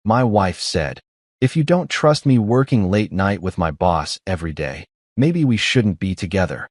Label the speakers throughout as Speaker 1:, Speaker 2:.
Speaker 1: My wife said, "If you don't trust me working late night with my boss every day, maybe we shouldn't be together."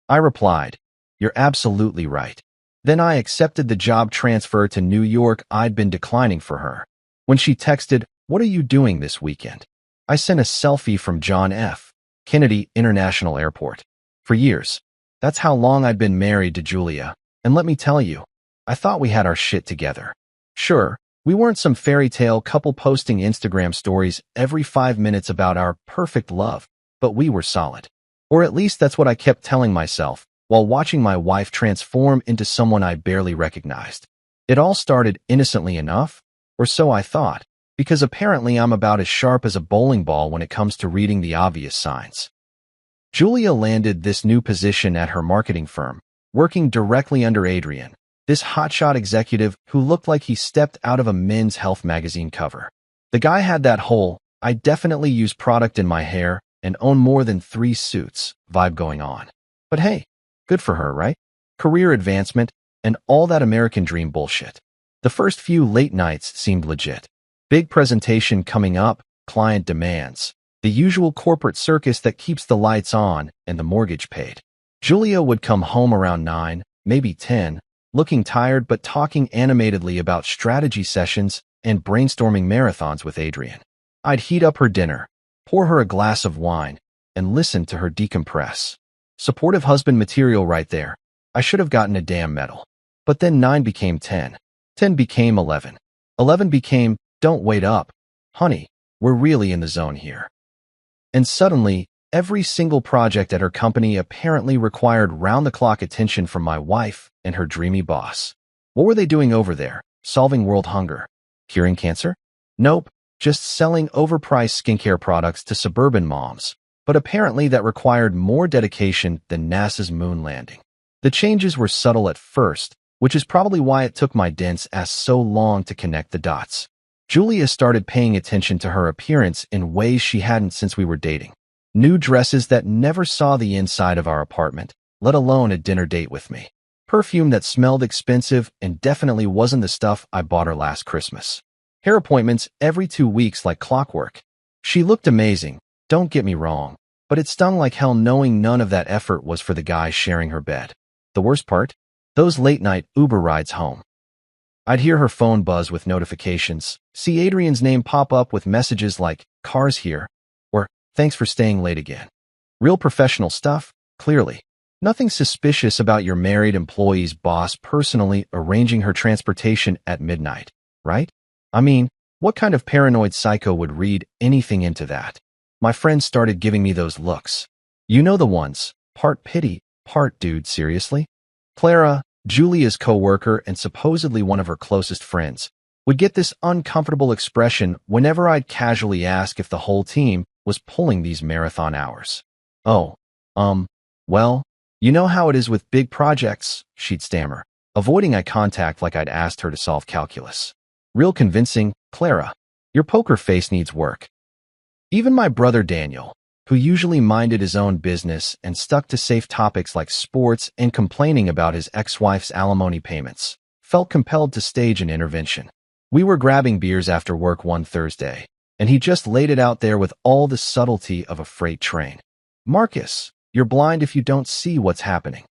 Speaker 1: I replied, "You're absolutely right." Then I accepted the job transfer to New York I'd been declining for her. When she texted, "What are you doing this weekend?" I sent a selfie from John F. Kennedy International Airport. For years, that's how long I'd been married to Julia, and let me tell you, I thought we had our shit together. Sure, we weren't some fairy tale couple posting Instagram stories every 5 minutes about our perfect love, but we were solid. Or at least that's what I kept telling myself, while watching my wife transform into someone I barely recognized. It all started innocently enough, or so I thought, because apparently I'm about as sharp as a bowling ball when it comes to reading the obvious signs. Julia landed this new position at her marketing firm, working directly under Adrian, this hotshot executive who looked like he stepped out of a Men's Health magazine cover. The guy had that whole, "I definitely use product in my hair and own more than 3 suits" vibe going on. But hey, good for her, right? Career advancement and all that American dream bullshit. The first few late nights seemed legit. Big presentation coming up, client demands. The usual corporate circus that keeps the lights on and the mortgage paid. Julia would come home around 9, maybe 10, looking tired but talking animatedly about strategy sessions and brainstorming marathons with Adrian. I'd heat up her dinner, pour her a glass of wine, and listen to her decompress. Supportive husband material right there. I should have gotten a damn medal. But then 9 became 10. 10 became 11. 11 became, "Don't wait up. Honey, we're really in the zone here." And suddenly, every single project at her company apparently required round-the-clock attention from my wife and her dreamy boss. What were they doing over there? Solving world hunger? Curing cancer? Nope, just selling overpriced skincare products to suburban moms. But apparently that required more dedication than NASA's moon landing. The changes were subtle at first, which is probably why it took my dense ass so long to connect the dots. Julia started paying attention to her appearance in ways she hadn't since we were dating. New dresses that never saw the inside of our apartment, let alone a dinner date with me. Perfume that smelled expensive and definitely wasn't the stuff I bought her last Christmas. Hair appointments every 2 weeks like clockwork. She looked amazing, don't get me wrong, but it stung like hell knowing none of that effort was for the guy sharing her bed. The worst part? Those late-night Uber rides home. I'd hear her phone buzz with notifications, see Adrian's name pop up with messages like, "Car's here," or "Thanks for staying late again." Real professional stuff, clearly. Nothing suspicious about your married employee's boss personally arranging her transportation at midnight, right? I mean, what kind of paranoid psycho would read anything into that? My friends started giving me those looks. You know the ones, part pity, part dude, seriously? Clara, Julia's coworker and supposedly one of her closest friends, would get this uncomfortable expression whenever I'd casually ask if the whole team was pulling these marathon hours. "Oh, well, you know how it is with big projects," she'd stammer, avoiding eye contact like I'd asked her to solve calculus. Real convincing, "Clara, your poker face needs work." Even my brother Daniel, who usually minded his own business and stuck to safe topics like sports and complaining about his ex-wife's alimony payments, felt compelled to stage an intervention. We were grabbing beers after work one Thursday, and he just laid it out there with all the subtlety of a freight train. "Marcus, you're blind if you don't see what's happening."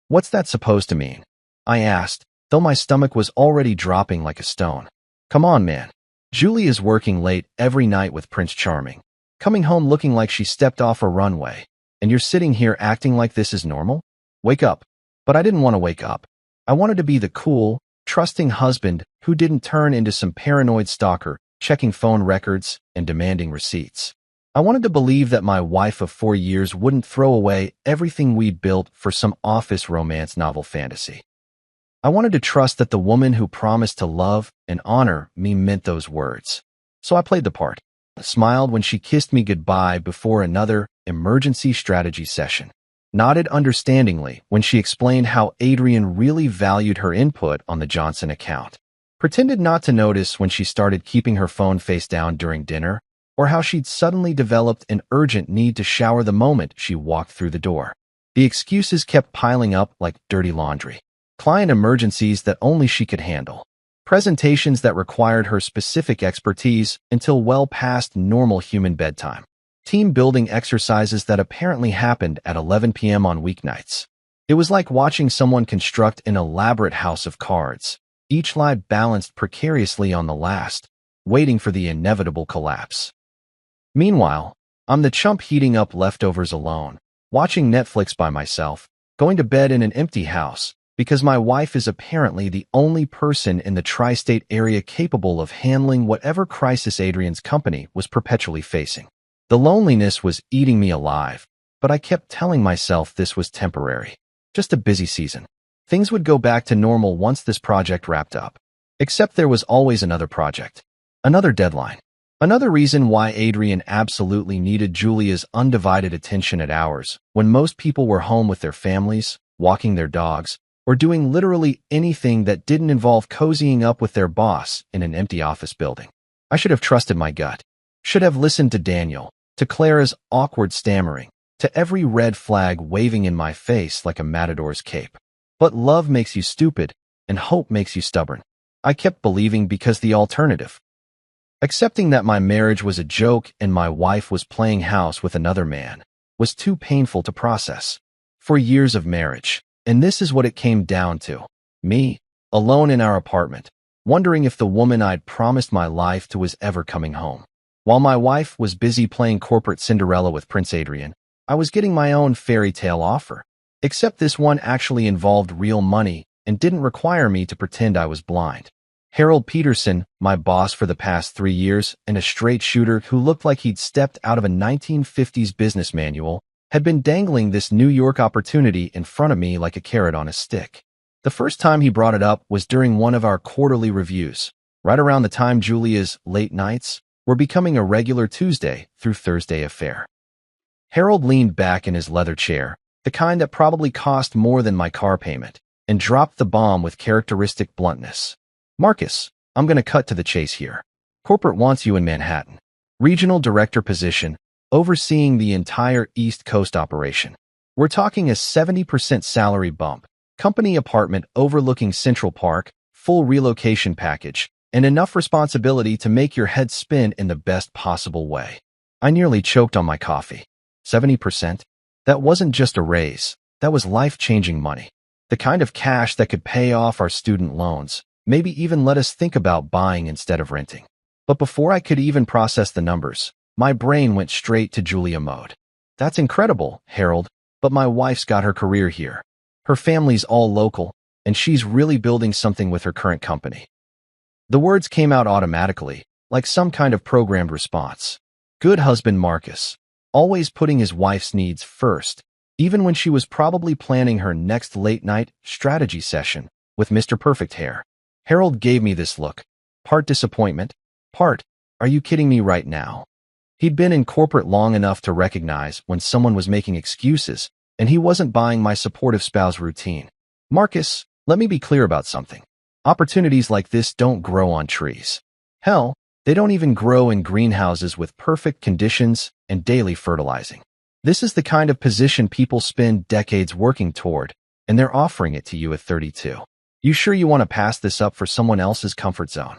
Speaker 1: "What's that supposed to mean?" I asked, though my stomach was already dropping like a stone. "Come on, man. Julie is working late every night with Prince Charming, coming home looking like she stepped off a runway, and you're sitting here acting like this is normal? Wake up." But I didn't want to wake up. I wanted to be the cool, trusting husband who didn't turn into some paranoid stalker, checking phone records and demanding receipts. I wanted to believe that my wife of 4 years wouldn't throw away everything we'd built for some office romance novel fantasy. I wanted to trust that the woman who promised to love and honor me meant those words. So I played the part. Smiled when she kissed me goodbye before another emergency strategy session. Nodded understandingly when she explained how Adrian really valued her input on the Johnson account. Pretended not to notice when she started keeping her phone face down during dinner, or how she'd suddenly developed an urgent need to shower the moment she walked through the door. The excuses kept piling up like dirty laundry. Client emergencies that only she could handle. presentations that required her specific expertise until well past normal human bedtime, team building exercises that apparently happened at 11 p.m. on weeknights. It was like watching someone construct an elaborate house of cards, each lie balanced precariously on the last, waiting for the inevitable collapse. Meanwhile, I'm the chump heating up leftovers alone, watching Netflix by myself, going to bed in an empty house, because my wife is apparently the only person in the tri-state area capable of handling whatever crisis Adrian's company was perpetually facing. The loneliness was eating me alive, but I kept telling myself this was temporary, just a busy season. Things would go back to normal once this project wrapped up. Except there was always another project, another deadline. Another reason why Adrian absolutely needed Julia's undivided attention at hours when most people were home with their families, walking their dogs, or doing literally anything that didn't involve cozying up with their boss in an empty office building. I should have trusted my gut, should have listened to Daniel, to Clara's awkward stammering, to every red flag waving in my face like a matador's cape. But love makes you stupid, and hope makes you stubborn. I kept believing because the alternative, accepting that my marriage was a joke and my wife was playing house with another man, was too painful to process. For years of marriage, and this is what it came down to. Me, alone in our apartment, wondering if the woman I'd promised my life to was ever coming home. While my wife was busy playing corporate Cinderella with Prince Adrian, I was getting my own fairy tale offer. Except this one actually involved real money and didn't require me to pretend I was blind. Harold Peterson, my boss for the past 3 years and a straight shooter who looked like he'd stepped out of a 1950s business manual, had been dangling this New York opportunity in front of me like a carrot on a stick. The first time he brought it up was during one of our quarterly reviews, right around the time Julia's late nights were becoming a regular Tuesday through Thursday affair. Harold leaned back in his leather chair, the kind that probably cost more than my car payment, and dropped the bomb with characteristic bluntness. Marcus, I'm going to cut to the chase here. Corporate wants you in Manhattan. Regional director position, overseeing the entire East Coast operation. We're talking a 70% salary bump, company apartment overlooking Central Park, full relocation package, and enough responsibility to make your head spin in the best possible way. I nearly choked on my coffee. 70%? That wasn't just a raise. That was life-changing money. The kind of cash that could pay off our student loans, maybe even let us think about buying instead of renting. But before I could even process the numbers, my brain went straight to Julia mode. That's incredible, Harold, but my wife's got her career here. Her family's all local, and she's really building something with her current company. The words came out automatically, like some kind of programmed response. Good husband Marcus, always putting his wife's needs first, even when she was probably planning her next late-night strategy session with Mr. Perfect Hair. Harold gave me this look, part disappointment, part, are you kidding me right now? He'd been in corporate long enough to recognize when someone was making excuses, and he wasn't buying my supportive spouse routine. Marcus, let me be clear about something. Opportunities like this don't grow on trees. Hell, they don't even grow in greenhouses with perfect conditions and daily fertilizing. This is the kind of position people spend decades working toward, and they're offering it to you at 32. You sure you want to pass this up for someone else's comfort zone?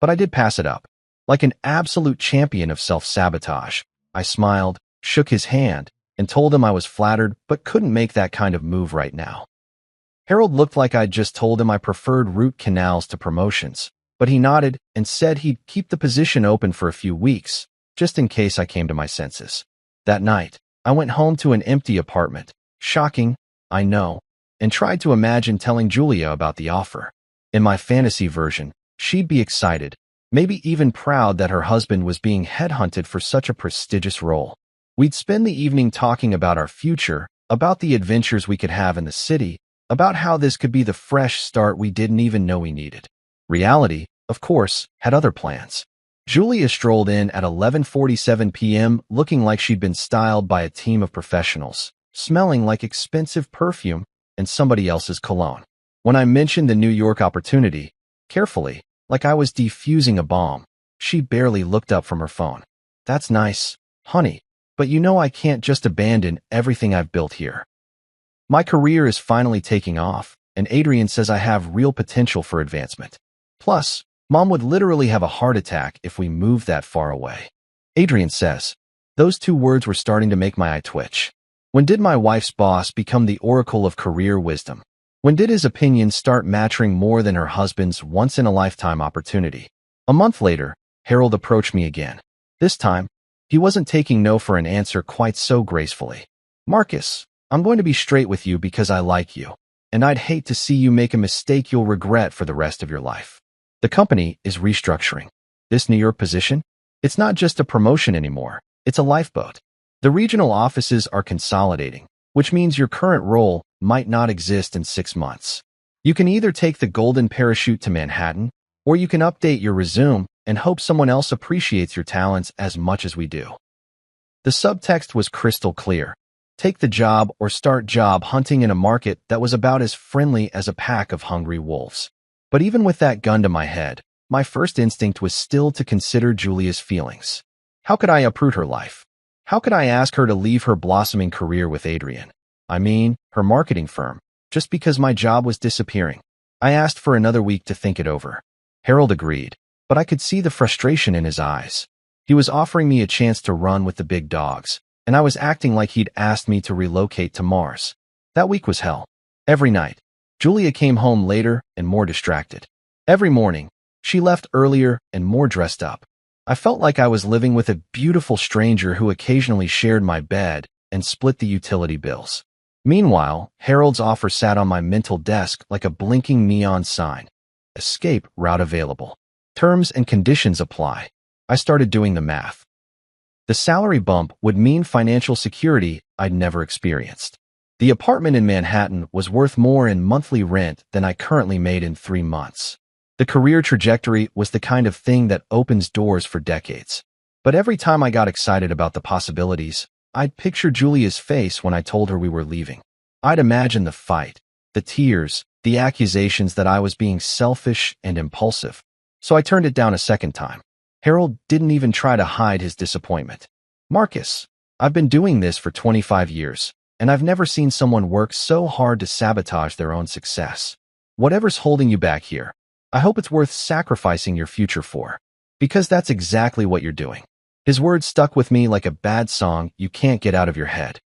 Speaker 1: But I did pass it up. Like an absolute champion of self-sabotage, I smiled, shook his hand, and told him I was flattered but couldn't make that kind of move right now. Harold looked like I'd just told him I preferred root canals to promotions, but he nodded and said he'd keep the position open for a few weeks, just in case I came to my senses. That night, I went home to an empty apartment. Shocking, I know, and tried to imagine telling Julia about the offer. In my fantasy version, she'd be excited, maybe even proud that her husband was being headhunted for such a prestigious role. We'd spend the evening talking about our future, about the adventures we could have in the city, about how this could be the fresh start we didn't even know we needed. Reality, of course, had other plans. Julia strolled in at 11:47 p.m. looking like she'd been styled by a team of professionals, smelling like expensive perfume and somebody else's cologne. When I mentioned the New York opportunity, carefully, like I was defusing a bomb, she barely looked up from her phone. That's nice, honey, but you know I can't just abandon everything I've built here. My career is finally taking off, and Adrian says I have real potential for advancement. Plus, Mom would literally have a heart attack if we moved that far away. Adrian says. Those two words were starting to make my eye twitch. When did my wife's boss become the oracle of career wisdom? When did his opinions start mattering more than her husband's once-in-a-lifetime opportunity? A month later, Harold approached me again. This time, he wasn't taking no for an answer quite so gracefully. Marcus, I'm going to be straight with you because I like you, and I'd hate to see you make a mistake you'll regret for the rest of your life. The company is restructuring. This New York position? It's not just a promotion anymore, it's a lifeboat. The regional offices are consolidating, which means your current role might not exist in 6 months. You can either take the golden parachute to Manhattan, or you can update your resume and hope someone else appreciates your talents as much as we do. The subtext was crystal clear. Take the job or start job hunting in a market that was about as friendly as a pack of hungry wolves. But even with that gun to my head, my first instinct was still to consider Julia's feelings. How could I uproot her life? How could I ask her to leave her blossoming career with Adrian? I mean, her marketing firm, just because my job was disappearing. I asked for another week to think it over. Harold agreed, but I could see the frustration in his eyes. He was offering me a chance to run with the big dogs, and I was acting like he'd asked me to relocate to Mars. That week was hell. Every night, Julia came home later and more distracted. Every morning, she left earlier and more dressed up. I felt like I was living with a beautiful stranger who occasionally shared my bed and split the utility bills. Meanwhile, Harold's offer sat on my mental desk like a blinking neon sign. Escape route available. Terms and conditions apply. I started doing the math. The salary bump would mean financial security I'd never experienced. The apartment in Manhattan was worth more in monthly rent than I currently made in 3 months. The career trajectory was the kind of thing that opens doors for decades. But every time I got excited about the possibilities, I'd picture Julia's face when I told her we were leaving. I'd imagine the fight, the tears, the accusations that I was being selfish and impulsive. So I turned it down a second time. Harold didn't even try to hide his disappointment. Marcus, I've been doing this for 25 years, and I've never seen someone work so hard to sabotage their own success. Whatever's holding you back here, I hope it's worth sacrificing your future for. Because that's exactly what you're doing. His words stuck with me like a bad song you can't get out of your head.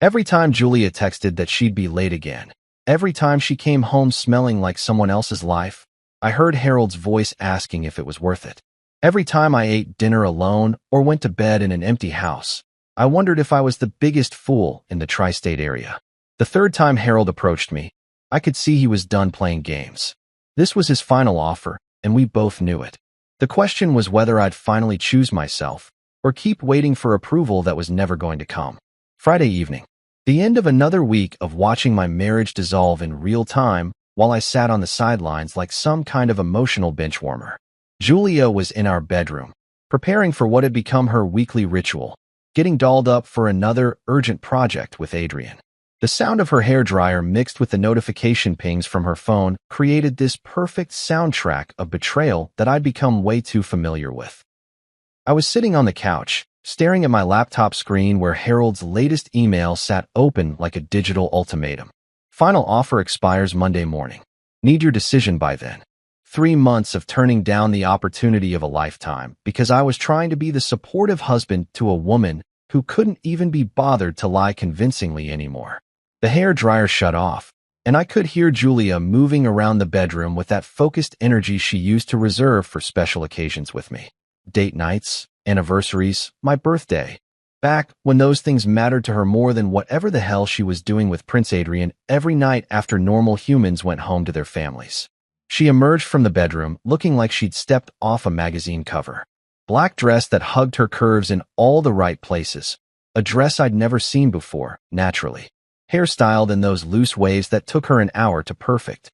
Speaker 1: Every time Julia texted that she'd be late again, every time she came home smelling like someone else's life, I heard Harold's voice asking if it was worth it. Every time I ate dinner alone or went to bed in an empty house, I wondered if I was the biggest fool in the tri-state area. The third time Harold approached me, I could see he was done playing games. This was his final offer, and we both knew it. The question was whether I'd finally choose myself or keep waiting for approval that was never going to come. Friday evening, the end of another week of watching my marriage dissolve in real time while I sat on the sidelines like some kind of emotional bench warmer. Julia was in our bedroom, preparing for what had become her weekly ritual, getting dolled up for another urgent project with Adrian. The sound of her hairdryer mixed with the notification pings from her phone created this perfect soundtrack of betrayal that I'd become way too familiar with. I was sitting on the couch, staring at my laptop screen where Harold's latest email sat open like a digital ultimatum. Final offer expires Monday morning. Need your decision by then. 3 months of turning down the opportunity of a lifetime because I was trying to be the supportive husband to a woman who couldn't even be bothered to lie convincingly anymore. The hair dryer shut off, and I could hear Julia moving around the bedroom with that focused energy she used to reserve for special occasions with me. Date nights, anniversaries, my birthday. Back when those things mattered to her more than whatever the hell she was doing with Prince Adrian every night after normal humans went home to their families. She emerged from the bedroom looking like she'd stepped off a magazine cover. Black dress that hugged her curves in all the right places. A dress I'd never seen before, naturally. Hairstyled in those loose waves that took her an hour to perfect.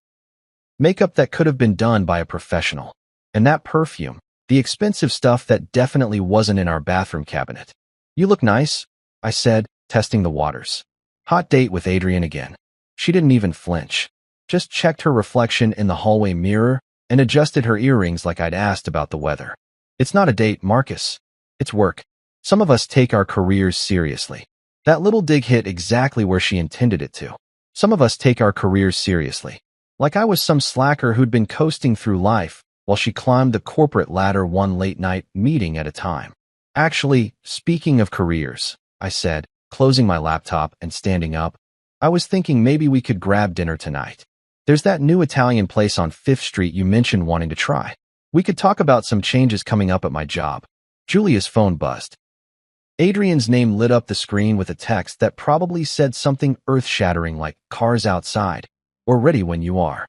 Speaker 1: Makeup that could have been done by a professional. And that perfume, the expensive stuff that definitely wasn't in our bathroom cabinet. You look nice, I said, testing the waters. Hot date with Adrian again. She didn't even flinch. Just checked her reflection in the hallway mirror and adjusted her earrings like I'd asked about the weather. It's not a date, Marcus. It's work. Some of us take our careers seriously. That little dig hit exactly where she intended it to. Some of us take our careers seriously. like I was some slacker who'd been coasting through life while she climbed the corporate ladder one late-night meeting at a time. Actually, speaking of careers, I said, closing my laptop and standing up, I was thinking maybe we could grab dinner tonight. There's that new Italian place on 5th Street you mentioned wanting to try. We could talk about some changes coming up at my job. Julia's phone buzzed. Adrian's name lit up the screen with a text that probably said something earth-shattering like "Cars outside" or "Ready when you are."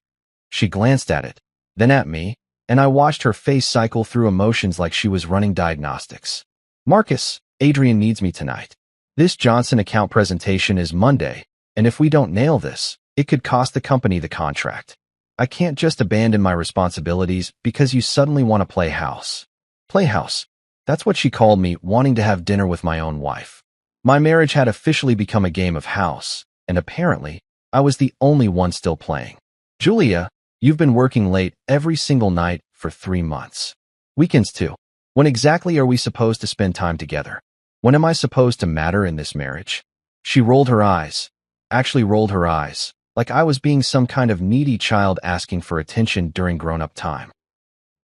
Speaker 1: She glanced at it, then at me, and I watched her face cycle through emotions like she was running diagnostics. Marcus, Adrian needs me tonight. This Johnson account presentation is Monday, and if we don't nail this, it could cost the company the contract. I can't just abandon my responsibilities because you suddenly want to play house. Play house. That's what she called me, wanting to have dinner with my own wife. My marriage had officially become a game of house, and apparently, I was the only one still playing. Julia, you've been working late every single night for 3 months. Weekends too. When exactly are we supposed to spend time together? When am I supposed to matter in this marriage? She rolled her eyes. Actually rolled her eyes, like I was being some kind of needy child asking for attention during grown-up time.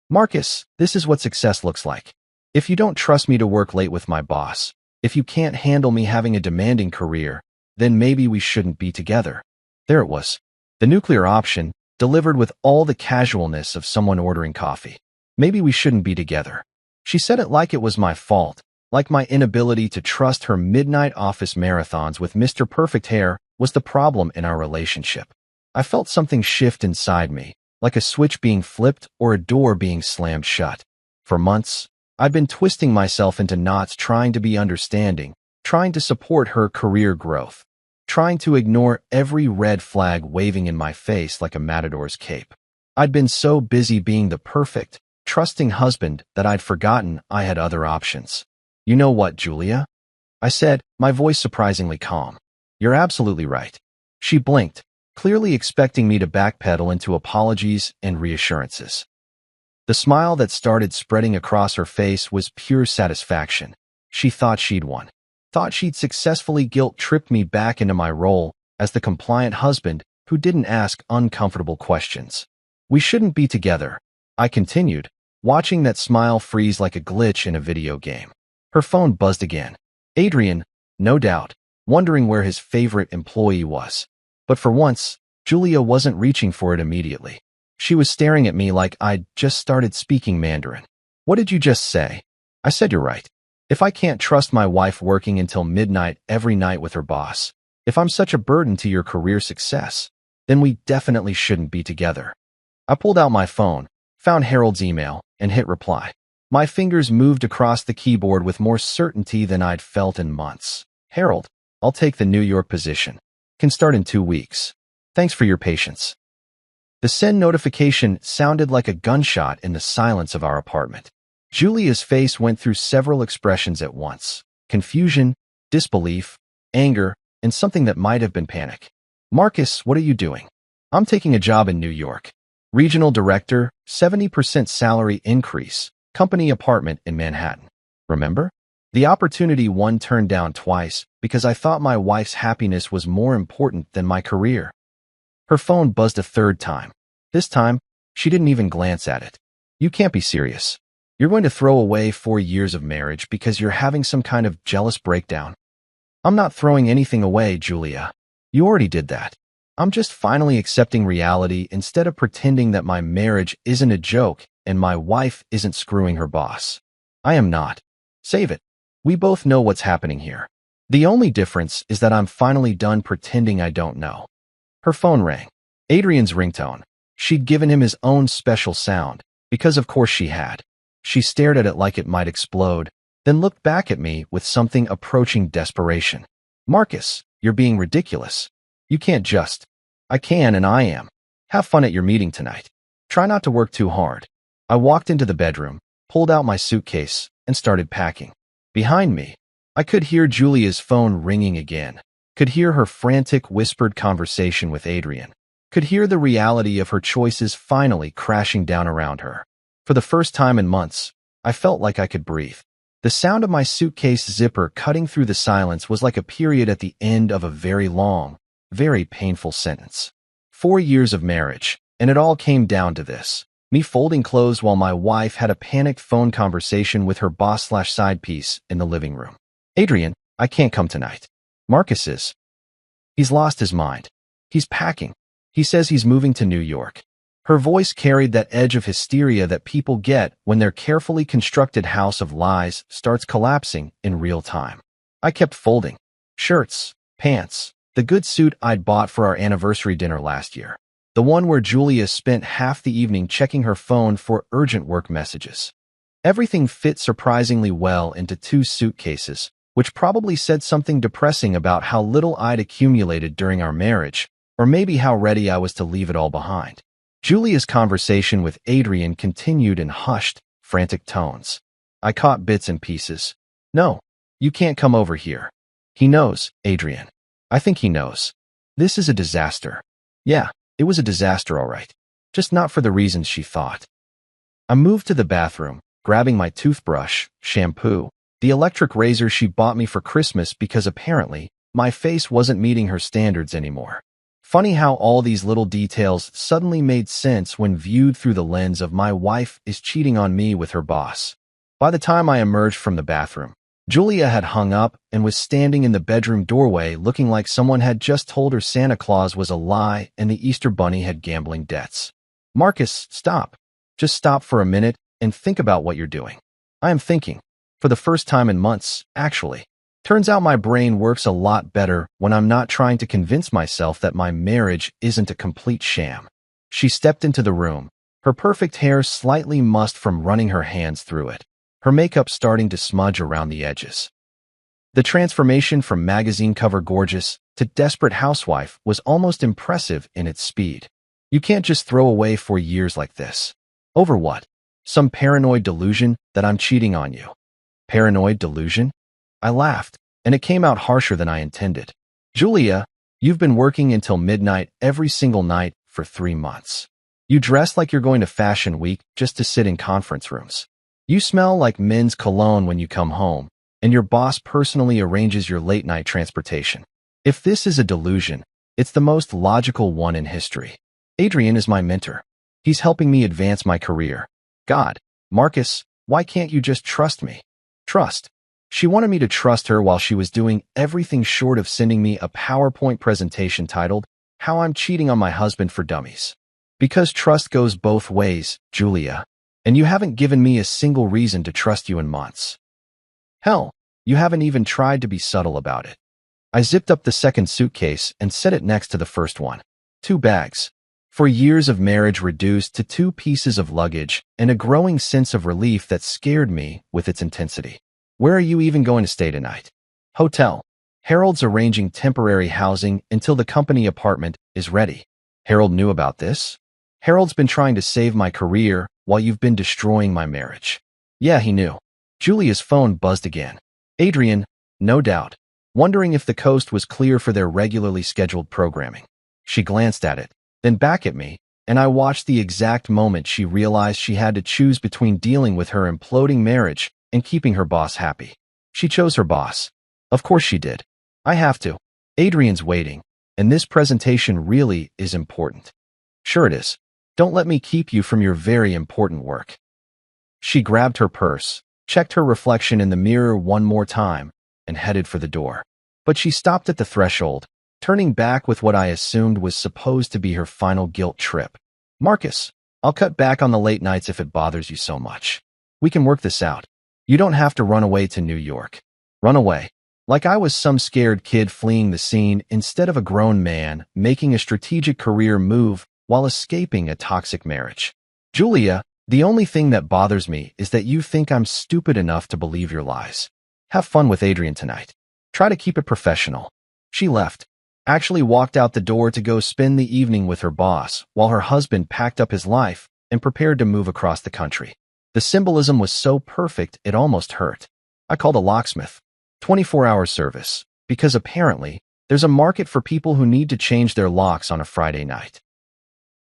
Speaker 1: Marcus, this is what success looks like. If you don't trust me to work late with my boss, if you can't handle me having a demanding career, then maybe we shouldn't be together. There it was. The nuclear option, delivered with all the casualness of someone ordering coffee. Maybe we shouldn't be together. She said it like it was my fault, like my inability to trust her midnight office marathons with Mr. Perfect Hair was the problem in our relationship. I felt something shift inside me, like a switch being flipped or a door being slammed shut. For months, I'd been twisting myself into knots trying to be understanding, trying to support her career growth, trying to ignore every red flag waving in my face like a matador's cape. I'd been so busy being the perfect, trusting husband that I'd forgotten I had other options. You know what, Julia? I said, my voice surprisingly calm. You're absolutely right. She blinked, clearly expecting me to backpedal into apologies and reassurances. The smile that started spreading across her face was pure satisfaction. She thought she'd won. Thought she'd successfully guilt-tripped me back into my role as the compliant husband who didn't ask uncomfortable questions. We shouldn't be together, I continued, watching that smile freeze like a glitch in a video game. Her phone buzzed again. Adrian, no doubt, wondering where his favorite employee was. But for once, Julia wasn't reaching for it immediately. She was staring at me like I'd just started speaking Mandarin. What did you just say? I said you're right. If I can't trust my wife working until midnight every night with her boss, if I'm such a burden to your career success, then we definitely shouldn't be together. I pulled out my phone, found Harold's email, and hit reply. My fingers moved across the keyboard with more certainty than I'd felt in months. Harold, I'll take the New York position. Can start in 2 weeks. Thanks for your patience. The send notification sounded like a gunshot in the silence of our apartment. Julia's face went through several expressions at once: confusion, disbelief, anger, and something that might have been panic. Marcus, what are you doing? I'm taking a job in New York. Regional director, 70% salary increase, company apartment in Manhattan. Remember? The opportunity one turned down twice because I thought my wife's happiness was more important than my career. Her phone buzzed a third time. This time, she didn't even glance at it. You can't be serious. You're going to throw away 4 years of marriage because you're having some kind of jealous breakdown. I'm not throwing anything away, Julia. You already did that. I'm just finally accepting reality instead of pretending that my marriage isn't a joke and my wife isn't screwing her boss. I am not. Save it. We both know what's happening here. The only difference is that I'm finally done pretending I don't know. Her phone rang. Adrian's ringtone. She'd given him his own special sound, because of course she had. She stared at it like it might explode, then looked back at me with something approaching desperation. Marcus, you're being ridiculous. You can't just. I can and I am. Have fun at your meeting tonight. Try not to work too hard. I walked into the bedroom, pulled out my suitcase, and started packing. Behind me, I could hear Julia's phone ringing again. Could hear her frantic whispered conversation with Adrian. Could hear the reality of her choices finally crashing down around her. For the first time in months, I felt like I could breathe. The sound of my suitcase zipper cutting through the silence was like a period at the end of a very long, very painful sentence. 4 years of marriage, and it all came down to this. Me folding clothes while my wife had a panicked phone conversation with her boss/side piece in the living room. Adrian, I can't come tonight. Marcus is. He's lost his mind. He's packing. He says he's moving to New York. Her voice carried that edge of hysteria that people get when their carefully constructed house of lies starts collapsing in real time. I kept folding. Shirts, pants, the good suit I'd bought for our anniversary dinner last year. The one where Julia spent half the evening checking her phone for urgent work messages. Everything fit surprisingly well into 2 suitcases, which probably said something depressing about how little I'd accumulated during our marriage, or maybe how ready I was to leave it all behind. Julia's conversation with Adrian continued in hushed, frantic tones. I caught bits and pieces. No, you can't come over here. He knows, Adrian. I think he knows. This is a disaster. Yeah, it was a disaster, all right. Just not for the reasons she thought. I moved to the bathroom, grabbing my toothbrush, shampoo, the electric razor she bought me for Christmas because apparently my face wasn't meeting her standards anymore. Funny how all these little details suddenly made sense when viewed through the lens of my wife is cheating on me with her boss. By the time I emerged from the bathroom, Julia had hung up and was standing in the bedroom doorway looking like someone had just told her Santa Claus was a lie and the Easter Bunny had gambling debts. Marcus, stop. Just stop for a minute and think about what you're doing. I am thinking. For the first time in months, actually. Turns out my brain works a lot better when I'm not trying to convince myself that my marriage isn't a complete sham. She stepped into the room, her perfect hair slightly mussed from running her hands through it, her makeup starting to smudge around the edges. The transformation from magazine cover gorgeous to desperate housewife was almost impressive in its speed. You can't just throw away 4 years like this. Over what? Some paranoid delusion that I'm cheating on you. Paranoid delusion? I laughed, and it came out harsher than I intended. Julia, you've been working until midnight every single night for 3 months. You dress like you're going to Fashion Week just to sit in conference rooms. You smell like men's cologne when you come home, and your boss personally arranges your late-night transportation. If this is a delusion, it's the most logical one in history. Adrian is my mentor. He's helping me advance my career. God, Marcus, why can't you just trust me? Trust. She wanted me to trust her while she was doing everything short of sending me a PowerPoint presentation titled, How I'm Cheating on My Husband for Dummies. Because trust goes both ways, Julia, and you haven't given me a single reason to trust you in months. Hell, you haven't even tried to be subtle about it. I zipped up the second suitcase and set it next to the first one. 2 bags. 4 years of marriage reduced to 2 pieces of luggage and a growing sense of relief that scared me with its intensity. Where are you even going to stay tonight? Hotel. Harold's arranging temporary housing until the company apartment is ready. Harold knew about this? Harold's been trying to save my career while you've been destroying my marriage. Yeah, he knew. Julia's phone buzzed again. Adrian, no doubt, wondering if the coast was clear for their regularly scheduled programming. She glanced at it, then back at me, and I watched the exact moment she realized she had to choose between dealing with her imploding marriage and keeping her boss happy. She chose her boss. Of course she did. I have to. Adrian's waiting, and this presentation really is important. Sure it is. Don't let me keep you from your very important work. She grabbed her purse, checked her reflection in the mirror one more time, and headed for the door. But she stopped at the threshold, turning back with what I assumed was supposed to be her final guilt trip. Marcus, I'll cut back on the late nights if it bothers you so much. We can work this out. You don't have to run away to New York. Run away. Like I was some scared kid fleeing the scene instead of a grown man making a strategic career move while escaping a toxic marriage. Julia, the only thing that bothers me is that you think I'm stupid enough to believe your lies. Have fun with Adrian tonight. Try to keep it professional. She left, actually walked out the door to go spend the evening with her boss while her husband packed up his life and prepared to move across the country. The symbolism was so perfect it almost hurt. I called a locksmith. 24-hour service, because apparently there's a market for people who need to change their locks on a Friday night.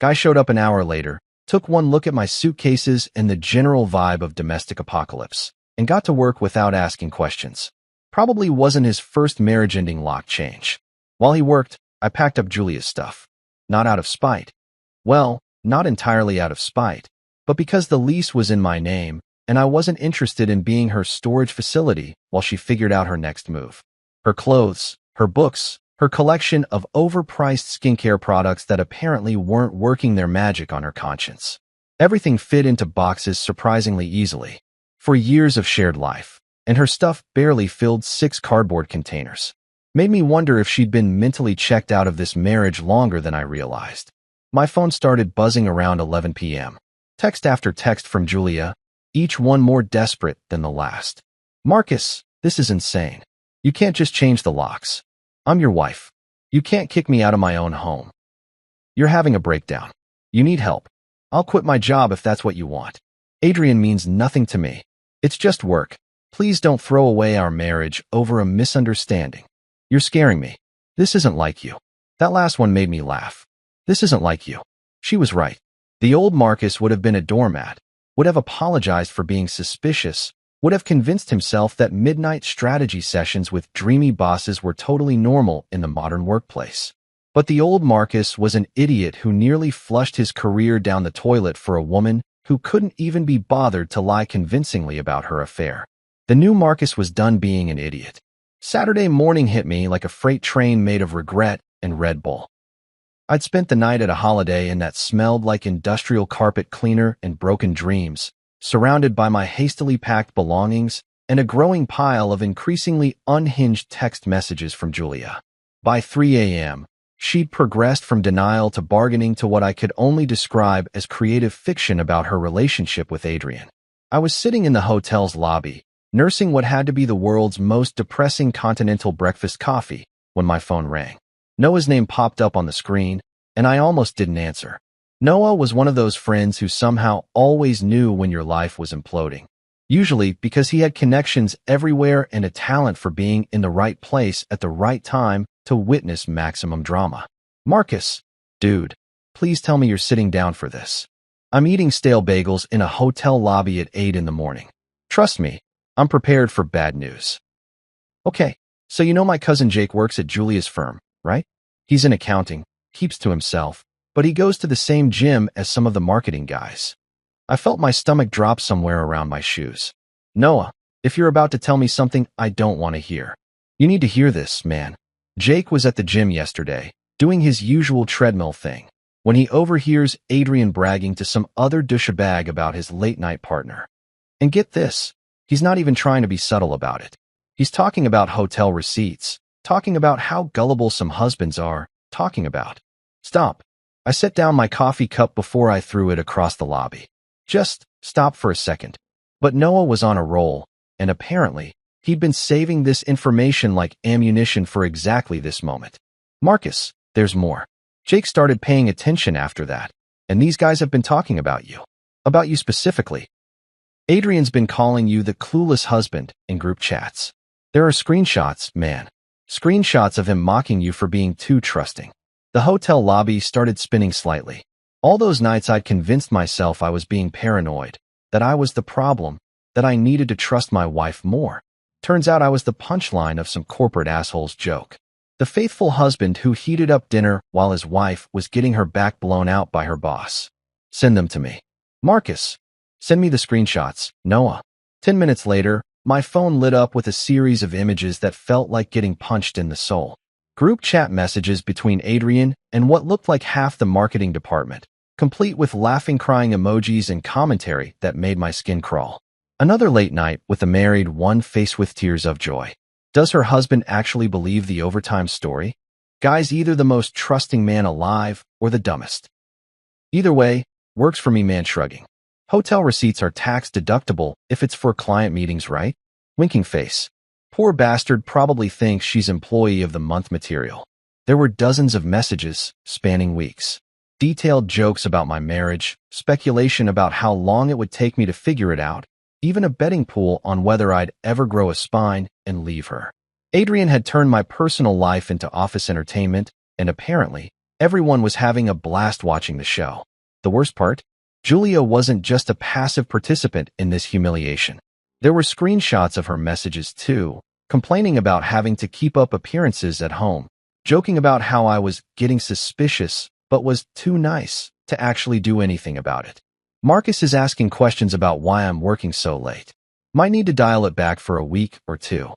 Speaker 1: Guy showed up an hour later, took one look at my suitcases and the general vibe of domestic apocalypse, and got to work without asking questions. Probably wasn't his first marriage-ending lock change. While he worked, I packed up Julia's stuff. not out of spite. Well, not entirely out of spite, but because the lease was in my name, and I wasn't interested in being her storage facility while she figured out her next move. Her clothes, her books, her collection of overpriced skincare products that apparently weren't working their magic on her conscience. Everything fit into boxes surprisingly easily. For years of shared life, and her stuff barely filled 6 cardboard containers. Made me wonder if she'd been mentally checked out of this marriage longer than I realized. My phone started buzzing around 11 p.m. Text after text from Julia, each one more desperate than the last. Marcus, this is insane. You can't just change the locks. I'm your wife. You can't kick me out of my own home. You're having a breakdown. You need help. I'll quit my job if that's what you want. Adrian means nothing to me. It's just work. Please don't throw away our marriage over a misunderstanding. You're scaring me. This isn't like you. That last one made me laugh. This isn't like you. She was right. The old Marcus would have been a doormat, would have apologized for being suspicious, would have convinced himself that midnight strategy sessions with dreamy bosses were totally normal in the modern workplace. But the old Marcus was an idiot who nearly flushed his career down the toilet for a woman who couldn't even be bothered to lie convincingly about her affair. The new Marcus was done being an idiot. Saturday morning hit me like a freight train made of regret and Red Bull. I'd spent the night at a Holiday Inn that smelled like industrial carpet cleaner and broken dreams, surrounded by my hastily packed belongings and a growing pile of increasingly unhinged text messages from Julia. By 3 a.m., she'd progressed from denial to bargaining to what I could only describe as creative fiction about her relationship with Adrian. I was sitting in the hotel's lobby, nursing what had to be the world's most depressing continental breakfast coffee, when my phone rang. Noah's name popped up on the screen, and I almost didn't answer. Noah was one of those friends who somehow always knew when your life was imploding. Usually because he had connections everywhere and a talent for being in the right place at the right time to witness maximum drama. Marcus, dude, please tell me you're sitting down for this. I'm eating stale bagels in a hotel lobby at 8 in the morning. Trust me, I'm prepared for bad news. Okay, so you know my cousin Jake works at Julia's firm, right? He's in accounting, keeps to himself, but he goes to the same gym as some of the marketing guys. I felt my stomach drop somewhere around my shoes. Noah, if you're about to tell me something I don't want to hear, you need to hear this, man. Jake was at the gym yesterday, doing his usual treadmill thing, when he overhears Adrian bragging to some other douchebag about his late-night partner. And get this, he's not even trying to be subtle about it. He's talking about hotel receipts, talking about how gullible some husbands are, talking about. Stop. I set down my coffee cup before I threw it across the lobby. Just stop for a second. But Noah was on a roll, and apparently, he'd been saving this information like ammunition for exactly this moment. Marcus, there's more. Jake started paying attention after that, and these guys have been talking about you. About you specifically. Adrian's been calling you the clueless husband in group chats. There are screenshots, man. Screenshots of him mocking you for being too trusting. The hotel lobby started spinning slightly. All those nights I'd convinced myself I was being paranoid, that I was the problem, that I needed to trust my wife more. Turns out I was the punchline of some corporate asshole's joke. The faithful husband who heated up dinner while his wife was getting her back blown out by her boss. Send them to me. Marcus, send me the screenshots, Noah. 10 minutes later, my phone lit up with a series of images that felt like getting punched in the soul. Group chat messages between Adrian and what looked like half the marketing department, complete with laughing crying emojis and commentary that made my skin crawl. Another late night with the married one faced with tears of joy. Does her husband actually believe the overtime story? Guy's either the most trusting man alive or the dumbest. Either way, works for me, man shrugging. Hotel receipts are tax deductible if it's for client meetings, right? Winking face. Poor bastard probably thinks she's employee of the month material. There were dozens of messages spanning weeks. Detailed jokes about my marriage, speculation about how long it would take me to figure it out, even a betting pool on whether I'd ever grow a spine and leave her. Adrian had turned my personal life into office entertainment, and apparently, everyone was having a blast watching the show. The worst part? Julia wasn't just a passive participant in this humiliation. There were screenshots of her messages too, complaining about having to keep up appearances at home, joking about how I was getting suspicious, but was too nice to actually do anything about it. Marcus is asking questions about why I'm working so late. Might need to dial it back for a week or two.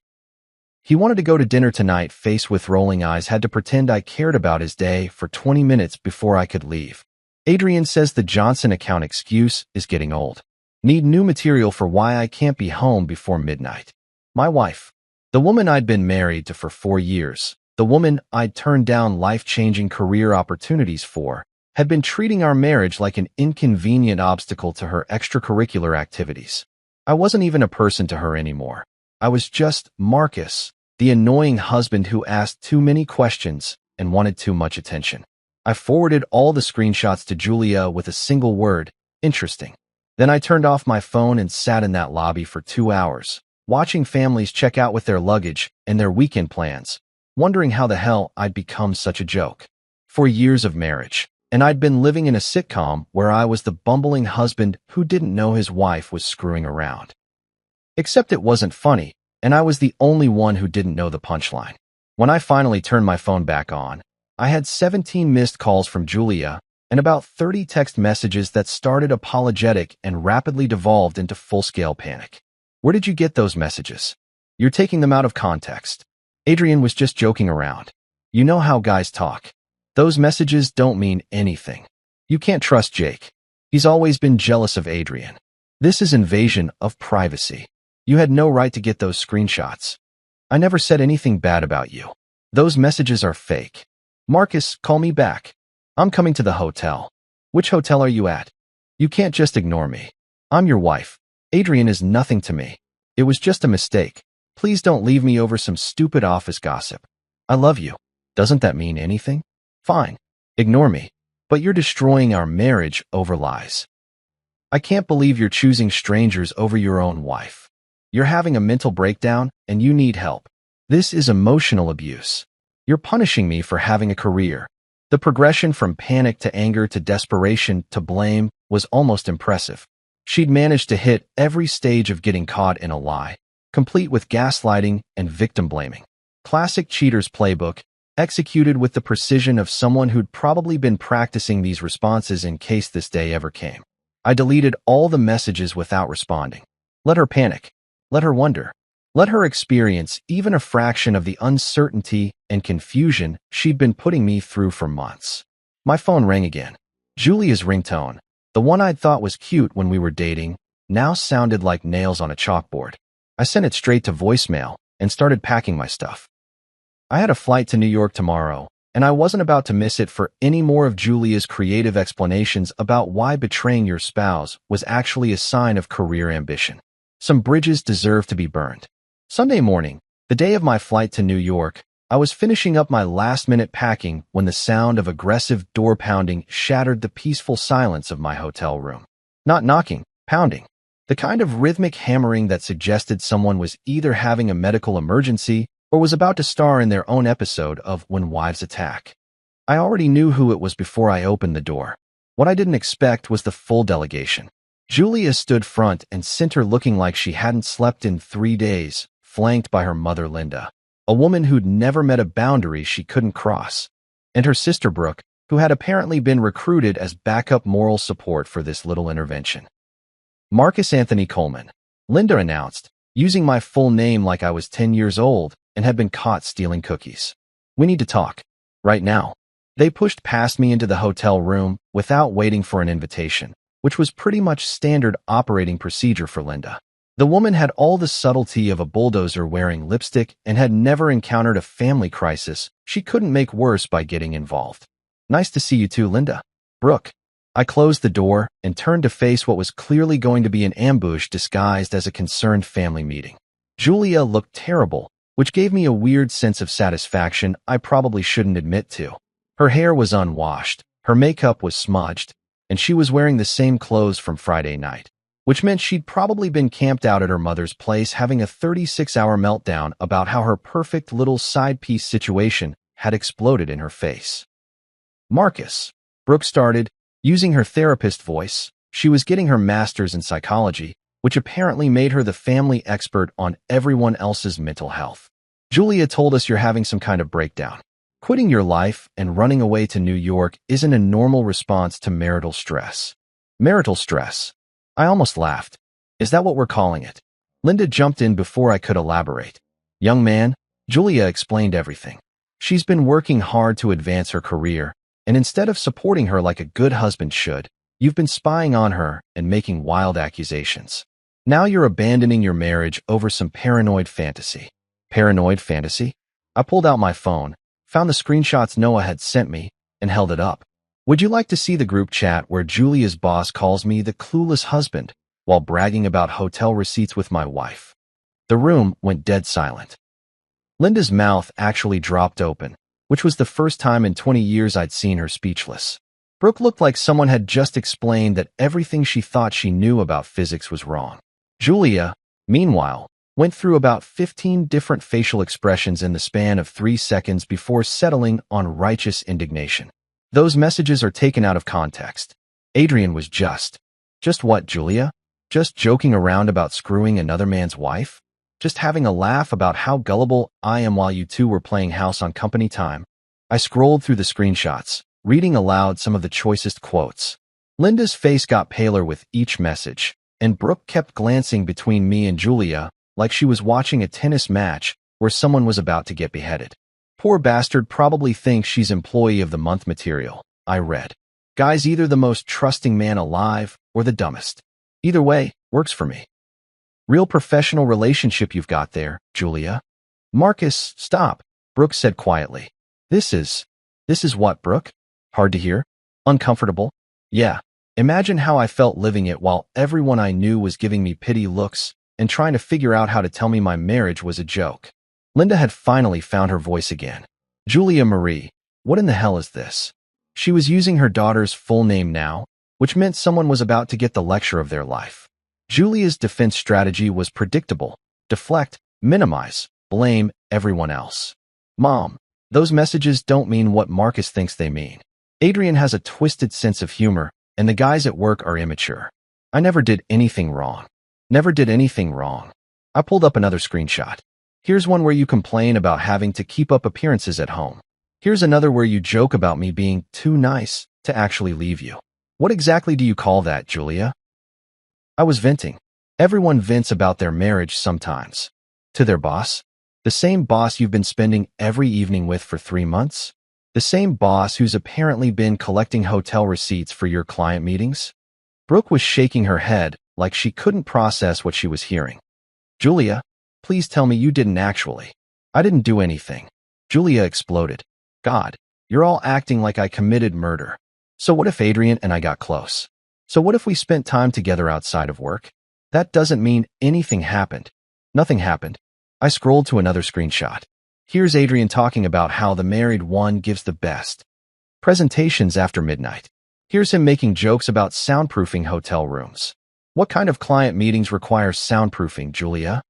Speaker 1: He wanted to go to dinner tonight, face with rolling eyes, had to pretend I cared about his day for 20 minutes before I could leave. Adrian says the Johnson account excuse is getting old. Need new material for why I can't be home before midnight. My wife, the woman I'd been married to for 4 years, the woman I'd turned down life-changing career opportunities for, had been treating our marriage like an inconvenient obstacle to her extracurricular activities. I wasn't even a person to her anymore. I was just Marcus, the annoying husband who asked too many questions and wanted too much attention. I forwarded all the screenshots to Julia with a single word, interesting. Then I turned off my phone and sat in that lobby for 2 hours, watching families check out with their luggage and their weekend plans, wondering how the hell I'd become such a joke. 4 years of marriage, and I'd been living in a sitcom where I was the bumbling husband who didn't know his wife was screwing around. Except it wasn't funny, and I was the only one who didn't know the punchline. When I finally turned my phone back on, I had 17 missed calls from Julia and about 30 text messages that started apologetic and rapidly devolved into full-scale panic. Where did you get those messages? You're taking them out of context. Adrian was just joking around. You know how guys talk. Those messages don't mean anything. You can't trust Jake. He's always been jealous of Adrian. This is invasion of privacy. You had no right to get those screenshots. I never said anything bad about you. Those messages are fake. Marcus, call me back. I'm coming to the hotel. Which hotel are you at? You can't just ignore me. I'm your wife. Adrian is nothing to me. It was just a mistake. Please don't leave me over some stupid office gossip. I love you. Doesn't that mean anything? Fine. Ignore me. But you're destroying our marriage over lies. I can't believe you're choosing strangers over your own wife. You're having a mental breakdown and you need help. This is emotional abuse. You're punishing me for having a career. The progression from panic to anger to desperation to blame was almost impressive. She'd managed to hit every stage of getting caught in a lie, complete with gaslighting and victim blaming. Classic cheater's playbook, executed with the precision of someone who'd probably been practicing these responses in case this day ever came. I deleted all the messages without responding. Let her panic. Let her wonder. Let her experience even a fraction of the uncertainty and confusion she'd been putting me through for months. My phone rang again. Julia's ringtone, the one I'd thought was cute when we were dating, now sounded like nails on a chalkboard. I sent it straight to voicemail and started packing my stuff. I had a flight to New York tomorrow, and I wasn't about to miss it for any more of Julia's creative explanations about why betraying your spouse was actually a sign of career ambition. Some bridges deserve to be burned. Sunday morning, the day of my flight to New York, I was finishing up my last-minute packing when the sound of aggressive door pounding shattered the peaceful silence of my hotel room. Not knocking, pounding. The kind of rhythmic hammering that suggested someone was either having a medical emergency or was about to star in their own episode of When Wives Attack. I already knew who it was before I opened the door. What I didn't expect was the full delegation. Julia stood front and center looking like she hadn't slept in 3 days, flanked by her mother Linda, a woman who'd never met a boundary she couldn't cross, and her sister Brooke, who had apparently been recruited as backup moral support for this little intervention. Marcus Anthony Coleman, Linda announced, using my full name like I was 10 years old and had been caught stealing cookies. We need to talk. Right now. They pushed past me into the hotel room without waiting for an invitation, which was pretty much standard operating procedure for Linda. The woman had all the subtlety of a bulldozer wearing lipstick and had never encountered a family crisis she couldn't make worse by getting involved. Nice to see you too, Linda. Brooke. I closed the door and turned to face what was clearly going to be an ambush disguised as a concerned family meeting. Julia looked terrible, which gave me a weird sense of satisfaction I probably shouldn't admit to. Her hair was unwashed, her makeup was smudged, and she was wearing the same clothes from Friday night, which meant she'd probably been camped out at her mother's place having a 36-hour meltdown about how her perfect little side piece situation had exploded in her face. Marcus, Brooke started, using her therapist voice. She was getting her master's in psychology, which apparently made her the family expert on everyone else's mental health. Julia told us you're having some kind of breakdown. Quitting your life and running away to New York isn't a normal response to marital stress. Marital stress. I almost laughed. Is that what we're calling it? Linda jumped in before I could elaborate. Young man, Julia explained everything. She's been working hard to advance her career, and instead of supporting her like a good husband should, you've been spying on her and making wild accusations. Now you're abandoning your marriage over some paranoid fantasy. Paranoid fantasy? I pulled out my phone, found the screenshots Noah had sent me, and held it up. Would you like to see the group chat where Julia's boss calls me the clueless husband while bragging about hotel receipts with my wife? The room went dead silent. Linda's mouth actually dropped open, which was the first time in 20 years I'd seen her speechless. Brooke looked like someone had just explained that everything she thought she knew about physics was wrong. Julia, meanwhile, went through about 15 different facial expressions in the span of 3 seconds before settling on righteous indignation. Those messages are taken out of context. Adrian was just what, Julia? Just joking around about screwing another man's wife? Just having a laugh about how gullible I am while you two were playing house on company time? I scrolled through the screenshots, reading aloud some of the choicest quotes. Linda's face got paler with each message, and Brooke kept glancing between me and Julia like she was watching a tennis match where someone was about to get beheaded. Poor bastard probably thinks she's employee of the month material, I read. Guy's either the most trusting man alive or the dumbest. Either way, works for me. Real professional relationship you've got there, Julia. Marcus, stop, Brooke said quietly. This is what, Brooke? Hard to hear? Uncomfortable? Yeah. Imagine how I felt living it while everyone I knew was giving me pity looks and trying to figure out how to tell me my marriage was a joke. Linda had finally found her voice again. Julia Marie, what in the hell is this? She was using her daughter's full name now, which meant someone was about to get the lecture of their life. Julia's defense strategy was predictable: deflect, minimize, blame everyone else. Mom, those messages don't mean what Marcus thinks they mean. Adrian has a twisted sense of humor, and the guys at work are immature. I never did anything wrong. Never did anything wrong. I pulled up another screenshot. Here's one where you complain about having to keep up appearances at home. Here's another where you joke about me being too nice to actually leave you. What exactly do you call that, Julia? I was venting. Everyone vents about their marriage sometimes. To their boss? The same boss you've been spending every evening with for 3 months? The same boss who's apparently been collecting hotel receipts for your client meetings? Brooke was shaking her head like she couldn't process what she was hearing. Julia, please tell me you didn't actually. I didn't do anything. Julia exploded. God, you're all acting like I committed murder. So what if Adrian and I got close? So what if we spent time together outside of work? That doesn't mean anything happened. Nothing happened. I scrolled to another screenshot. Here's Adrian talking about how the married one gives the best presentations after midnight. Here's him making jokes about soundproofing hotel rooms. What kind of client meetings require soundproofing, Julia?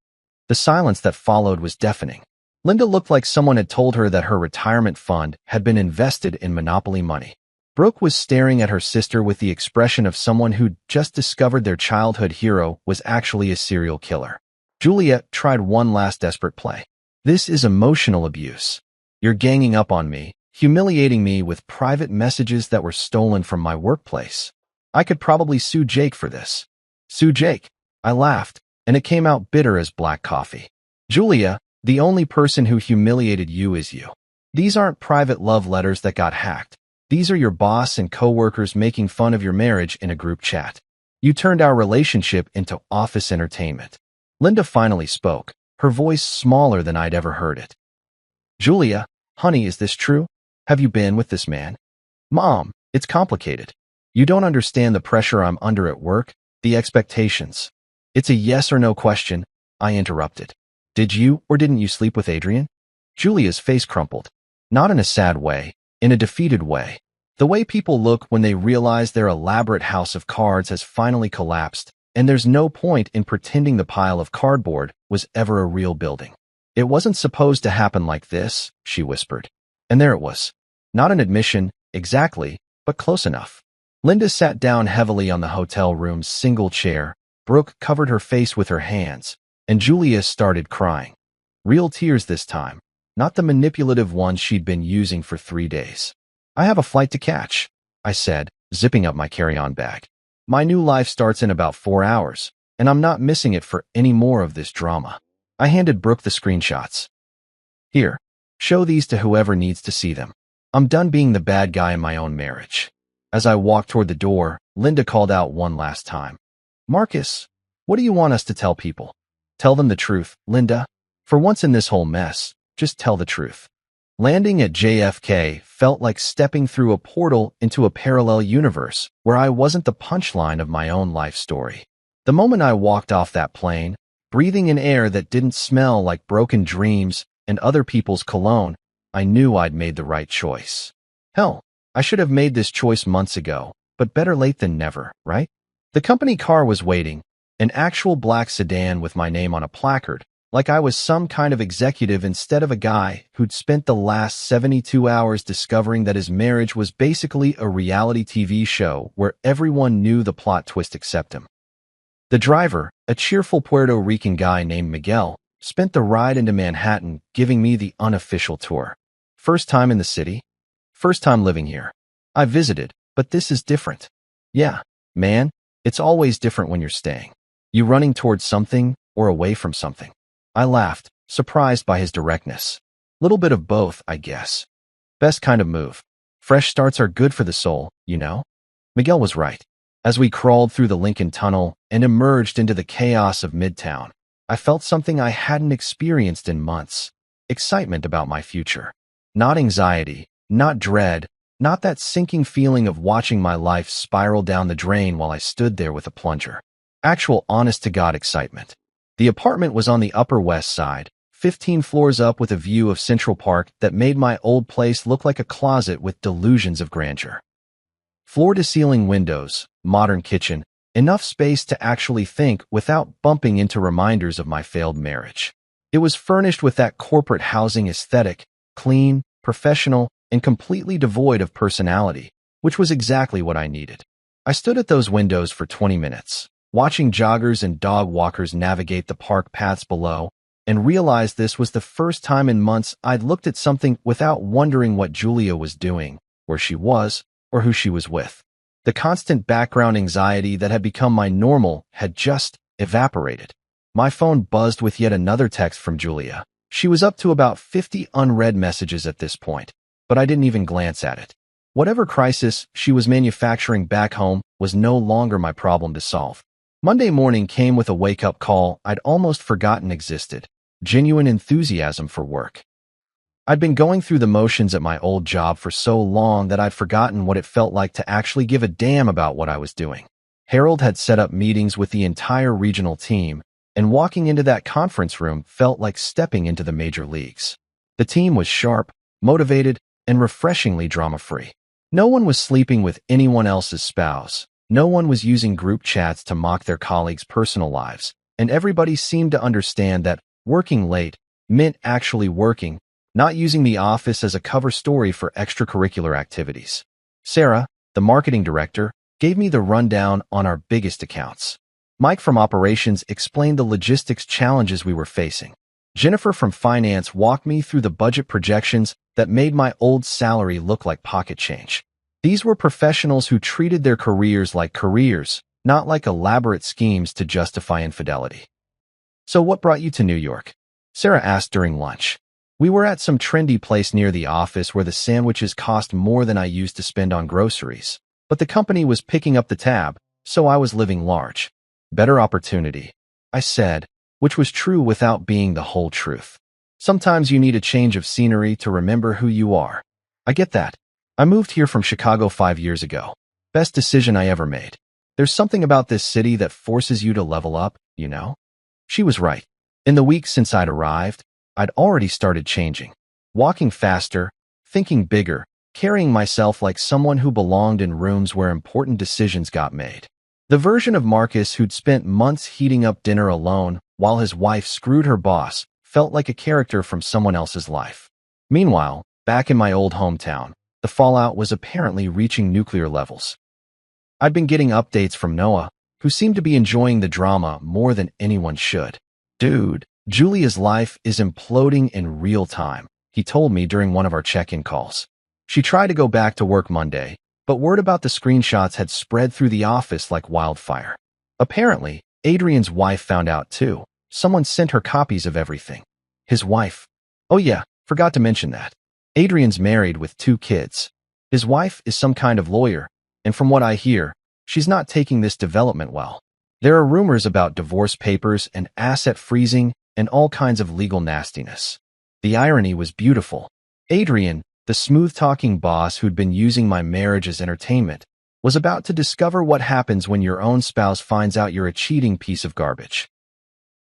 Speaker 1: The silence that followed was deafening. Linda looked like someone had told her that her retirement fund had been invested in Monopoly money. Brooke was staring at her sister with the expression of someone who'd just discovered their childhood hero was actually a serial killer. Julia tried one last desperate play. This is emotional abuse. You're ganging up on me, humiliating me with private messages that were stolen from my workplace. I could probably sue Jake for this. Sue Jake. I laughed, and it came out bitter as black coffee. Julia, the only person who humiliated you is you. These aren't private love letters that got hacked. These are your boss and coworkers making fun of your marriage in a group chat. You turned our relationship into office entertainment. Linda finally spoke, her voice smaller than I'd ever heard it. Julia, honey, is this true? Have you been with this man? Mom, it's complicated. You don't understand the pressure I'm under at work, the expectations. It's a yes or no question, I interrupted. Did you or didn't you sleep with Adrian? Julia's face crumpled. Not in a sad way, in a defeated way. The way people look when they realize their elaborate house of cards has finally collapsed, and there's no point in pretending the pile of cardboard was ever a real building. It wasn't supposed to happen like this, she whispered. And there it was. Not an admission, exactly, but close enough. Linda sat down heavily on the hotel room's single chair. Brooke covered her face with her hands, and Julia started crying. Real tears this time. not the manipulative ones she'd been using for 3 days. I have a flight to catch, I said, zipping up my carry-on bag. My new life starts in about 4 hours, and I'm not missing it for any more of this drama. I handed Brooke the screenshots. Here, show these to whoever needs to see them. I'm done being the bad guy in my own marriage. As I walked toward the door, Linda called out one last time. Marcus, what do you want us to tell people? Tell them the truth, Linda. For once in this whole mess, just tell the truth. Landing at JFK felt like stepping through a portal into a parallel universe where I wasn't the punchline of my own life story. The moment I walked off that plane, breathing in air that didn't smell like broken dreams and other people's cologne, I knew I'd made the right choice. Hell, I should have made this choice months ago, but better late than never, right? The company car was waiting, an actual black sedan with my name on a placard, like I was some kind of executive instead of a guy who'd spent the last 72 hours discovering that his marriage was basically a reality TV show where everyone knew the plot twist except him. The driver, a cheerful Puerto Rican guy named Miguel, spent the ride into Manhattan giving me the unofficial tour. First time in the city? First time living here. I visited, but this is different. Yeah, man, it's always different when you're staying. You running towards something or away from something? I laughed, surprised by his directness. Little bit of both, I guess. Best kind of move. Fresh starts are good for the soul, you know? Miguel was right. As we crawled through the Lincoln Tunnel and emerged into the chaos of Midtown, I felt something I hadn't experienced in months. Excitement about my future. Not anxiety, not dread, not that sinking feeling of watching my life spiral down the drain while I stood there with a plunger. Actual honest-to-God excitement. The apartment was on the Upper West Side, 15 floors up with a view of Central Park that made my old place look like a closet with delusions of grandeur. Floor-to-ceiling windows, modern kitchen, enough space to actually think without bumping into reminders of my failed marriage. It was furnished with that corporate housing aesthetic, clean, professional, and completely devoid of personality, which was exactly what I needed. I stood at those windows for 20 minutes, watching joggers and dog walkers navigate the park paths below, and realized this was the first time in months I'd looked at something without wondering what Julia was doing, where she was, or who she was with. The constant background anxiety that had become my normal had just evaporated. My phone buzzed with yet another text from Julia. She was up to about 50 unread messages at this point, but I didn't even glance at it. Whatever crisis she was manufacturing back home was no longer my problem to solve. Monday morning came with a wake-up call I'd almost forgotten existed. Genuine enthusiasm for work. I'd been going through the motions at my old job for so long that I'd forgotten what it felt like to actually give a damn about what I was doing. Harold had set up meetings with the entire regional team, and walking into that conference room felt like stepping into the major leagues. The team was sharp, motivated, and refreshingly drama-free. No one was sleeping with anyone else's spouse. No one was using group chats to mock their colleagues' personal lives, and everybody seemed to understand that working late meant actually working, not using the office as a cover story for extracurricular activities. Sarah, the marketing director, gave me the rundown on our biggest accounts. Mike from operations explained the logistics challenges we were facing. Jennifer from finance walked me through the budget projections that made my old salary look like pocket change. These were professionals who treated their careers like careers, not like elaborate schemes to justify infidelity. So what brought you to New York? Sarah asked during lunch. We were at some trendy place near the office where the sandwiches cost more than I used to spend on groceries. But the company was picking up the tab, so I was living large. Better opportunity, I said, which was true without being the whole truth. Sometimes you need a change of scenery to remember who you are. I get that. I moved here from Chicago 5 years ago. Best decision I ever made. There's something about this city that forces you to level up, you know? She was right. In the weeks since I'd arrived, I'd already started changing. Walking faster, thinking bigger, carrying myself like someone who belonged in rooms where important decisions got made. The version of Marcus who'd spent months heating up dinner alone while his wife screwed her boss felt like a character from someone else's life. Meanwhile, back in my old hometown, the fallout was apparently reaching nuclear levels. I'd been getting updates from Noah, who seemed to be enjoying the drama more than anyone should. Dude, Julia's life is imploding in real time, he told me during one of our check-in calls. She tried to go back to work Monday, but word about the screenshots had spread through the office like wildfire. Apparently, Adrian's wife found out too. Someone sent her copies of everything. His wife. Oh yeah, forgot to mention that. Adrian's married with 2 kids. His wife is some kind of lawyer, and from what I hear, she's not taking this development well. There are rumors about divorce papers and asset freezing and all kinds of legal nastiness. The irony was beautiful. Adrian, the smooth-talking boss who'd been using my marriage as entertainment, was about to discover what happens when your own spouse finds out you're a cheating piece of garbage.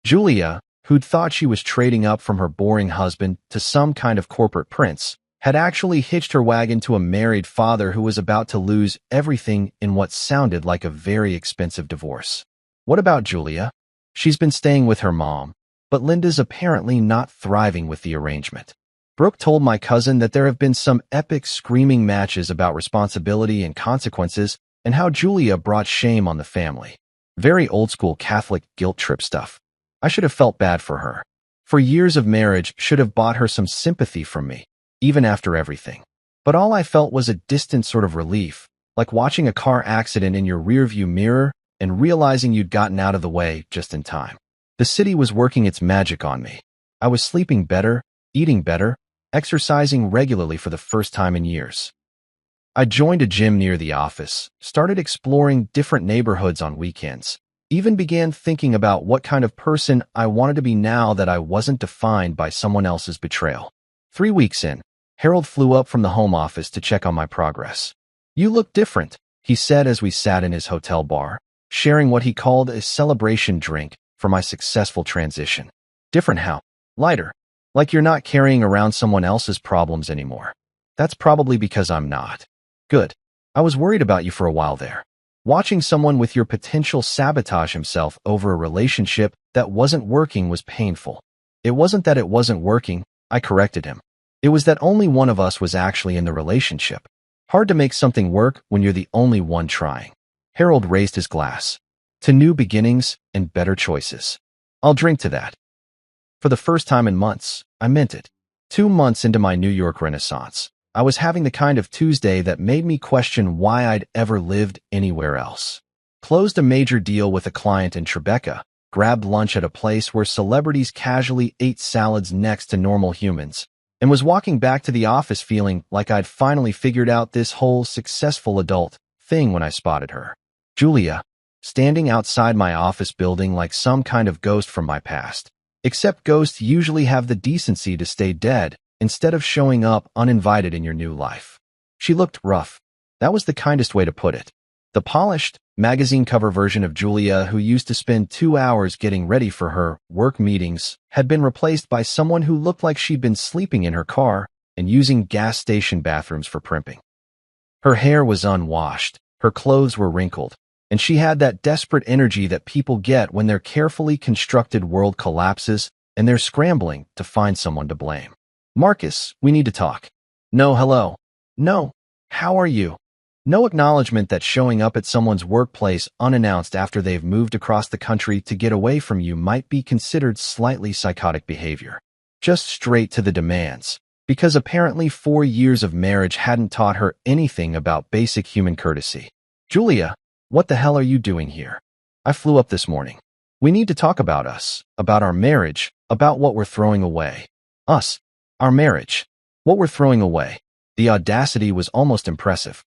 Speaker 1: Julia, who'd thought she was trading up from her boring husband to some kind of corporate prince, had actually hitched her wagon to a married father who was about to lose everything in what sounded like a very expensive divorce. What about Julia? She's been staying with her mom, but Linda's apparently not thriving with the arrangement. Brooke told my cousin that there have been some epic screaming matches about responsibility and consequences and how Julia brought shame on the family. Very old-school Catholic guilt trip stuff. I should have felt bad for her. For years of marriage should have bought her some sympathy from me, even after everything. But all I felt was a distant sort of relief, like watching a car accident in your rearview mirror and realizing you'd gotten out of the way just in time. The city was working its magic on me. I was sleeping better, eating better, exercising regularly for the first time in years. I joined a gym near the office, started exploring different neighborhoods on weekends, even began thinking about what kind of person I wanted to be now that I wasn't defined by someone else's betrayal. 3 weeks in, Harold flew up from the home office to check on my progress. "You look different," he said as we sat in his hotel bar, sharing what he called a celebration drink for my successful transition. "Different how?" "Lighter. Like you're not carrying around someone else's problems anymore." "That's probably because I'm not." "Good. I was worried about you for a while there. Watching someone with your potential sabotage himself over a relationship that wasn't working was painful." "It wasn't that it wasn't working," I corrected him. "It was that only one of us was actually in the relationship. Hard to make something work when you're the only one trying." Harold raised his glass. "To new beginnings and better choices." "I'll drink to that." For the first time in months, I meant it. 2 months into my New York renaissance, I was having the kind of Tuesday that made me question why I'd ever lived anywhere else. Closed a major deal with a client in Tribeca, grabbed lunch at a place where celebrities casually ate salads next to normal humans, and was walking back to the office feeling like I'd finally figured out this whole successful adult thing when I spotted her. Julia, standing outside my office building like some kind of ghost from my past. Except ghosts usually have the decency to stay dead instead of showing up uninvited in your new life. She looked rough. That was the kindest way to put it. The polished, magazine cover version of Julia who used to spend 2 hours getting ready for her work meetings had been replaced by someone who looked like she'd been sleeping in her car and using gas station bathrooms for primping. Her hair was unwashed, her clothes were wrinkled, and she had that desperate energy that people get when their carefully constructed world collapses and they're scrambling to find someone to blame. "Marcus, we need to talk." "No, hello." "No, how are you?" No acknowledgement that showing up at someone's workplace unannounced after they've moved across the country to get away from you might be considered slightly psychotic behavior. Just straight to the demands, because apparently 4 years of marriage hadn't taught her anything about basic human courtesy. "Julia, what the hell are you doing here?" "I flew up this morning. We need to talk about us, about our marriage, about what we're throwing away." "Us? Our marriage? What we're throwing away?" The audacity was almost impressive.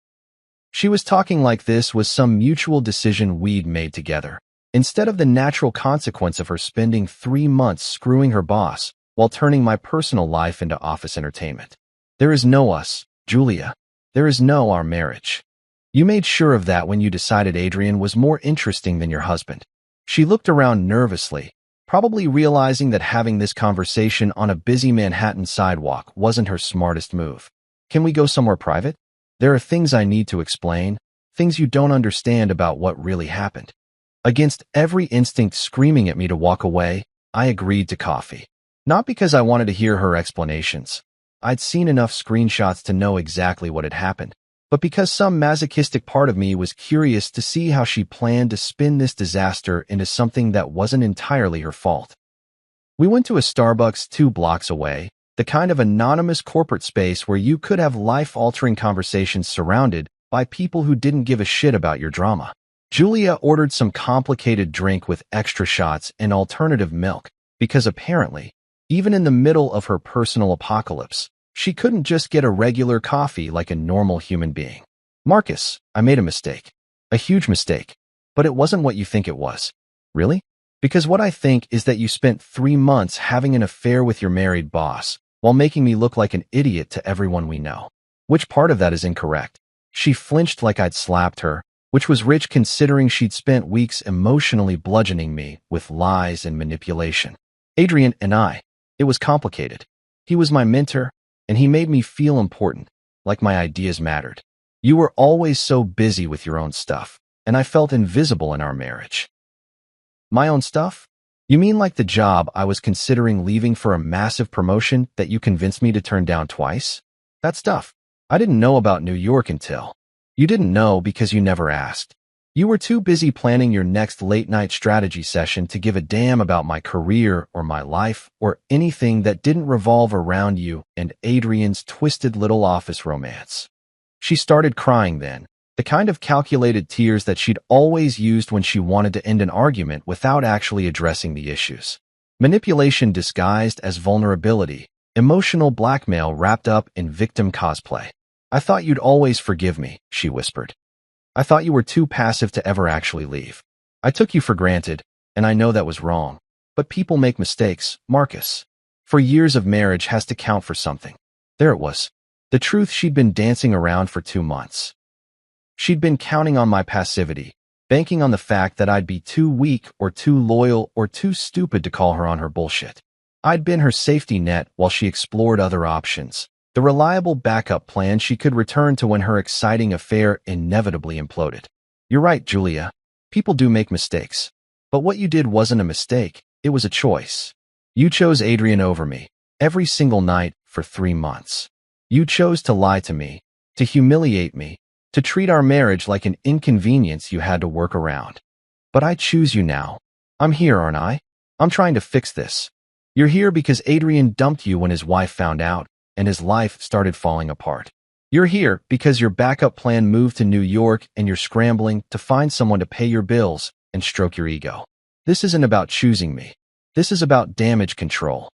Speaker 1: She was talking like this was some mutual decision we'd made together, instead of the natural consequence of her spending 3 months screwing her boss while turning my personal life into office entertainment. "There is no us, Julia. There is no our marriage. You made sure of that when you decided Adrian was more interesting than your husband." She looked around nervously, probably realizing that having this conversation on a busy Manhattan sidewalk wasn't her smartest move. "Can we go somewhere private? There are things I need to explain, things you don't understand about what really happened." Against every instinct screaming at me to walk away, I agreed to coffee. Not because I wanted to hear her explanations. I'd seen enough screenshots to know exactly what had happened, but because some masochistic part of me was curious to see how she planned to spin this disaster into something that wasn't entirely her fault. We went to a Starbucks 2 blocks away, the kind of anonymous corporate space where you could have life-altering conversations surrounded by people who didn't give a shit about your drama. Julia ordered some complicated drink with extra shots and alternative milk, because apparently, even in the middle of her personal apocalypse, she couldn't just get a regular coffee like a normal human being. Marcus, I made a mistake. A huge mistake. But it wasn't what you think it was. Really? Because what I think is that you spent 3 months having an affair with your married boss, while making me look like an idiot to everyone we know. Which part of that is incorrect? She flinched like I'd slapped her, which was rich considering she'd spent weeks emotionally bludgeoning me with lies and manipulation. Adrian and I, it was complicated. He was my mentor, and he made me feel important, like my ideas mattered. You were always so busy with your own stuff, and I felt invisible in our marriage. My own stuff? You mean like the job I was considering leaving for a massive promotion that you convinced me to turn down twice? That stuff. I didn't know about New York until. You didn't know because you never asked. You were too busy planning your next late-night strategy session to give a damn about my career or my life or anything that didn't revolve around you and Adrian's twisted little office romance. She started crying then, the kind of calculated tears that she'd always used when she wanted to end an argument without actually addressing the issues. Manipulation disguised as vulnerability, emotional blackmail wrapped up in victim cosplay. I thought you'd always forgive me, she whispered. I thought you were too passive to ever actually leave. I took you for granted, and I know that was wrong. But people make mistakes, Marcus. For years of marriage has to count for something. There it was. The truth she'd been dancing around for 2 months. She'd been counting on my passivity, banking on the fact that I'd be too weak or too loyal or too stupid to call her on her bullshit. I'd been her safety net while she explored other options, the reliable backup plan she could return to when her exciting affair inevitably imploded. You're right, Julia. People do make mistakes. But what you did wasn't a mistake, it was a choice. You chose Adrian over me, every single night for 3 months. You chose to lie to me, to humiliate me, to treat our marriage like an inconvenience you had to work around. But I choose you now. I'm here, aren't I? I'm trying to fix this. You're here because Adrian dumped you when his wife found out, and his life started falling apart. You're here because your backup plan moved to New York and you're scrambling to find someone to pay your bills and stroke your ego. This isn't about choosing me. This is about damage control.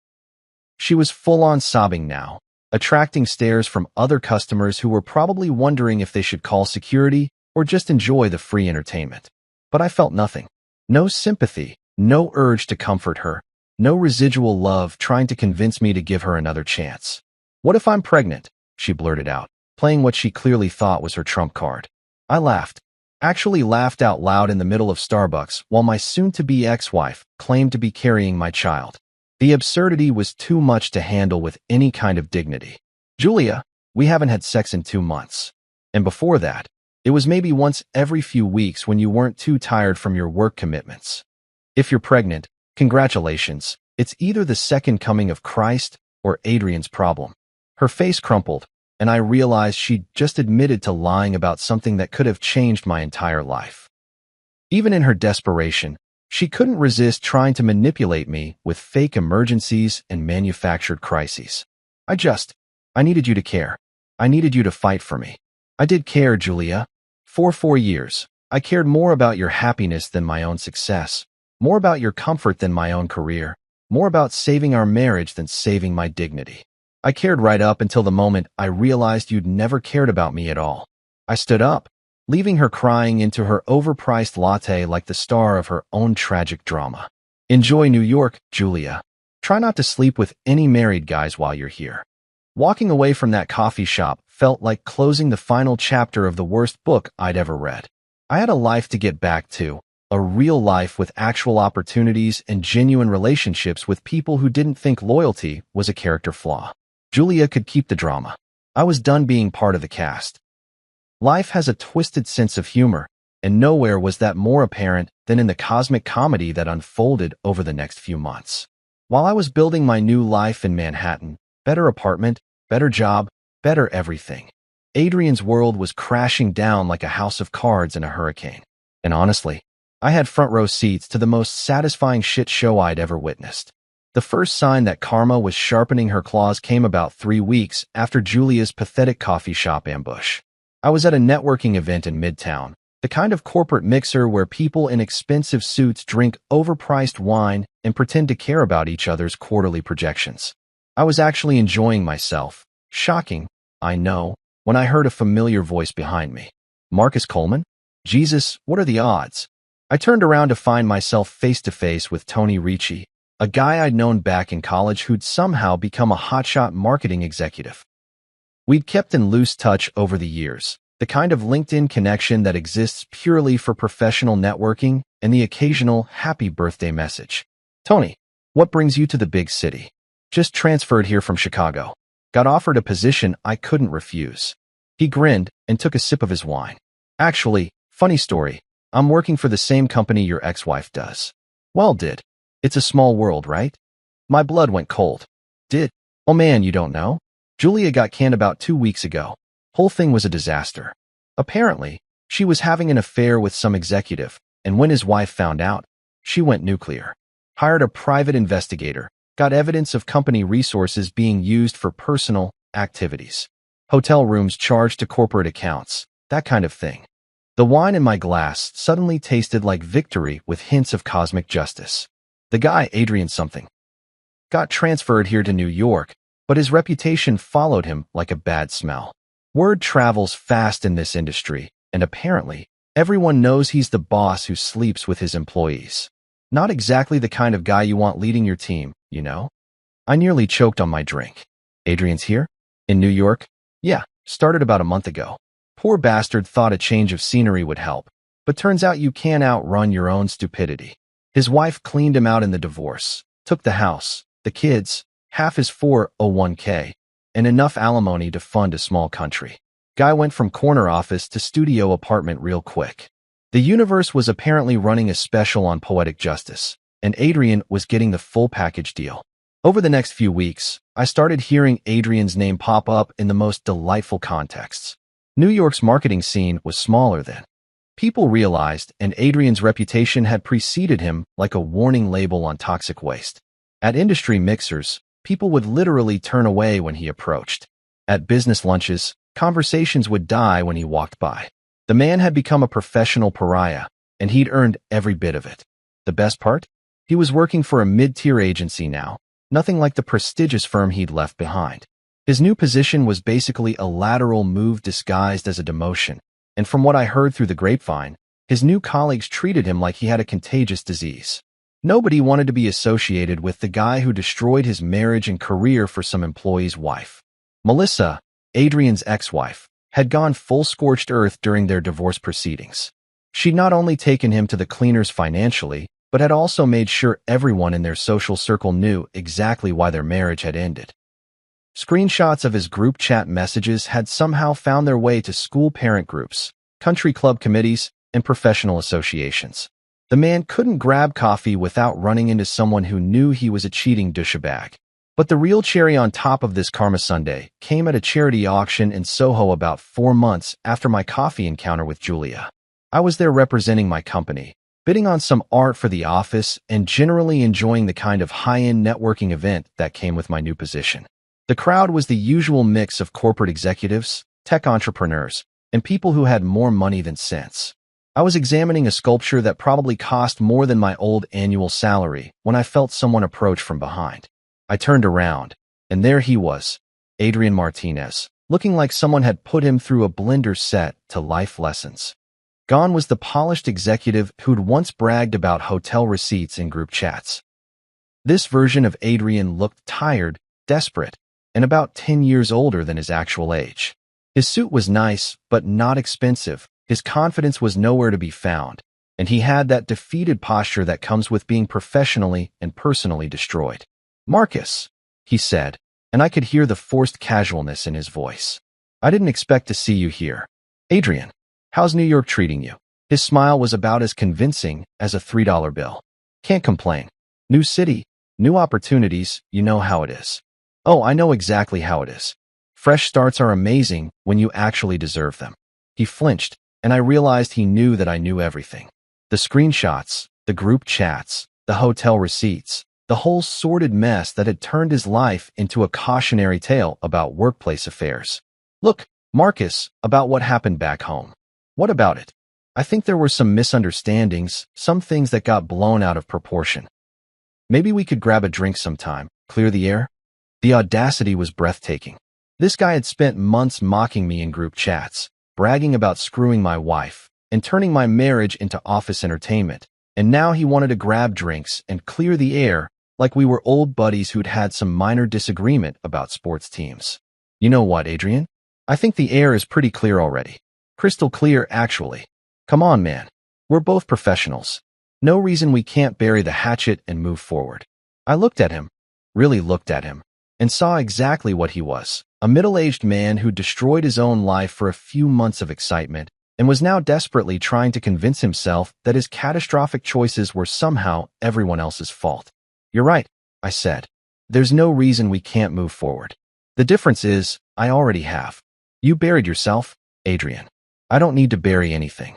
Speaker 1: She was full-on sobbing now, attracting stares from other customers who were probably wondering if they should call security or just enjoy the free entertainment. But I felt nothing. No sympathy, no urge to comfort her, no residual love trying to convince me to give her another chance. What if I'm pregnant? She blurted out, playing what she clearly thought was her trump card. I laughed. Actually laughed out loud in the middle of Starbucks while my soon-to-be ex-wife claimed to be carrying my child. The absurdity was too much to handle with any kind of dignity. Julia, we haven't had sex in 2 months. And before that, it was maybe once every few weeks when you weren't too tired from your work commitments. If you're pregnant, congratulations. It's either the second coming of Christ or Adrian's problem. Her face crumpled, and I realized she'd just admitted to lying about something that could have changed my entire life. Even in her desperation, she couldn't resist trying to manipulate me with fake emergencies and manufactured crises. I needed you to care. I needed you to fight for me. I did care, Julia. For 4 years, I cared more about your happiness than my own success, more about your comfort than my own career, more about saving our marriage than saving my dignity. I cared right up until the moment I realized you'd never cared about me at all. I stood up, leaving her crying into her overpriced latte like the star of her own tragic drama. Enjoy New York, Julia. Try not to sleep with any married guys while you're here. Walking away from that coffee shop felt like closing the final chapter of the worst book I'd ever read. I had a life to get back to, a real life with actual opportunities and genuine relationships with people who didn't think loyalty was a character flaw. Julia could keep the drama. I was done being part of the cast. Life has a twisted sense of humor, and nowhere was that more apparent than in the cosmic comedy that unfolded over the next few months. While I was building my new life in Manhattan, better apartment, better job, better everything, Adrian's world was crashing down like a house of cards in a hurricane. And honestly, I had front row seats to the most satisfying shit show I'd ever witnessed. The first sign that karma was sharpening her claws came about 3 weeks after Julia's pathetic coffee shop ambush. I was at a networking event in Midtown, the kind of corporate mixer where people in expensive suits drink overpriced wine and pretend to care about each other's quarterly projections. I was actually enjoying myself. Shocking, I know, when I heard a familiar voice behind me. Marcus Coleman? Jesus, what are the odds? I turned around to find myself face to face with Tony Ricci, a guy I'd known back in college who'd somehow become a hotshot marketing executive. We'd kept in loose touch over the years, the kind of LinkedIn connection that exists purely for professional networking and the occasional happy birthday message. Tony, what brings you to the big city? Just transferred here from Chicago. Got offered a position I couldn't refuse. He grinned and took a sip of his wine. Actually, funny story, I'm working for the same company your ex-wife does. Well, it's a small world, right? My blood went cold. Oh man, you don't know? Julia got canned about 2 weeks ago. Whole thing was a disaster. Apparently, she was having an affair with some executive, and when his wife found out, she went nuclear. Hired a private investigator, got evidence of company resources being used for personal activities. Hotel rooms charged to corporate accounts, that kind of thing. The wine in my glass suddenly tasted like victory with hints of cosmic justice. The guy, Adrian something, got transferred here to New York, but his reputation followed him like a bad smell. Word travels fast in this industry, and apparently, everyone knows he's the boss who sleeps with his employees. Not exactly the kind of guy you want leading your team, you know? I nearly choked on my drink. Adrian's here? In New York? Yeah, started about a month ago. Poor bastard thought a change of scenery would help, but turns out you can't outrun your own stupidity. His wife cleaned him out in the divorce, took the house, the kids, half his 401k, and enough alimony to fund a small country. Guy went from corner office to studio apartment real quick. The universe was apparently running a special on poetic justice, and Adrian was getting the full package deal. Over the next few weeks, I started hearing Adrian's name pop up in the most delightful contexts. New York's marketing scene was smaller then. People realized, and Adrian's reputation had preceded him like a warning label on toxic waste. At industry mixers, people would literally turn away when he approached. At business lunches, conversations would die when he walked by. The man had become a professional pariah, and he'd earned every bit of it. The best part? He was working for a mid-tier agency now, nothing like the prestigious firm he'd left behind. His new position was basically a lateral move disguised as a demotion, and from what I heard through the grapevine, his new colleagues treated him like he had a contagious disease. Nobody wanted to be associated with the guy who destroyed his marriage and career for some employee's wife. Melissa, Adrian's ex-wife, had gone full scorched earth during their divorce proceedings. She'd not only taken him to the cleaners financially, but had also made sure everyone in their social circle knew exactly why their marriage had ended. Screenshots of his group chat messages had somehow found their way to school parent groups, country club committees, and professional associations. The man couldn't grab coffee without running into someone who knew he was a cheating douchebag. But the real cherry on top of this Karma Sunday came at a charity auction in Soho about 4 months after my coffee encounter with Julia. I was there representing my company, bidding on some art for the office and generally enjoying the kind of high-end networking event that came with my new position. The crowd was the usual mix of corporate executives, tech entrepreneurs, and people who had more money than sense. I was examining a sculpture that probably cost more than my old annual salary when I felt someone approach from behind. I turned around, and there he was, Adrian Martinez, looking like someone had put him through a blender set to life lessons. Gone was the polished executive who'd once bragged about hotel receipts in group chats. This version of Adrian looked tired, desperate, and about 10 years older than his actual age. His suit was nice, but not expensive. His confidence was nowhere to be found, and he had that defeated posture that comes with being professionally and personally destroyed. "Marcus," he said, and I could hear the forced casualness in his voice. "I didn't expect to see you here. Adrian, how's New York treating you?" His smile was about as convincing as a $3 bill. "Can't complain. New city, new opportunities, you know how it is." "Oh, I know exactly how it is. Fresh starts are amazing when you actually deserve them." He flinched, and I realized he knew that I knew everything. The screenshots, the group chats, the hotel receipts, the whole sordid mess that had turned his life into a cautionary tale about workplace affairs. Look, Marcus, about what happened back home. What about it? I think there were some misunderstandings, some things that got blown out of proportion. Maybe we could grab a drink sometime, clear the air? The audacity was breathtaking. This guy had spent months mocking me in group chats, bragging about screwing my wife, and turning my marriage into office entertainment. And now he wanted to grab drinks and clear the air like we were old buddies who'd had some minor disagreement about sports teams. You know what, Adrian? I think the air is pretty clear already. Crystal clear, actually. Come on, man. We're both professionals. No reason we can't bury the hatchet and move forward. I looked at him, really looked at him, and saw exactly what he was. A middle-aged man who destroyed his own life for a few months of excitement and was now desperately trying to convince himself that his catastrophic choices were somehow everyone else's fault. You're right, I said. There's no reason we can't move forward. The difference is, I already have. You buried yourself, Adrian. I don't need to bury anything.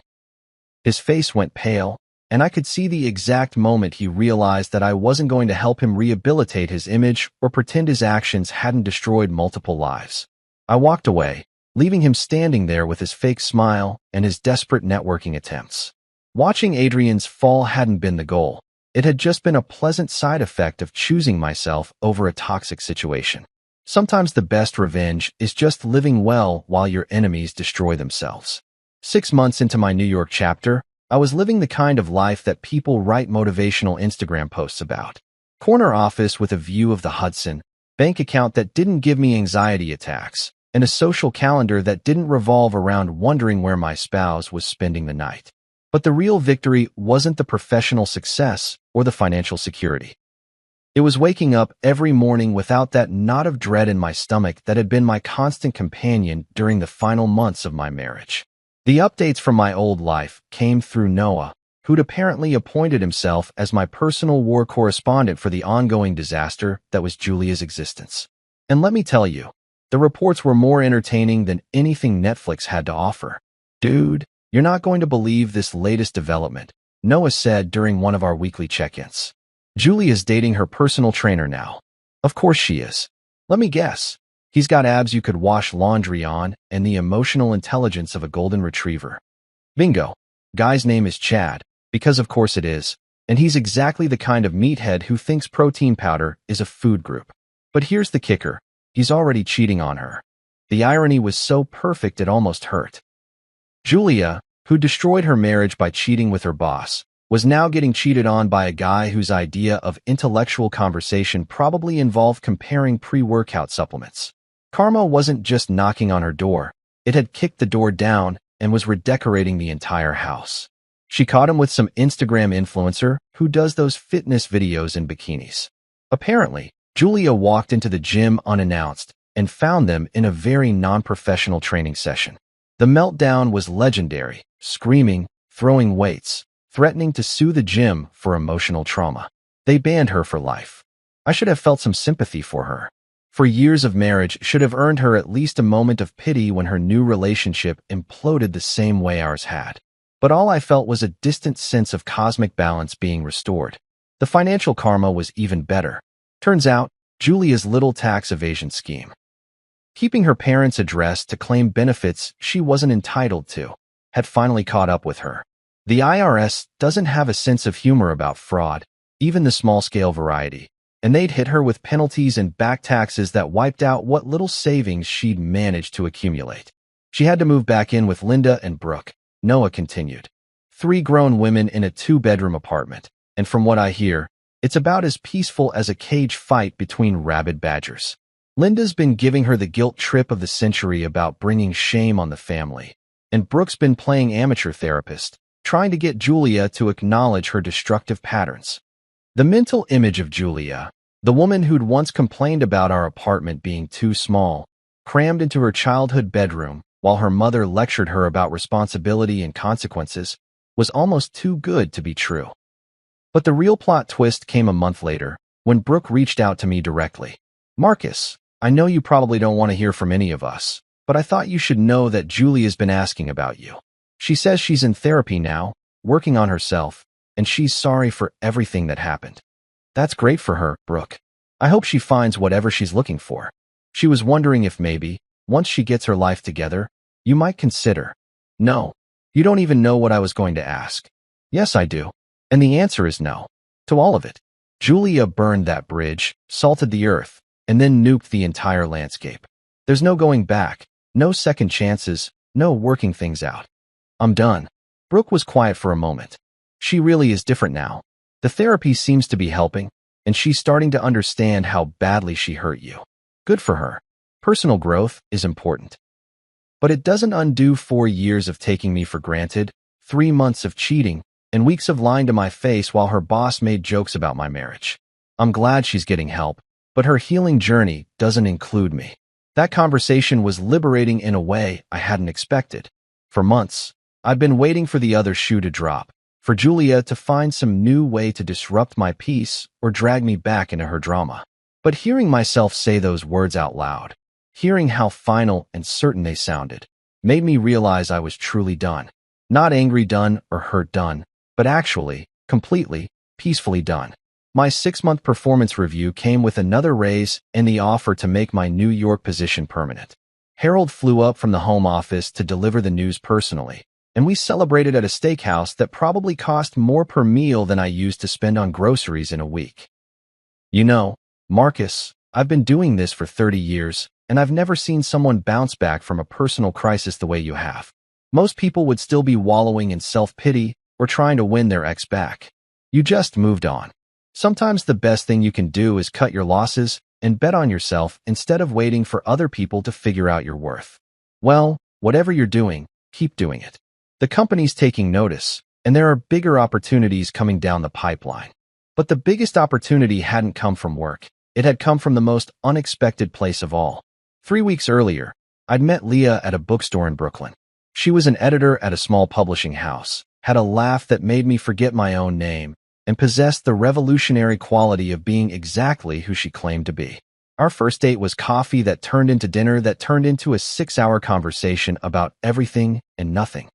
Speaker 1: His face went pale, and I could see the exact moment he realized that I wasn't going to help him rehabilitate his image or pretend his actions hadn't destroyed multiple lives. I walked away, leaving him standing there with his fake smile and his desperate networking attempts. Watching Adrian's fall hadn't been the goal. It had just been a pleasant side effect of choosing myself over a toxic situation. Sometimes the best revenge is just living well while your enemies destroy themselves. 6 months into my New York chapter, I was living the kind of life that people write motivational Instagram posts about. Corner office with a view of the Hudson, bank account that didn't give me anxiety attacks, and a social calendar that didn't revolve around wondering where my spouse was spending the night. But the real victory wasn't the professional success or the financial security. It was waking up every morning without that knot of dread in my stomach that had been my constant companion during the final months of my marriage. The updates from my old life came through Noah, who'd apparently appointed himself as my personal war correspondent for the ongoing disaster that was Julia's existence. And let me tell you, the reports were more entertaining than anything Netflix had to offer. Dude, you're not going to believe this latest development, Noah said during one of our weekly check-ins. Julia's dating her personal trainer now. Of course she is. Let me guess. He's got abs you could wash laundry on and the emotional intelligence of a golden retriever. Bingo. Guy's name is Chad, because of course it is, and he's exactly the kind of meathead who thinks protein powder is a food group. But here's the kicker. He's already cheating on her. The irony was so perfect it almost hurt. Julia, who destroyed her marriage by cheating with her boss, was now getting cheated on by a guy whose idea of intellectual conversation probably involved comparing pre-workout supplements. Karma wasn't just knocking on her door, it had kicked the door down and was redecorating the entire house. She caught him with some Instagram influencer who does those fitness videos in bikinis. Apparently, Julia walked into the gym unannounced and found them in a very non-professional training session. The meltdown was legendary, screaming, throwing weights, threatening to sue the gym for emotional trauma. They banned her for life. I should have felt some sympathy for her. For years of marriage should have earned her at least a moment of pity when her new relationship imploded the same way ours had. But all I felt was a distant sense of cosmic balance being restored. The financial karma was even better. Turns out, Julia's little tax evasion scheme, keeping her parents' address to claim benefits she wasn't entitled to, had finally caught up with her. The IRS doesn't have a sense of humor about fraud, even the small-scale variety, and they'd hit her with penalties and back taxes that wiped out what little savings she'd managed to accumulate. She had to move back in with Linda and Brooke, Noah continued. 3 grown women in a 2-bedroom apartment, and from what I hear, it's about as peaceful as a cage fight between rabid badgers. Linda's been giving her the guilt trip of the century about bringing shame on the family, and Brooke's been playing amateur therapist, trying to get Julia to acknowledge her destructive patterns. The mental image of Julia, the woman who'd once complained about our apartment being too small, crammed into her childhood bedroom while her mother lectured her about responsibility and consequences, was almost too good to be true. But the real plot twist came a month later, when Brooke reached out to me directly. Marcus, I know you probably don't want to hear from any of us, but I thought you should know that Julia's been asking about you. She says she's in therapy now, working on herself, and she's sorry for everything that happened. That's great for her, Brooke. I hope she finds whatever she's looking for. She was wondering if maybe, once she gets her life together, you might consider. No. You don't even know what I was going to ask. Yes, I do. And the answer is no. To all of it. Julia burned that bridge, salted the earth, and then nuked the entire landscape. There's no going back, no second chances, no working things out. I'm done. Brooke was quiet for a moment. She really is different now. The therapy seems to be helping, and she's starting to understand how badly she hurt you. Good for her. Personal growth is important. But it doesn't undo 4 years of taking me for granted, 3 months of cheating, and weeks of lying to my face while her boss made jokes about my marriage. I'm glad she's getting help, but her healing journey doesn't include me. That conversation was liberating in a way I hadn't expected. For months, I've been waiting for the other shoe to drop, for Julia to find some new way to disrupt my peace or drag me back into her drama. But hearing myself say those words out loud, hearing how final and certain they sounded, made me realize I was truly done. Not angry done or hurt done, but actually, completely, peacefully done. My 6-month performance review came with another raise and the offer to make my New York position permanent. Harold flew up from the home office to deliver the news personally, and we celebrated at a steakhouse that probably cost more per meal than I used to spend on groceries in a week. You know, Marcus, I've been doing this for 30 years, and I've never seen someone bounce back from a personal crisis the way you have. Most people would still be wallowing in self-pity or trying to win their ex back. You just moved on. Sometimes the best thing you can do is cut your losses and bet on yourself instead of waiting for other people to figure out your worth. Well, whatever you're doing, keep doing it. The company's taking notice, and there are bigger opportunities coming down the pipeline. But the biggest opportunity hadn't come from work. It had come from the most unexpected place of all. 3 weeks earlier, I'd met Leah at a bookstore in Brooklyn. She was an editor at a small publishing house, had a laugh that made me forget my own name, and possessed the revolutionary quality of being exactly who she claimed to be. Our first date was coffee that turned into dinner that turned into a 6-hour conversation about everything and nothing.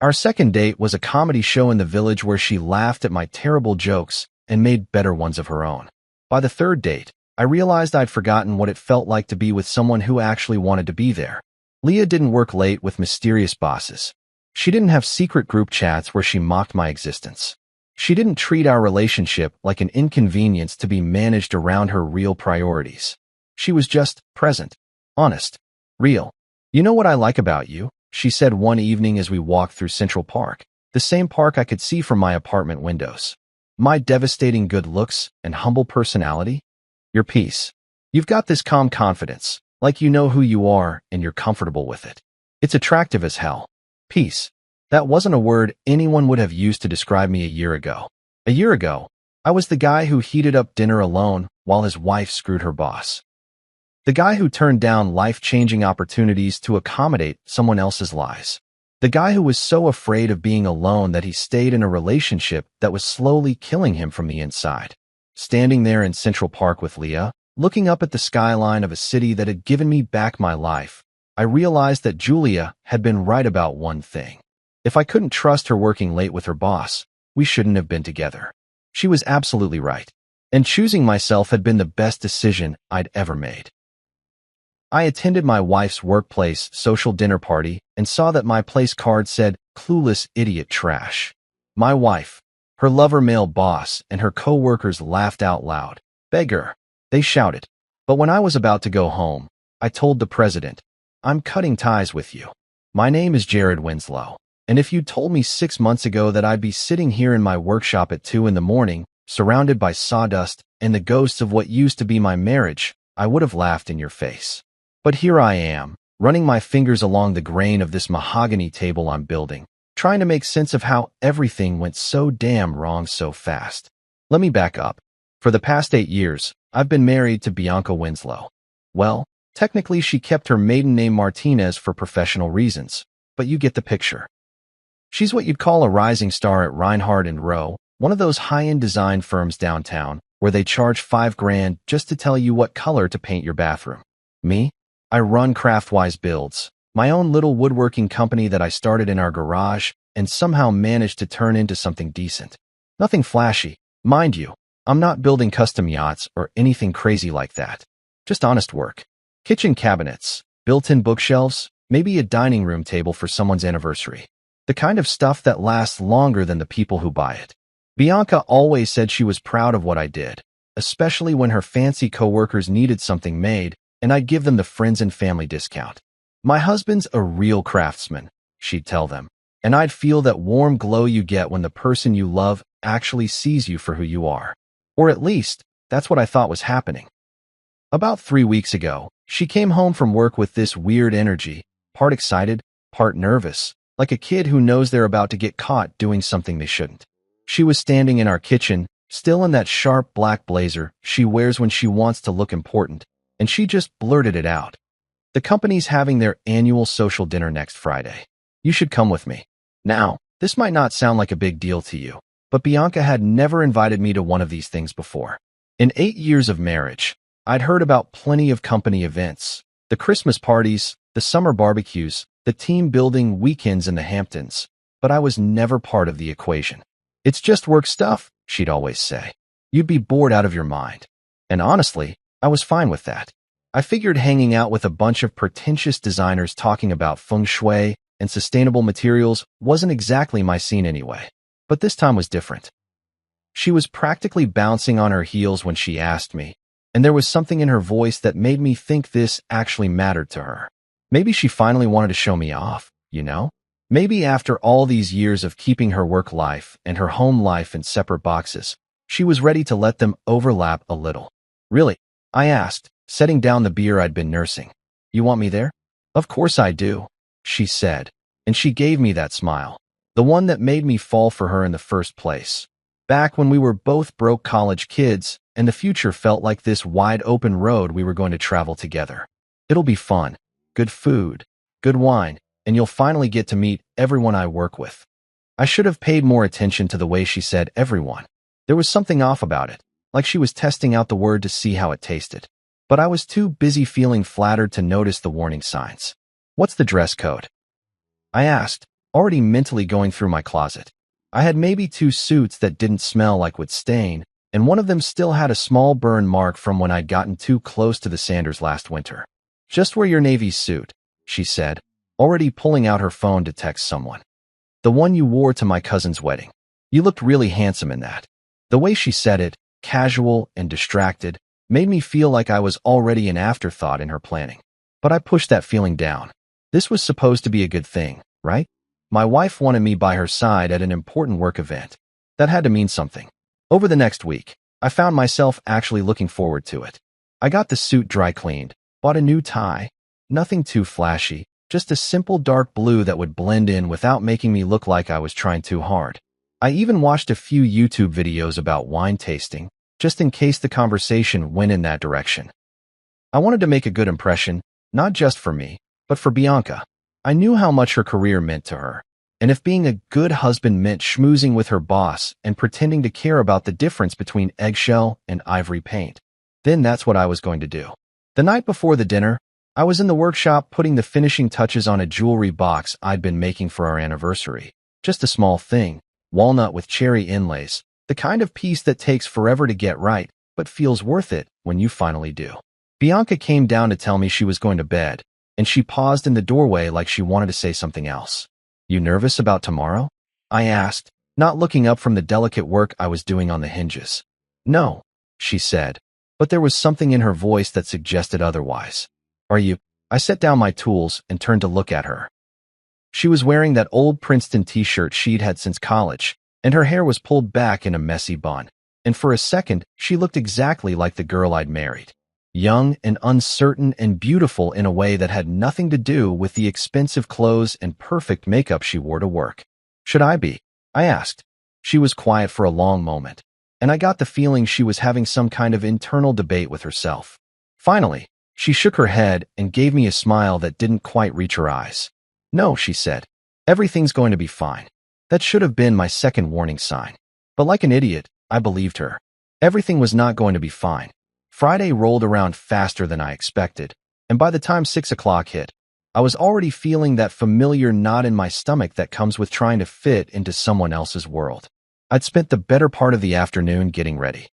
Speaker 1: Our second date was a comedy show in the village where she laughed at my terrible jokes and made better ones of her own. By the third date, I realized I'd forgotten what it felt like to be with someone who actually wanted to be there. Leah didn't work late with mysterious bosses. She didn't have secret group chats where she mocked my existence. She didn't treat our relationship like an inconvenience to be managed around her real priorities. She was just present, honest, real. You know what I like about you? She said one evening as we walked through Central Park, the same park I could see from my apartment windows. My devastating good looks and humble personality? Your peace. You've got this calm confidence, like you know who you are and you're comfortable with it. It's attractive as hell. Peace. That wasn't a word anyone would have used to describe me a year ago. A year ago, I was the guy who heated up dinner alone while his wife screwed her boss. The guy who turned down life-changing opportunities to accommodate someone else's lies. The guy who was so afraid of being alone that he stayed in a relationship that was slowly killing him from the inside. Standing there in Central Park with Leah, looking up at the skyline of a city that had given me back my life, I realized that Julia had been right about one thing. If I couldn't trust her working late with her boss, we shouldn't have been together. She was absolutely right, and choosing myself had been the best decision I'd ever made. I attended my wife's workplace social dinner party and saw that my place card said, "Clueless idiot trash." My wife, her lover male boss, and her co-workers laughed out loud. "Beggar," they shouted. But when I was about to go home, I told the president, "I'm cutting ties with you. My name is Jared Winslow. And if you'd told me 6 months ago that I'd be sitting here in my workshop at 2 in the morning, surrounded by sawdust and the ghosts of what used to be my marriage, I would have laughed in your face. But here I am, running my fingers along the grain of this mahogany table I'm building, trying to make sense of how everything went so damn wrong so fast. Let me back up. For the past 8 years, I've been married to Bianca Winslow. Well, technically she kept her maiden name Martinez for professional reasons, but you get the picture. She's what you'd call a rising star at Reinhardt and Rowe, one of those high-end design firms downtown, where they charge $5,000 just to tell you what color to paint your bathroom. Me? I run Craftwise Builds, my own little woodworking company that I started in our garage and somehow managed to turn into something decent. Nothing flashy, mind you, I'm not building custom yachts or anything crazy like that. Just honest work. Kitchen cabinets, built-in bookshelves, maybe a dining room table for someone's anniversary. The kind of stuff that lasts longer than the people who buy it. Bianca always said she was proud of what I did, especially when her fancy coworkers needed something made, and I'd give them the friends and family discount. My husband's a real craftsman, she'd tell them, and I'd feel that warm glow you get when the person you love actually sees you for who you are. Or at least, that's what I thought was happening. About 3 weeks ago, she came home from work with this weird energy, part excited, part nervous, like a kid who knows they're about to get caught doing something they shouldn't. She was standing in our kitchen, still in that sharp black blazer she wears when she wants to look important, and she just blurted it out. The company's having their annual social dinner next Friday. You should come with me. Now, this might not sound like a big deal to you, but Bianca had never invited me to one of these things before. In 8 years of marriage, I'd heard about plenty of company events, the Christmas parties, the summer barbecues, the team-building weekends in the Hamptons, but I was never part of the equation. It's just work stuff, she'd always say. You'd be bored out of your mind. And honestly, I was fine with that. I figured hanging out with a bunch of pretentious designers talking about feng shui and sustainable materials wasn't exactly my scene anyway. But this time was different. She was practically bouncing on her heels when she asked me, and there was something in her voice that made me think this actually mattered to her. Maybe she finally wanted to show me off, you know? Maybe after all these years of keeping her work life and her home life in separate boxes, she was ready to let them overlap a little. Really? I asked, setting down the beer I'd been nursing. You want me there? Of course I do, she said, and she gave me that smile, the one that made me fall for her in the first place. Back when we were both broke college kids and the future felt like this wide open road we were going to travel together. It'll be fun, good food, good wine, and you'll finally get to meet everyone I work with. I should have paid more attention to the way she said everyone. There was something off about it, like she was testing out the word to see how it tasted. But I was too busy feeling flattered to notice the warning signs. What's the dress code? I asked, already mentally going through my closet. I had maybe 2 suits that didn't smell like would stain, and one of them still had a small burn mark from when I'd gotten too close to the Sanders last winter. Just wear your navy suit, she said, already pulling out her phone to text someone. The one you wore to my cousin's wedding. You looked really handsome in that. The way she said it, casual and distracted, made me feel like I was already an afterthought in her planning. But I pushed that feeling down. This was supposed to be a good thing, right? My wife wanted me by her side at an important work event. That had to mean something. Over the next week, I found myself actually looking forward to it. I got the suit dry cleaned, bought a new tie. Nothing too flashy, just a simple dark blue that would blend in without making me look like I was trying too hard. I even watched a few YouTube videos about wine tasting, just in case the conversation went in that direction. I wanted to make a good impression, not just for me, but for Bianca. I knew how much her career meant to her, and if being a good husband meant schmoozing with her boss and pretending to care about the difference between eggshell and ivory paint, then that's what I was going to do. The night before the dinner, I was in the workshop putting the finishing touches on a jewelry box I'd been making for our anniversary. Just a small thing, walnut with cherry inlays, the kind of piece that takes forever to get right, but feels worth it when you finally do. Bianca came down to tell me she was going to bed, and she paused in the doorway like she wanted to say something else. You nervous about tomorrow? I asked, not looking up from the delicate work I was doing on the hinges. No, she said, but there was something in her voice that suggested otherwise. Are you? I set down my tools and turned to look at her. She was wearing that old Princeton t-shirt she'd had since college, and her hair was pulled back in a messy bun. And for a second, she looked exactly like the girl I'd married. Young and uncertain and beautiful in a way that had nothing to do with the expensive clothes and perfect makeup she wore to work. Should I be? I asked. She was quiet for a long moment, and I got the feeling she was having some kind of internal debate with herself. Finally, she shook her head and gave me a smile that didn't quite reach her eyes. No, she said. Everything's going to be fine. That should have been my second warning sign. But like an idiot, I believed her. Everything was not going to be fine. Friday rolled around faster than I expected, and by the time 6 o'clock hit, I was already feeling that familiar knot in my stomach that comes with trying to fit into someone else's world. I'd spent the better part of the afternoon getting ready.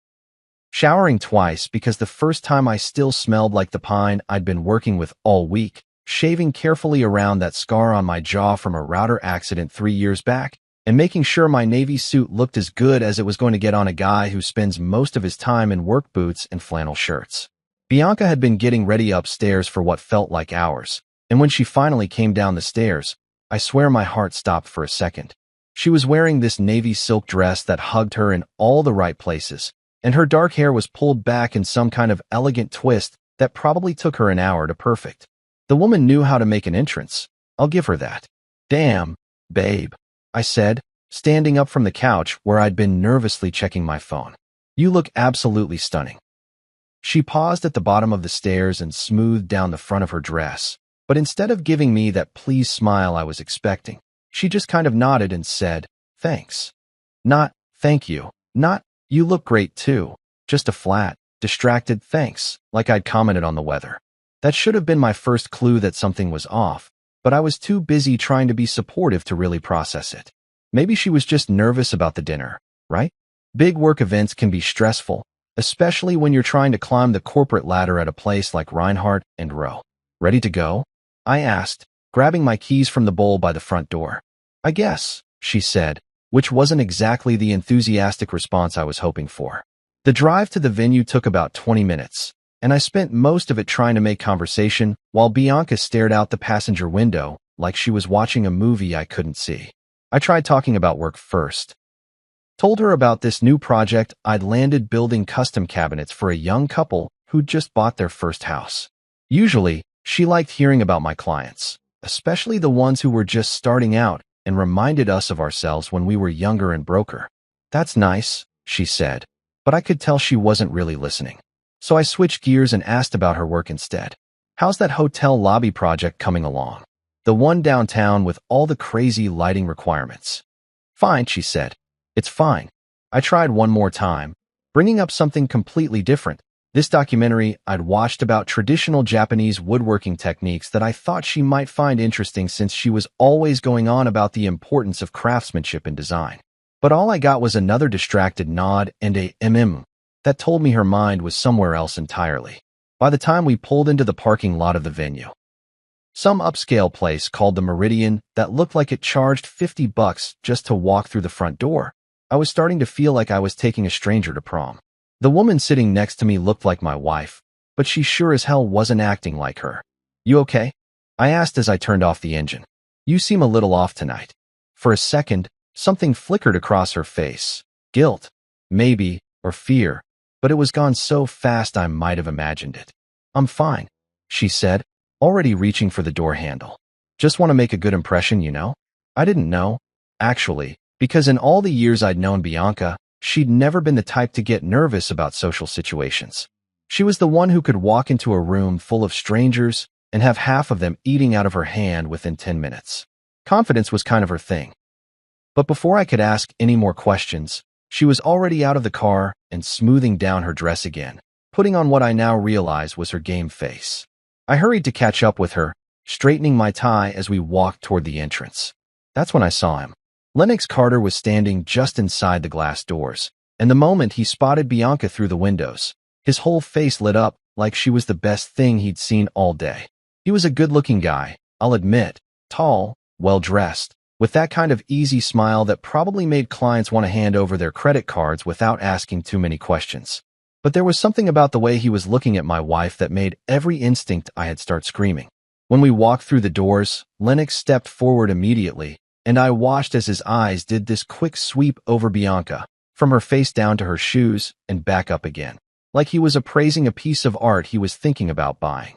Speaker 1: showering twice because the first time I still smelled like the pine I'd been working with all week, shaving carefully around that scar on my jaw from a router accident 3 years back, and making sure my navy suit looked as good as it was going to get on a guy who spends most of his time in work boots and flannel shirts. Bianca had been getting ready upstairs for what felt like hours, and when she finally came down the stairs, I swear my heart stopped for a second. She was wearing this navy silk dress that hugged her in all the right places, and her dark hair was pulled back in some kind of elegant twist that probably took her an hour to perfect. The woman knew how to make an entrance. I'll give her that. Damn, babe, I said, standing up from the couch where I'd been nervously checking my phone. You look absolutely stunning. She paused at the bottom of the stairs and smoothed down the front of her dress, but instead of giving me that pleased smile I was expecting, she just kind of nodded and said, thanks. Not, thank you. Not, you look great too. Just a flat, distracted thanks, like I'd commented on the weather. That should have been my first clue that something was off, but I was too busy trying to be supportive to really process it. Maybe she was just nervous about the dinner, right? Big work events can be stressful, especially when you're trying to climb the corporate ladder at a place like Reinhardt and Rowe. Ready to go? I asked, grabbing my keys from the bowl by the front door. I guess, she said, which wasn't exactly the enthusiastic response I was hoping for. The drive to the venue took about 20 minutes, and I spent most of it trying to make conversation while Bianca stared out the passenger window like she was watching a movie I couldn't see. I tried talking about work first. Told her about this new project I'd landed building custom cabinets for a young couple who'd just bought their first house. Usually, she liked hearing about my clients, especially the ones who were just starting out and reminded us of ourselves when we were younger and broker. That's nice, she said, but I could tell she wasn't really listening. So I switched gears and asked about her work instead. How's that hotel lobby project coming along? The one downtown with all the crazy lighting requirements. Fine, she said. It's fine. I tried one more time, bringing up something completely different. This documentary I'd watched about traditional Japanese woodworking techniques that I thought she might find interesting since she was always going on about the importance of craftsmanship in design. But all I got was another distracted nod and a that told me her mind was somewhere else entirely. By the time we pulled into the parking lot of the venue, some upscale place called the Meridian that looked like it charged $50 just to walk through the front door, I was starting to feel like I was taking a stranger to prom. The woman sitting next to me looked like my wife, but she sure as hell wasn't acting like her. You okay? I asked as I turned off the engine. You seem a little off tonight. For a second, something flickered across her face. Guilt, maybe, or fear, but it was gone so fast I might have imagined it. I'm fine, she said, already reaching for the door handle. Just want to make a good impression, you know? I didn't know, actually, because in all the years I'd known Bianca, she'd never been the type to get nervous about social situations. She was the one who could walk into a room full of strangers and have half of them eating out of her hand within 10 minutes. Confidence was kind of her thing. But before I could ask any more questions, she was already out of the car and smoothing down her dress again, putting on what I now realize was her game face. I hurried to catch up with her, straightening my tie as we walked toward the entrance. That's when I saw him. Lennox Carter was standing just inside the glass doors, and the moment he spotted Bianca through the windows, his whole face lit up like she was the best thing he'd seen all day. He was a good-looking guy, I'll admit, tall, well-dressed, with that kind of easy smile that probably made clients want to hand over their credit cards without asking too many questions. But there was something about the way he was looking at my wife that made every instinct I had start screaming. When we walked through the doors, Lennox stepped forward immediately, and I watched as his eyes did this quick sweep over Bianca, from her face down to her shoes and back up again, like he was appraising a piece of art he was thinking about buying.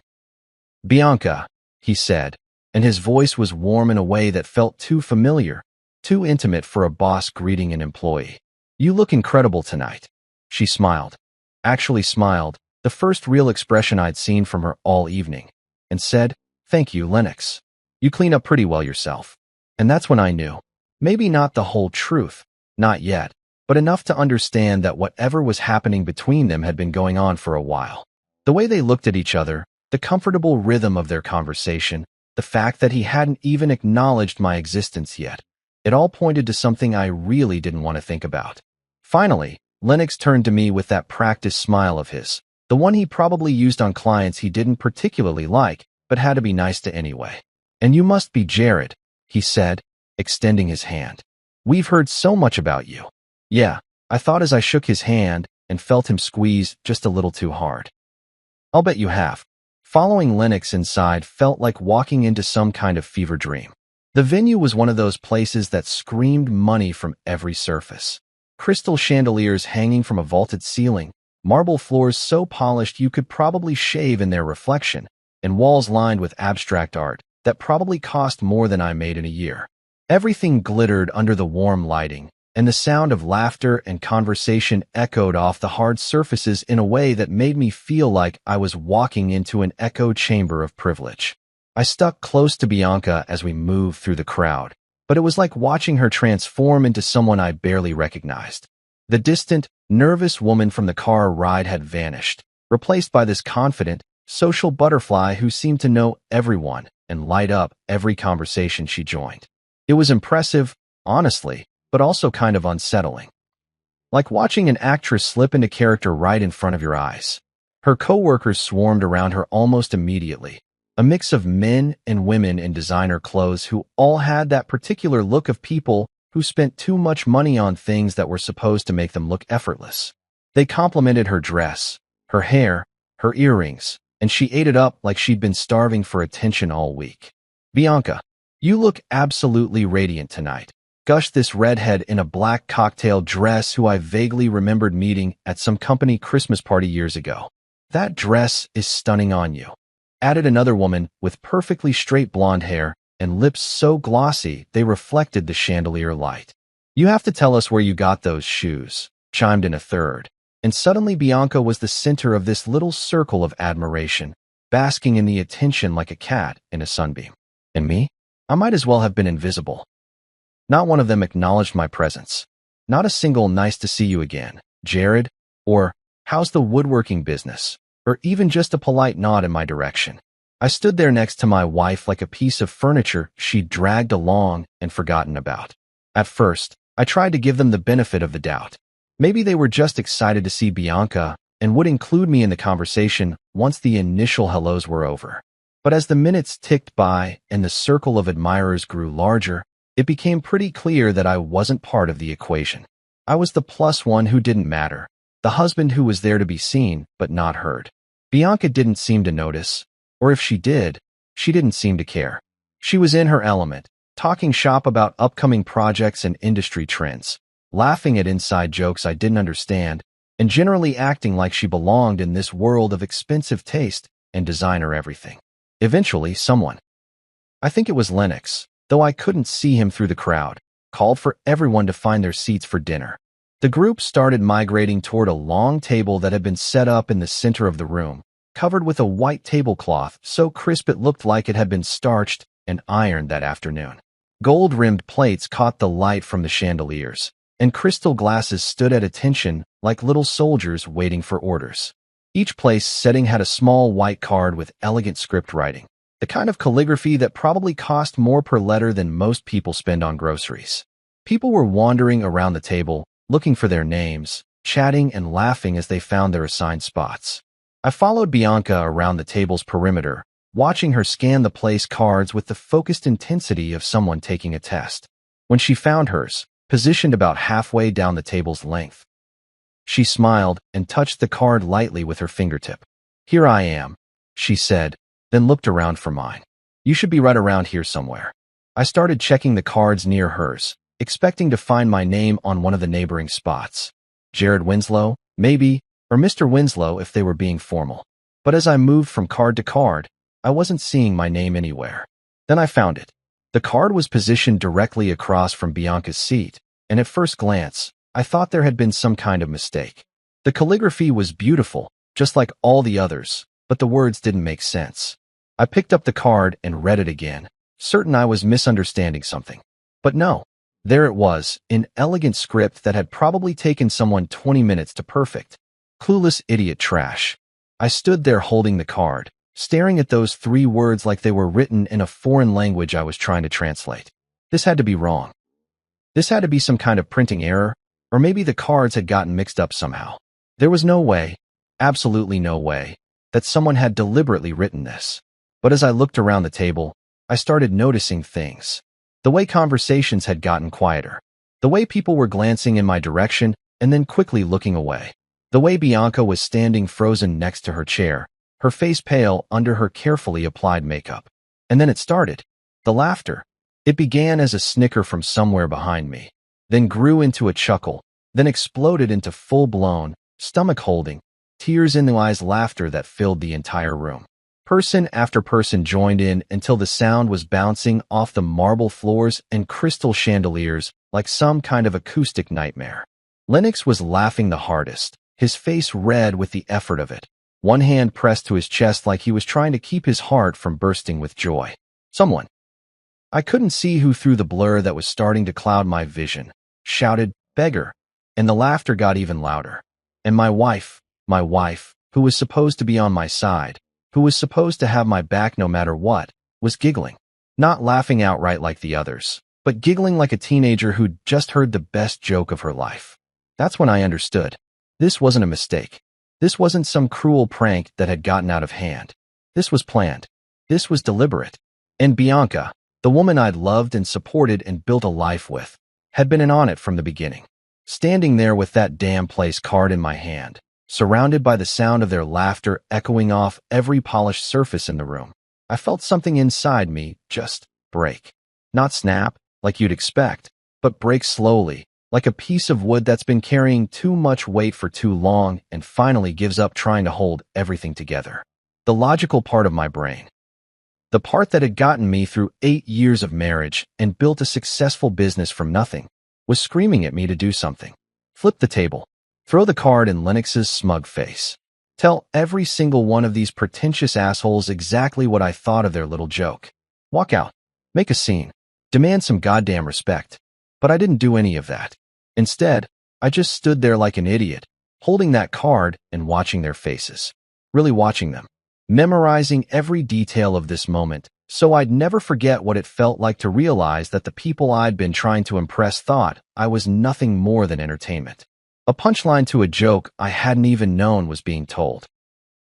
Speaker 1: Bianca, he said, and his voice was warm in a way that felt too familiar, too intimate for a boss greeting an employee. You look incredible tonight. She smiled. Actually smiled, the first real expression I'd seen from her all evening, and said, Thank you, Lennox. You clean up pretty well yourself. And that's when I knew. Maybe not the whole truth, not yet, but enough to understand that whatever was happening between them had been going on for a while. The way they looked at each other, the comfortable rhythm of their conversation, the fact that he hadn't even acknowledged my existence yet, it all pointed to something I really didn't want to think about. Finally, Lennox turned to me with that practiced smile of his, the one he probably used on clients he didn't particularly like, but had to be nice to anyway. And you must be Jared, he said, extending his hand. We've heard so much about you. Yeah, I thought as I shook his hand and felt him squeeze just a little too hard. I'll bet you have. Following Lennox inside felt like walking into some kind of fever dream. The venue was one of those places that screamed money from every surface. Crystal chandeliers hanging from a vaulted ceiling, marble floors so polished you could probably shave in their reflection, and walls lined with abstract art that probably cost more than I made in a year. Everything glittered under the warm lighting, and the sound of laughter and conversation echoed off the hard surfaces in a way that made me feel like I was walking into an echo chamber of privilege. I stuck close to Bianca as we moved through the crowd, but it was like watching her transform into someone I barely recognized. The distant, nervous woman from the car ride had vanished, replaced by this confident, social butterfly who seemed to know everyone and light up every conversation she joined. It was impressive, honestly, but also kind of unsettling. Like watching an actress slip into character right in front of your eyes. Her co-workers swarmed around her almost immediately, a mix of men and women in designer clothes who all had that particular look of people who spent too much money on things that were supposed to make them look effortless. They complimented her dress, her hair, her earrings, and she ate it up like she'd been starving for attention all week. Bianca, you look absolutely radiant tonight, gushed this redhead in a black cocktail dress who I vaguely remembered meeting at some company Christmas party years ago. That dress is stunning on you, added another woman with perfectly straight blonde hair and lips so glossy they reflected the chandelier light. You have to tell us where you got those shoes, chimed in a third, and suddenly Bianca was the center of this little circle of admiration, basking in the attention like a cat in a sunbeam. And me? I might as well have been invisible. Not one of them acknowledged my presence. Not a single "nice to see you again, Jared," or "how's the woodworking business," or even just a polite nod in my direction. I stood there next to my wife like a piece of furniture she'd dragged along and forgotten about. At first, I tried to give them the benefit of the doubt. Maybe they were just excited to see Bianca and would include me in the conversation once the initial hellos were over. But as the minutes ticked by and the circle of admirers grew larger, it became pretty clear that I wasn't part of the equation. I was the plus one who didn't matter, the husband who was there to be seen but not heard. Bianca didn't seem to notice, or if she did, she didn't seem to care. She was in her element, talking shop about upcoming projects and industry trends, laughing at inside jokes I didn't understand, and generally acting like she belonged in this world of expensive taste and designer everything. Eventually, someone, I think it was Lennox, though I couldn't see him through the crowd, called for everyone to find their seats for dinner. The group started migrating toward a long table that had been set up in the center of the room, covered with a white tablecloth so crisp it looked like it had been starched and ironed that afternoon. Gold-rimmed plates caught the light from the chandeliers, and crystal glasses stood at attention like little soldiers waiting for orders. Each place setting had a small white card with elegant script writing, the kind of calligraphy that probably cost more per letter than most people spend on groceries. People were wandering around the table, looking for their names, chatting and laughing as they found their assigned spots. I followed Bianca around the table's perimeter, watching her scan the place cards with the focused intensity of someone taking a test. When she found hers, positioned about halfway down the table's length, she smiled and touched the card lightly with her fingertip. "Here I am," she said, then looked around for mine. "You should be right around here somewhere." I started checking the cards near hers, expecting to find my name on one of the neighboring spots. Jared Winslow, maybe, or Mr. Winslow if they were being formal. But as I moved from card to card, I wasn't seeing my name anywhere. Then I found it. The card was positioned directly across from Bianca's seat, and at first glance, I thought there had been some kind of mistake. The calligraphy was beautiful, just like all the others, but the words didn't make sense. I picked up the card and read it again, certain I was misunderstanding something. But no, there it was, in elegant script that had probably taken someone 20 minutes to perfect. Clueless idiot trash. I stood there holding the card, staring at those 3 words like they were written in a foreign language I was trying to translate. This had to be wrong. This had to be some kind of printing error, Or maybe the cards had gotten mixed up somehow. There was no way, absolutely no way, that someone had deliberately written this. But as I looked around the table, I started noticing things. The way conversations had gotten quieter. The way people were glancing in my direction and then quickly looking away. The way Bianca was standing frozen next to her chair, her face pale under her carefully applied makeup. And then it started. The laughter. It began as a snicker from somewhere behind me, then grew into a chuckle, then exploded into full-blown, stomach-holding, tears-in-the-eyes laughter that filled the entire room. Person after person joined in until the sound was bouncing off the marble floors and crystal chandeliers like some kind of acoustic nightmare. Lennox was laughing the hardest, his face red with the effort of it, one hand pressed to his chest like he was trying to keep his heart from bursting with joy. Someone, I couldn't see who through the blur that was starting to cloud my vision, shouted, "Beggar!" And the laughter got even louder. And my wife, who was supposed to be on my side, who was supposed to have my back no matter what, was giggling. Not laughing outright like the others, but giggling like a teenager who'd just heard the best joke of her life. That's when I understood. This wasn't a mistake. This wasn't some cruel prank that had gotten out of hand. This was planned. This was deliberate. And Bianca, the woman I'd loved and supported and built a life with, had been in on it from the beginning. Standing there with that damn place card in my hand, surrounded by the sound of their laughter echoing off every polished surface in the room, I felt something inside me just break. Not snap, like you'd expect, but break slowly, like a piece of wood that's been carrying too much weight for too long and finally gives up trying to hold everything together. The logical part of my brain. The part that had gotten me through 8 years of marriage and built a successful business from nothing, was screaming at me to do something. Flip the table. Throw the card in Lennox's smug face. Tell every single one of these pretentious assholes exactly what I thought of their little joke. Walk out. Make a scene. Demand some goddamn respect. But I didn't do any of that. Instead, I just stood there like an idiot, holding that card and watching their faces. Really watching them. Memorizing every detail of this moment, so I'd never forget what it felt like to realize that the people I'd been trying to impress thought I was nothing more than entertainment. A punchline to a joke I hadn't even known was being told.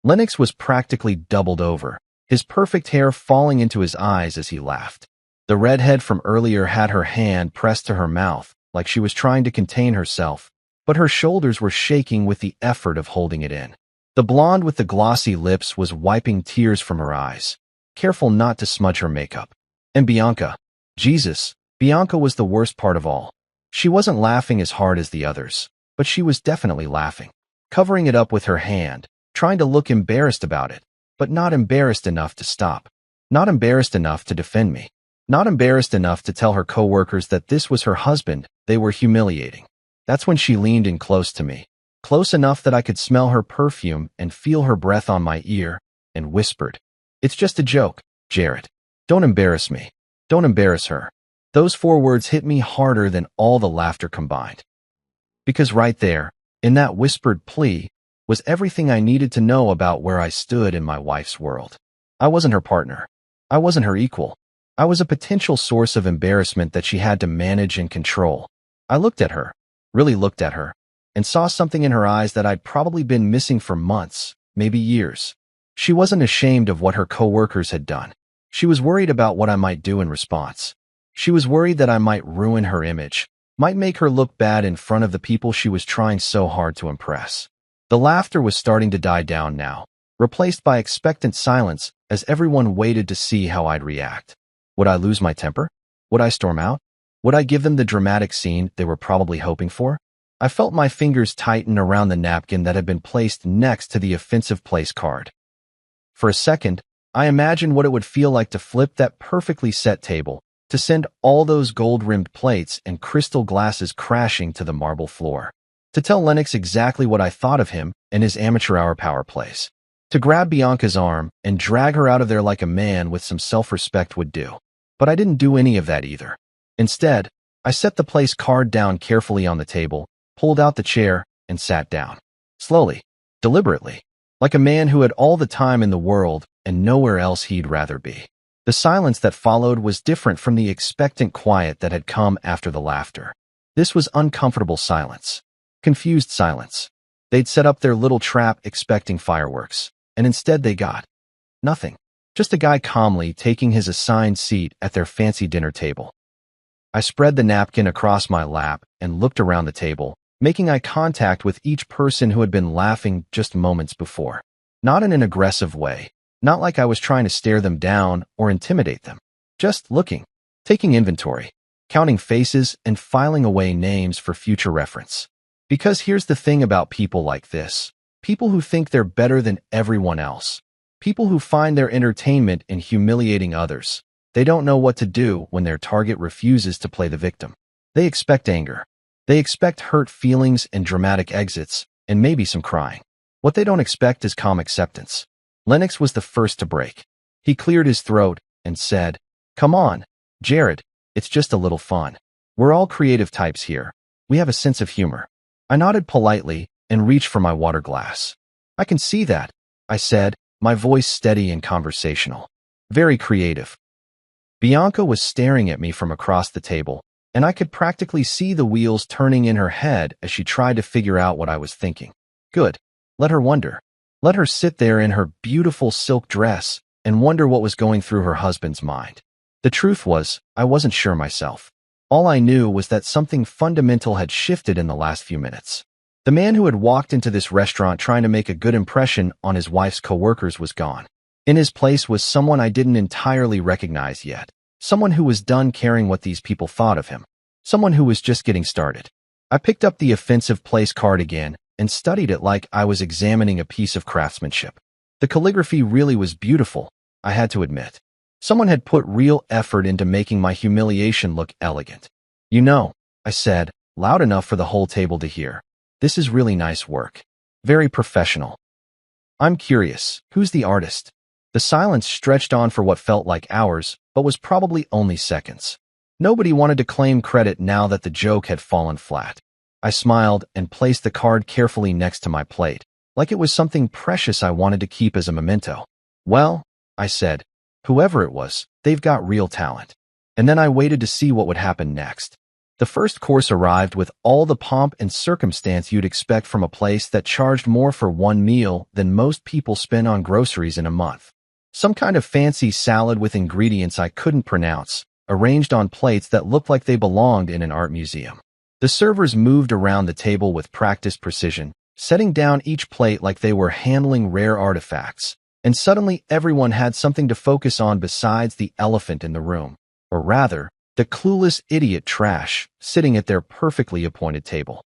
Speaker 1: Lennox was practically doubled over, his perfect hair falling into his eyes as he laughed. The redhead from earlier had her hand pressed to her mouth, like she was trying to contain herself, but her shoulders were shaking with the effort of holding it in. The blonde with the glossy lips was wiping tears from her eyes, careful not to smudge her makeup. And Bianca, Jesus, Bianca was the worst part of all. She wasn't laughing as hard as the others, but she was definitely laughing, covering it up with her hand, trying to look embarrassed about it, but not embarrassed enough to stop, not embarrassed enough to defend me, not embarrassed enough to tell her coworkers that this was her husband they were humiliating. That's when she leaned in close to me, close enough that I could smell her perfume and feel her breath on my ear, and whispered, "It's just a joke, Jared. Don't embarrass me. Don't embarrass her." Those 4 words hit me harder than all the laughter combined. Because right there, in that whispered plea, was everything I needed to know about where I stood in my wife's world. I wasn't her partner. I wasn't her equal. I was a potential source of embarrassment that she had to manage and control. I looked at her, really looked at her, and saw something in her eyes that I'd probably been missing for months, maybe years. She wasn't ashamed of what her coworkers had done. She was worried about what I might do in response. She was worried that I might ruin her image, might make her look bad in front of the people she was trying so hard to impress. The laughter was starting to die down now, replaced by expectant silence as everyone waited to see how I'd react. Would I lose my temper? Would I storm out? Would I give them the dramatic scene they were probably hoping for? I felt my fingers tighten around the napkin that had been placed next to the offensive place card. For a second, I imagined what it would feel like to flip that perfectly set table, to send all those gold-rimmed plates and crystal glasses crashing to the marble floor, to tell Lennox exactly what I thought of him and his amateur hour power plays, to grab Bianca's arm and drag her out of there like a man with some self-respect would do. But I didn't do any of that either. Instead, I set the place card down carefully on the table, pulled out the chair, and sat down. Slowly, deliberately, like a man who had all the time in the world and nowhere else he'd rather be. The silence that followed was different from the expectant quiet that had come after the laughter. This was uncomfortable silence. Confused silence. They'd set up their little trap expecting fireworks, and instead they got nothing. Just a guy calmly taking his assigned seat at their fancy dinner table. I spread the napkin across my lap and looked around the table, making eye contact with each person who had been laughing just moments before. Not in an aggressive way, not like I was trying to stare them down or intimidate them. Just looking, taking inventory, counting faces and filing away names for future reference. Because here's the thing about people like this. People who think they're better than everyone else. People who find their entertainment in humiliating others. They don't know what to do when their target refuses to play the victim. They expect anger. They expect hurt feelings and dramatic exits, and maybe some crying. What they don't expect is calm acceptance. Lennox was the first to break. He cleared his throat and said, "Come on, Jared, it's just a little fun. We're all creative types here. We have a sense of humor." I nodded politely and reached for my water glass. "I can see that," I said, my voice steady and conversational. "Very creative." Bianca was staring at me from across the table, and I could practically see the wheels turning in her head as she tried to figure out what I was thinking. Good. Let her wonder. Let her sit there in her beautiful silk dress and wonder what was going through her husband's mind. The truth was, I wasn't sure myself. All I knew was that something fundamental had shifted in the last few minutes. The man who had walked into this restaurant trying to make a good impression on his wife's coworkers was gone. In his place was someone I didn't entirely recognize yet. Someone who was done caring what these people thought of him. Someone who was just getting started. I picked up the offensive place card again and studied it like I was examining a piece of craftsmanship. The calligraphy really was beautiful, I had to admit. Someone had put real effort into making my humiliation look elegant. "You know," I said, loud enough for the whole table to hear, "this is really nice work. Very professional. I'm curious, who's the artist?" The silence stretched on for what felt like hours, but was probably only seconds. Nobody wanted to claim credit now that the joke had fallen flat. I smiled and placed the card carefully next to my plate, like it was something precious I wanted to keep as a memento. "Well," I said, "whoever it was, they've got real talent." And then I waited to see what would happen next. The first course arrived with all the pomp and circumstance you'd expect from a place that charged more for one meal than most people spend on groceries in a month. Some kind of fancy salad with ingredients I couldn't pronounce, arranged on plates that looked like they belonged in an art museum. The servers moved around the table with practiced precision, setting down each plate like they were handling rare artifacts, and suddenly everyone had something to focus on besides the elephant in the room, or rather, the clueless idiot trash sitting at their perfectly appointed table.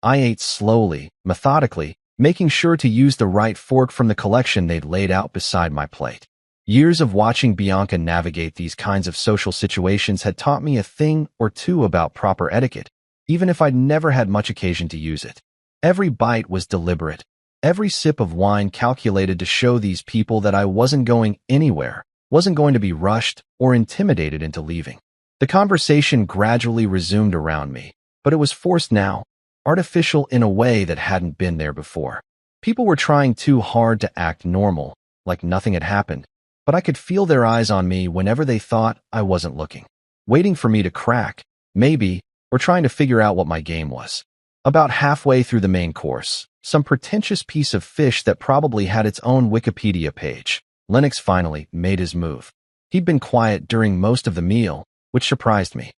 Speaker 1: I ate slowly, methodically, making sure to use the right fork from the collection they'd laid out beside my plate. Years of watching Bianca navigate these kinds of social situations had taught me a thing or two about proper etiquette, even if I'd never had much occasion to use it. Every bite was deliberate, every sip of wine calculated to show these people that I wasn't going anywhere, wasn't going to be rushed or intimidated into leaving. The conversation gradually resumed around me, but it was forced now, artificial in a way that hadn't been there before. People were trying too hard to act normal, like nothing had happened, but I could feel their eyes on me whenever they thought I wasn't looking, waiting for me to crack, maybe, or trying to figure out what my game was. About halfway through the main course, some pretentious piece of fish that probably had its own Wikipedia page, Lennox finally made his move. He'd been quiet during most of the meal, which surprised me.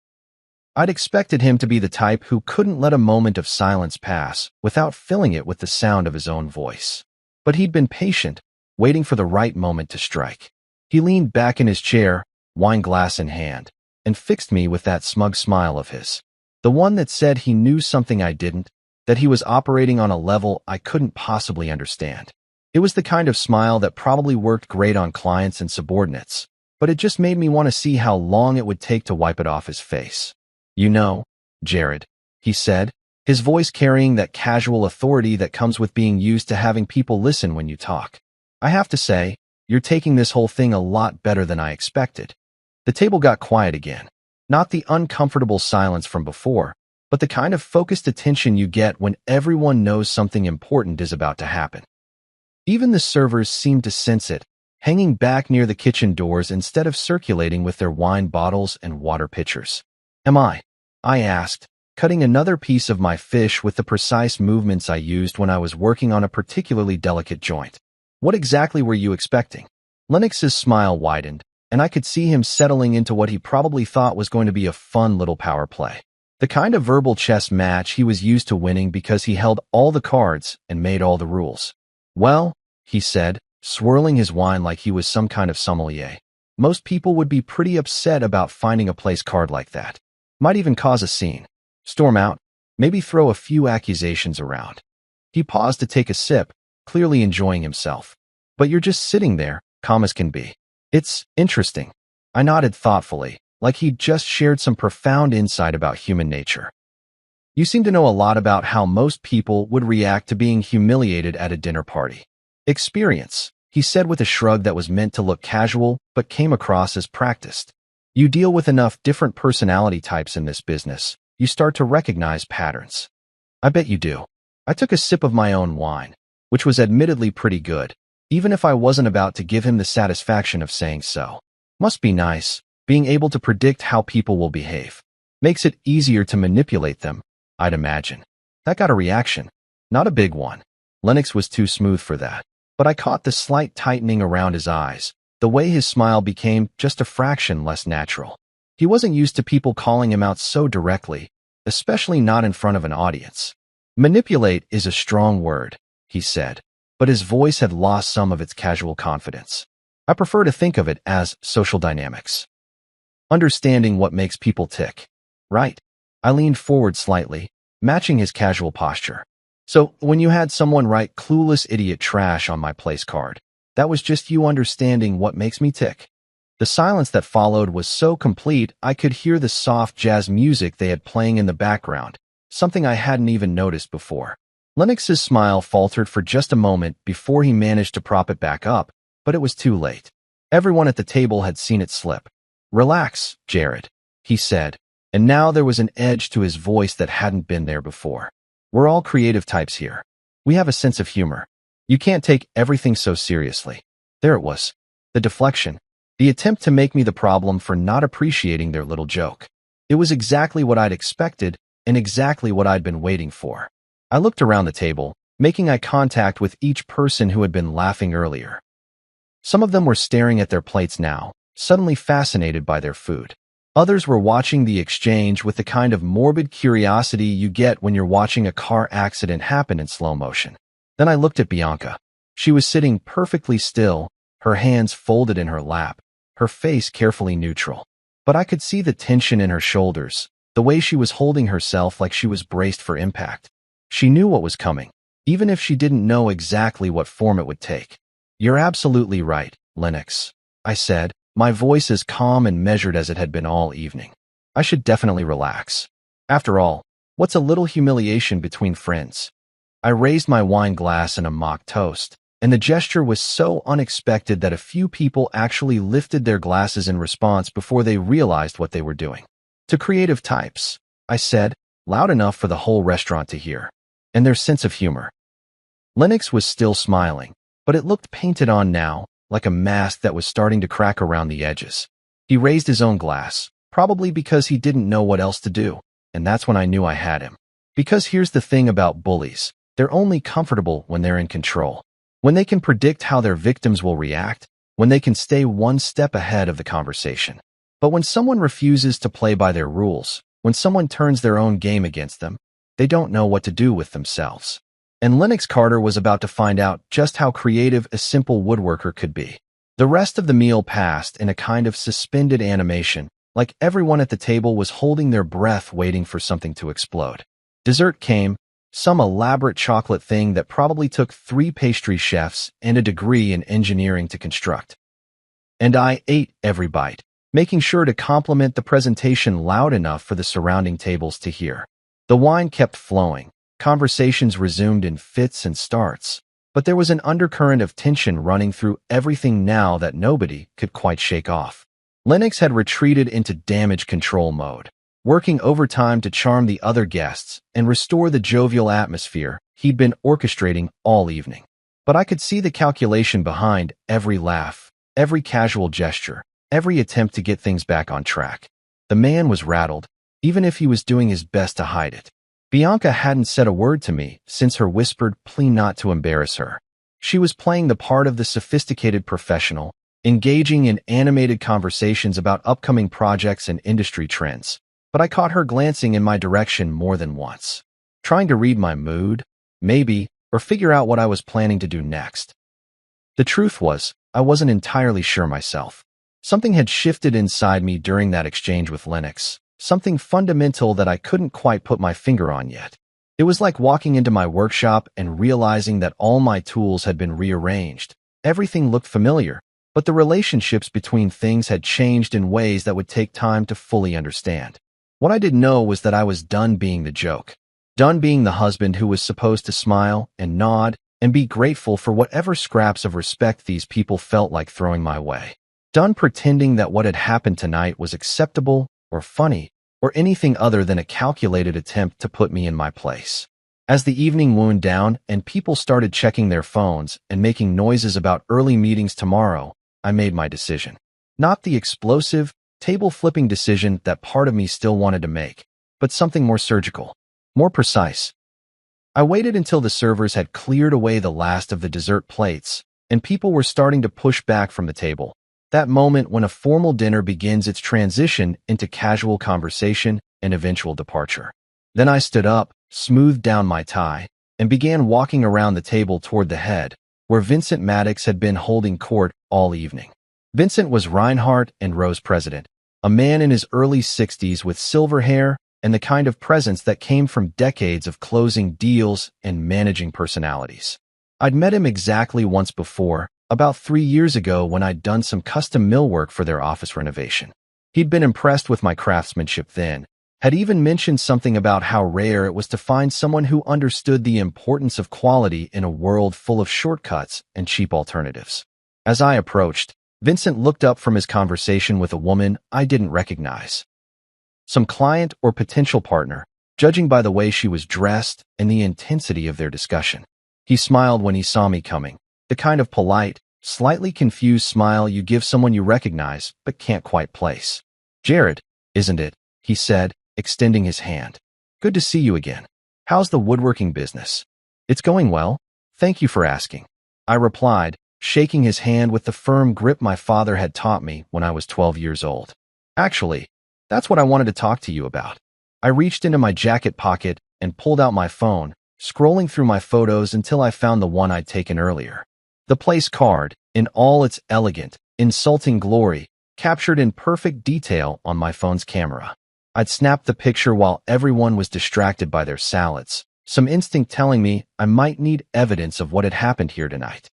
Speaker 1: I'd expected him to be the type who couldn't let a moment of silence pass without filling it with the sound of his own voice. But he'd been patient, waiting for the right moment to strike. He leaned back in his chair, wine glass in hand, and fixed me with that smug smile of his. The one that said he knew something I didn't, that he was operating on a level I couldn't possibly understand. It was the kind of smile that probably worked great on clients and subordinates, but it just made me want to see how long it would take to wipe it off his face. "You know, Jared," he said, his voice carrying that casual authority that comes with being used to having people listen when you talk. "I have to say, you're taking this whole thing a lot better than I expected." The table got quiet again. Not the uncomfortable silence from before, but the kind of focused attention you get when everyone knows something important is about to happen. Even the servers seemed to sense it, hanging back near the kitchen doors instead of circulating with their wine bottles and water pitchers. "Am I?" I asked, cutting another piece of my fish with the precise movements I used when I was working on a particularly delicate joint. What exactly were you expecting? Lennox's smile widened, and I could see him settling into what he probably thought was going to be a fun little power play. The kind of verbal chess match he was used to winning because he held all the cards and made all the rules. Well, he said, swirling his wine like he was some kind of sommelier. Most people would be pretty upset about finding a place card like that. Might even cause a scene. Storm out, maybe throw a few accusations around. He paused to take a sip, clearly enjoying himself. But you're just sitting there, calm as can be. It's interesting. I nodded thoughtfully, like he'd just shared some profound insight about human nature. You seem to know a lot about how most people would react to being humiliated at a dinner party. Experience, he said with a shrug that was meant to look casual but came across as practiced. You deal with enough different personality types in this business, you start to recognize patterns. I bet you do. I took a sip of my own wine, which was admittedly pretty good, even if I wasn't about to give him the satisfaction of saying so. Must be nice, being able to predict how people will behave. Makes it easier to manipulate them, I'd imagine. That got a reaction. Not a big one. Lennox was too smooth for that. But I caught the slight tightening around his eyes, the way his smile became just a fraction less natural. He wasn't used to people calling him out so directly, especially not in front of an audience. Manipulate is a strong word, he said, but his voice had lost some of its casual confidence. I prefer to think of it as social dynamics. Understanding what makes people tick. Right. I leaned forward slightly, matching his casual posture. So, when you had someone write clueless idiot trash on my place card, that was just you understanding what makes me tick. The silence that followed was so complete I could hear the soft jazz music they had playing in the background, something I hadn't even noticed before. Lennox's smile faltered for just a moment before he managed to prop it back up, but it was too late. Everyone at the table had seen it slip. Relax, Jared, he said, and now there was an edge to his voice that hadn't been there before. We're all creative types here. We have a sense of humor. You can't take everything so seriously. There it was. The deflection. The attempt to make me the problem for not appreciating their little joke. It was exactly what I'd expected and exactly what I'd been waiting for. I looked around the table, making eye contact with each person who had been laughing earlier. Some of them were staring at their plates now, suddenly fascinated by their food. Others were watching the exchange with the kind of morbid curiosity you get when you're watching a car accident happen in slow motion. Then I looked at Bianca. She was sitting perfectly still, her hands folded in her lap, her face carefully neutral. But I could see the tension in her shoulders, the way she was holding herself like she was braced for impact. She knew what was coming, even if she didn't know exactly what form it would take. You're absolutely right, Lennox, I said, my voice as calm and measured as it had been all evening. I should definitely relax. After all, what's a little humiliation between friends? I raised my wine glass in a mock toast, and the gesture was so unexpected that a few people actually lifted their glasses in response before they realized what they were doing. To creative types, I said, loud enough for the whole restaurant to hear, and their sense of humor. Lennox was still smiling, but it looked painted on now, like a mask that was starting to crack around the edges. He raised his own glass, probably because he didn't know what else to do, and that's when I knew I had him. Because here's the thing about bullies, they're only comfortable when they're in control. When they can predict how their victims will react, when they can stay one step ahead of the conversation. But when someone refuses to play by their rules, when someone turns their own game against them, they don't know what to do with themselves. And Lennox Carter was about to find out just how creative a simple woodworker could be. The rest of the meal passed in a kind of suspended animation, like everyone at the table was holding their breath waiting for something to explode. Dessert came, some elaborate chocolate thing that probably took 3 pastry chefs and a degree in engineering to construct. And I ate every bite, making sure to compliment the presentation loud enough for the surrounding tables to hear. The wine kept flowing, conversations resumed in fits and starts, but there was an undercurrent of tension running through everything now that nobody could quite shake off. Lennox had retreated into damage control mode, working overtime to charm the other guests and restore the jovial atmosphere he'd been orchestrating all evening. But I could see the calculation behind every laugh, every casual gesture, every attempt to get things back on track. The man was rattled, even if he was doing his best to hide it. Bianca hadn't said a word to me since her whispered plea not to embarrass her. She was playing the part of the sophisticated professional, engaging in animated conversations about upcoming projects and industry trends. But I caught her glancing in my direction more than once, trying to read my mood, maybe, or figure out what I was planning to do next. The truth was, I wasn't entirely sure myself. Something had shifted inside me during that exchange with Lennox, something fundamental that I couldn't quite put my finger on yet. It was like walking into my workshop and realizing that all my tools had been rearranged. Everything looked familiar, but the relationships between things had changed in ways that would take time to fully understand. What I didn't know was that I was done being the joke, done being the husband who was supposed to smile and nod and be grateful for whatever scraps of respect these people felt like throwing my way. Done pretending that what had happened tonight was acceptable or funny or anything other than a calculated attempt to put me in my place. As the evening wound down and people started checking their phones and making noises about early meetings tomorrow, I made my decision. Not the explosive, table-flipping decision that part of me still wanted to make, but something more surgical, more precise. I waited until the servers had cleared away the last of the dessert plates, and people were starting to push back from the table. That moment when a formal dinner begins its transition into casual conversation and eventual departure. Then I stood up, smoothed down my tie, and began walking around the table toward the head, where Vincent Maddox had been holding court all evening. Vincent was Reinhardt and Rose president, a man in his early 60s with silver hair and the kind of presence that came from decades of closing deals and managing personalities. I'd met him exactly once before, about 3 years ago when I'd done some custom millwork for their office renovation. He'd been impressed with my craftsmanship then, had even mentioned something about how rare it was to find someone who understood the importance of quality in a world full of shortcuts and cheap alternatives. As I approached, Vincent looked up from his conversation with a woman I didn't recognize. Some client or potential partner, judging by the way she was dressed and the intensity of their discussion. He smiled when he saw me coming, the kind of polite, slightly confused smile you give someone you recognize but can't quite place. "Jared, isn't it?" he said, extending his hand. "Good to see you again. How's the woodworking business?" "It's going well. Thank you for asking," I replied, shaking his hand with the firm grip my father had taught me when I was 12 years old. "Actually, that's what I wanted to talk to you about." I reached into my jacket pocket and pulled out my phone, scrolling through my photos until I found the one I'd taken earlier. The place card, in all its elegant, insulting glory, captured in perfect detail on my phone's camera. I'd snapped the picture while everyone was distracted by their salads, some instinct telling me I might need evidence of what had happened here tonight.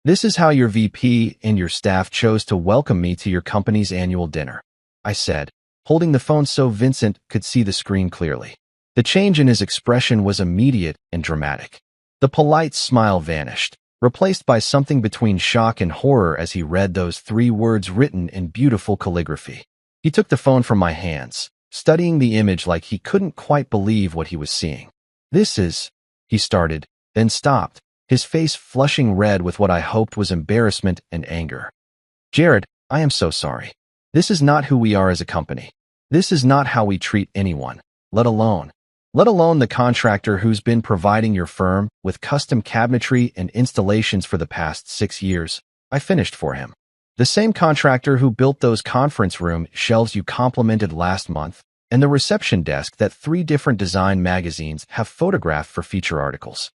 Speaker 1: "This is how your VP and your staff chose to welcome me to your company's annual dinner," I said, holding the phone so Vincent could see the screen clearly. The change in his expression was immediate and dramatic. The polite smile vanished, replaced by something between shock and horror as he read those 3 words written in beautiful calligraphy. He took the phone from my hands, studying the image like he couldn't quite believe what he was seeing. "This is," he started, then stopped, his face flushing red with what I hoped was embarrassment and anger. "Jared, I am so sorry. This is not who we are as a company. This is not how we treat anyone, let alone the contractor who's been providing your firm with custom cabinetry and installations for the past 6 years. I finished for him. The same contractor who built those conference room shelves you complimented last month, and the reception desk that 3 different design magazines have photographed for feature articles."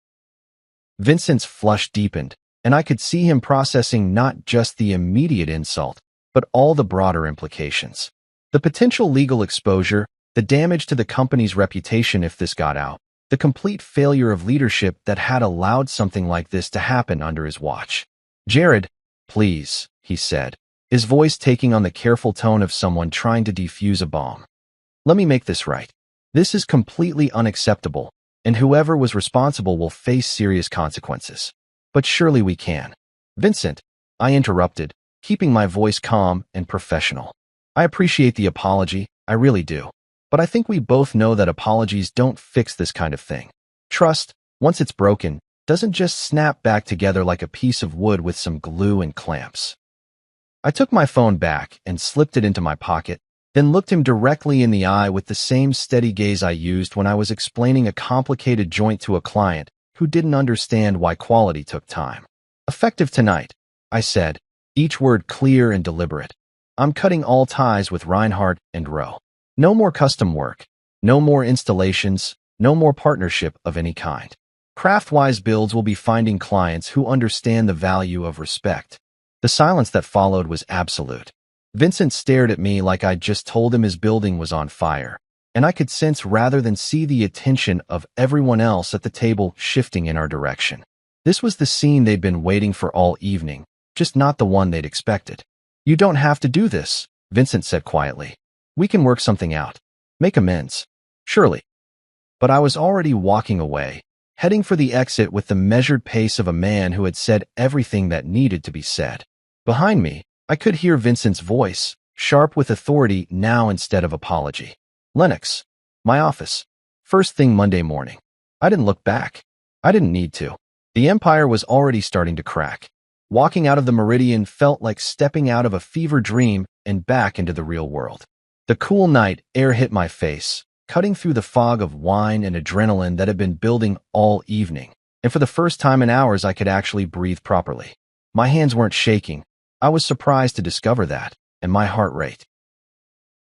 Speaker 1: Vincent's flush deepened, and I could see him processing not just the immediate insult, but all the broader implications. The potential legal exposure, the damage to the company's reputation if this got out, the complete failure of leadership that had allowed something like this to happen under his watch. "Jared, please," he said, his voice taking on the careful tone of someone trying to defuse a bomb. "Let me make this right. This is completely unacceptable, and whoever was responsible will face serious consequences. But surely we can." "Vincent," I interrupted, keeping my voice calm and professional. "I appreciate the apology, I really do. But I think we both know that apologies don't fix this kind of thing. Trust, once it's broken, doesn't just snap back together like a piece of wood with some glue and clamps." I took my phone back and slipped it into my pocket, then looked him directly in the eye with the same steady gaze I used when I was explaining a complicated joint to a client who didn't understand why quality took time. "Effective tonight," I said, each word clear and deliberate. "I'm cutting all ties with Reinhardt and Rowe. No more custom work, no more installations, no more partnership of any kind. Craftwise Builds will be finding clients who understand the value of respect." The silence that followed was absolute. Vincent stared at me like I'd just told him his building was on fire, and I could sense rather than see the attention of everyone else at the table shifting in our direction. This was the scene they'd been waiting for all evening, just not the one they'd expected. "You don't have to do this," Vincent said quietly. "We can work something out. Make amends. Surely." But I was already walking away, heading for the exit with the measured pace of a man who had said everything that needed to be said. Behind me, I could hear Vincent's voice, sharp with authority now instead of apology. "Lennox, my office. First thing Monday morning." I didn't look back. I didn't need to. The empire was already starting to crack. Walking out of the Meridian felt like stepping out of a fever dream and back into the real world. The cool night air hit my face, cutting through the fog of wine and adrenaline that had been building all evening, and for the first time in hours I could actually breathe properly. My hands weren't shaking. I was surprised to discover that, and my heart rate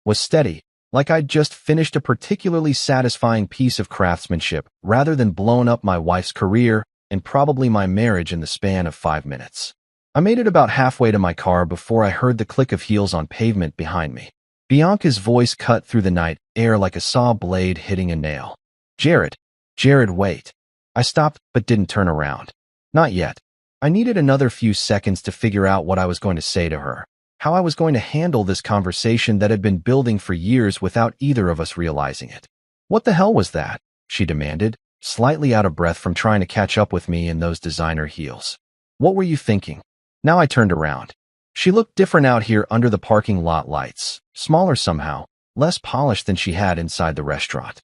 Speaker 1: was steady, like I'd just finished a particularly satisfying piece of craftsmanship rather than blown up my wife's career and probably my marriage in the span of 5 minutes. I made it about halfway to my car before I heard the click of heels on pavement behind me. Bianca's voice cut through the night air like a saw blade hitting a nail. Jared, wait." I stopped but didn't turn around. Not yet. I needed another few seconds to figure out what I was going to say to her, how I was going to handle this conversation that had been building for years without either of us realizing it. "What the hell was that?" she demanded, slightly out of breath from trying to catch up with me in those designer heels. "What were you thinking?" Now I turned around. She looked different out here under the parking lot lights, smaller somehow, less polished than she had inside the restaurant.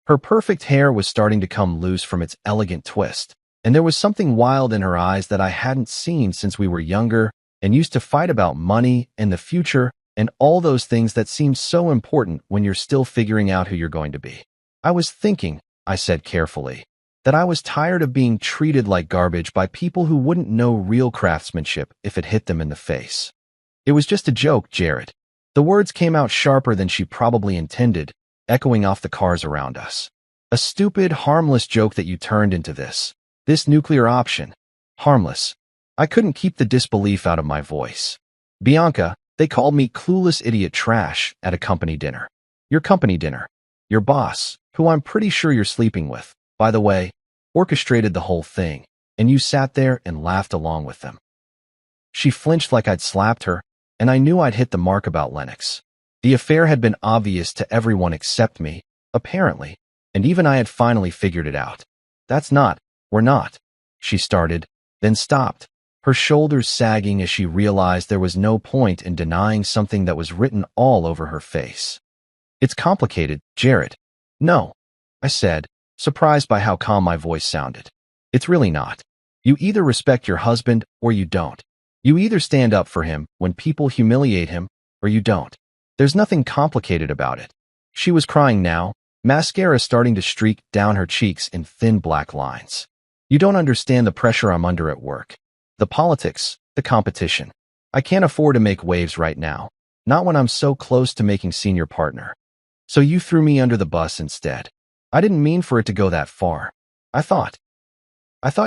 Speaker 1: Her perfect hair was starting to come loose from its elegant twist, and there was something wild in her eyes that I hadn't seen since we were younger and used to fight about money and the future and all those things that seem so important when you're still figuring out who you're going to be. "I was thinking," I said carefully, "that I was tired of being treated like garbage by people who wouldn't know real craftsmanship if it hit them in the face." "It was just a joke, Jared." The words came out sharper than she probably intended, echoing off the cars around us. "A stupid, harmless joke that you turned into this nuclear option. Harmless." I couldn't keep the disbelief out of my voice. "Bianca, they called me clueless idiot trash at a company dinner." "Your company dinner? Your boss, who I'm pretty sure you're sleeping with, by the way, orchestrated the whole thing, and you sat there and laughed along with them." She flinched like I'd slapped her, and I knew I'd hit the mark about Lennox. The affair had been obvious to everyone except me, apparently, and even I had finally figured it out. We're not," she started, then stopped, her shoulders sagging as she realized there was no point in denying something that was written all over her face. "It's complicated, Jared." "No," I said, surprised by how calm my voice sounded. "It's really not. You either respect your husband or you don't. You either stand up for him when people humiliate him or you don't. There's nothing complicated about it." She was crying now, mascara starting to streak down her cheeks in thin black lines. "You don't understand the pressure I'm under at work. The politics, the competition. I can't afford to make waves right now, not when I'm so close to making senior partner. So you threw me under the bus instead. I didn't mean for it to go that far. I thought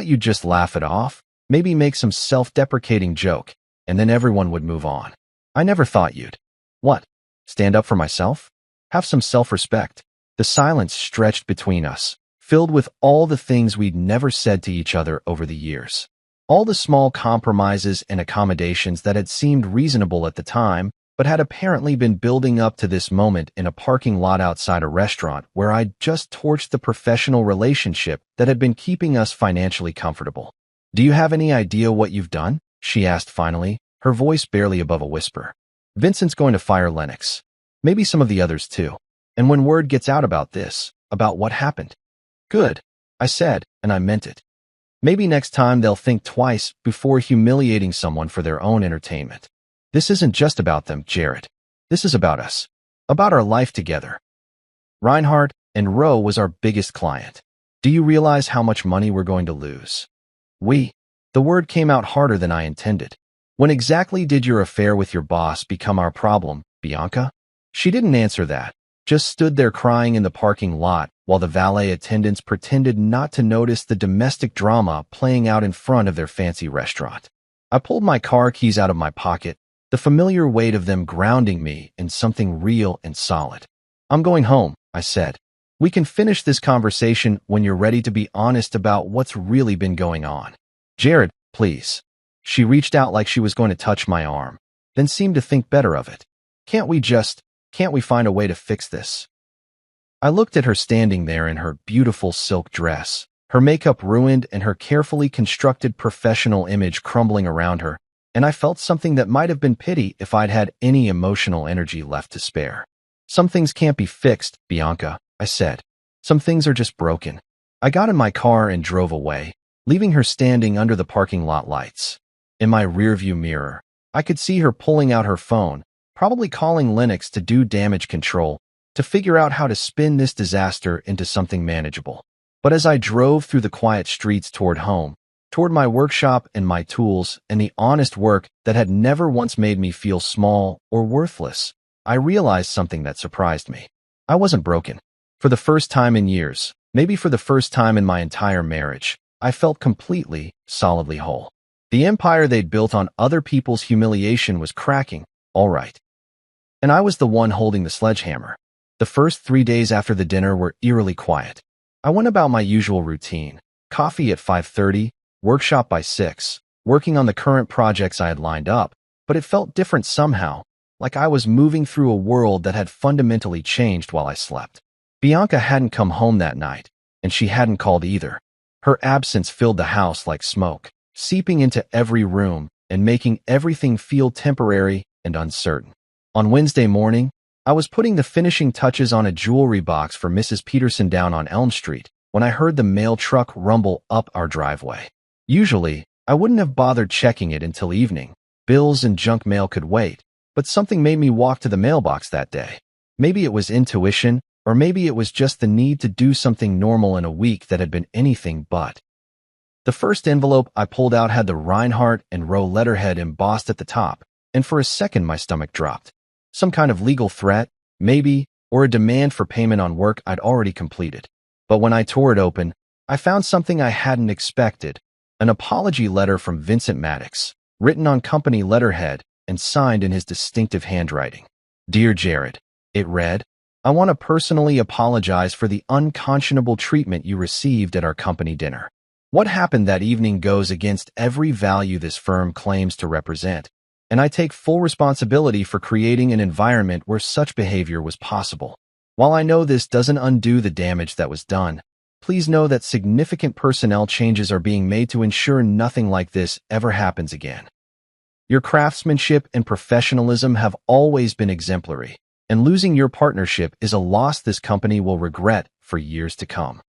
Speaker 1: you'd just laugh it off, maybe make some self-deprecating joke, and then everyone would move on. I never thought you'd. What? Stand up for myself? Have some self-respect." The silence stretched between us, filled with all the things we'd never said to each other over the years. All the small compromises and accommodations that had seemed reasonable at the time, but had apparently been building up to this moment in a parking lot outside a restaurant where I'd just torched the professional relationship that had been keeping us financially comfortable. "Do you have any idea what you've done?" she asked finally, her voice barely above a whisper. "Vincent's going to fire Lennox. Maybe some of the others too. And when word gets out about this, about what happened." "Good," I said, and I meant it. "Maybe next time they'll think twice before humiliating someone for their own entertainment. This isn't just about them, Jared. This is about us. About our life together. Reinhardt and Rowe was our biggest client. Do you realize how much money we're going to lose? The word came out harder than I intended. When exactly did your affair with your boss become our problem, Bianca? She didn't answer that, just stood there crying in the parking lot while the valet attendants pretended not to notice the domestic drama playing out in front of their fancy restaurant. I pulled my car keys out of my pocket, the familiar weight of them grounding me in something real and solid. I'm going home, I said. We can finish this conversation when you're ready to be honest about what's really been going on. Jared, please. She reached out like she was going to touch my arm, then seemed to think better of it. Can't we find a way to fix this? I looked at her standing there in her beautiful silk dress, her makeup ruined and her carefully constructed professional image crumbling around her, and I felt something that might have been pity if I'd had any emotional energy left to spare. Some things can't be fixed, Bianca, I said. Some things are just broken. I got in my car and drove away, leaving her standing under the parking lot lights. In my rearview mirror, I could see her pulling out her phone, probably calling Lennox to do damage control, to figure out how to spin this disaster into something manageable. But as I drove through the quiet streets toward home, toward my workshop and my tools and the honest work that had never once made me feel small or worthless, I realized something that surprised me. I wasn't broken. For the first time in years, maybe for the first time in my entire marriage, I felt completely, solidly whole. The empire they'd built on other people's humiliation was cracking, all right. And I was the one holding the sledgehammer. The first 3 days after the dinner were eerily quiet. I went about my usual routine. Coffee at 5:30, workshop by 6, working on the current projects I had lined up, but it felt different somehow, like I was moving through a world that had fundamentally changed while I slept. Bianca hadn't come home that night, and she hadn't called either. Her absence filled the house like smoke, seeping into every room and making everything feel temporary and uncertain. On Wednesday morning, I was putting the finishing touches on a jewelry box for Mrs. Peterson down on Elm Street when I heard the mail truck rumble up our driveway. Usually, I wouldn't have bothered checking it until evening. Bills and junk mail could wait, but something made me walk to the mailbox that day. Maybe it was intuition, or maybe it was just the need to do something normal in a week that had been anything but. The first envelope I pulled out had the Reinhardt and Rowe letterhead embossed at the top, and for a second my stomach dropped. Some kind of legal threat, maybe, or a demand for payment on work I'd already completed. But when I tore it open, I found something I hadn't expected, an apology letter from Vincent Maddox, written on company letterhead and signed in his distinctive handwriting. Dear Jared, it read, I want to personally apologize for the unconscionable treatment you received at our company dinner. What happened that evening goes against every value this firm claims to represent, and I take full responsibility for creating an environment where such behavior was possible. While I know this doesn't undo the damage that was done, please know that significant personnel changes are being made to ensure nothing like this ever happens again. Your craftsmanship and professionalism have always been exemplary, and losing your partnership is a loss this company will regret for years to come.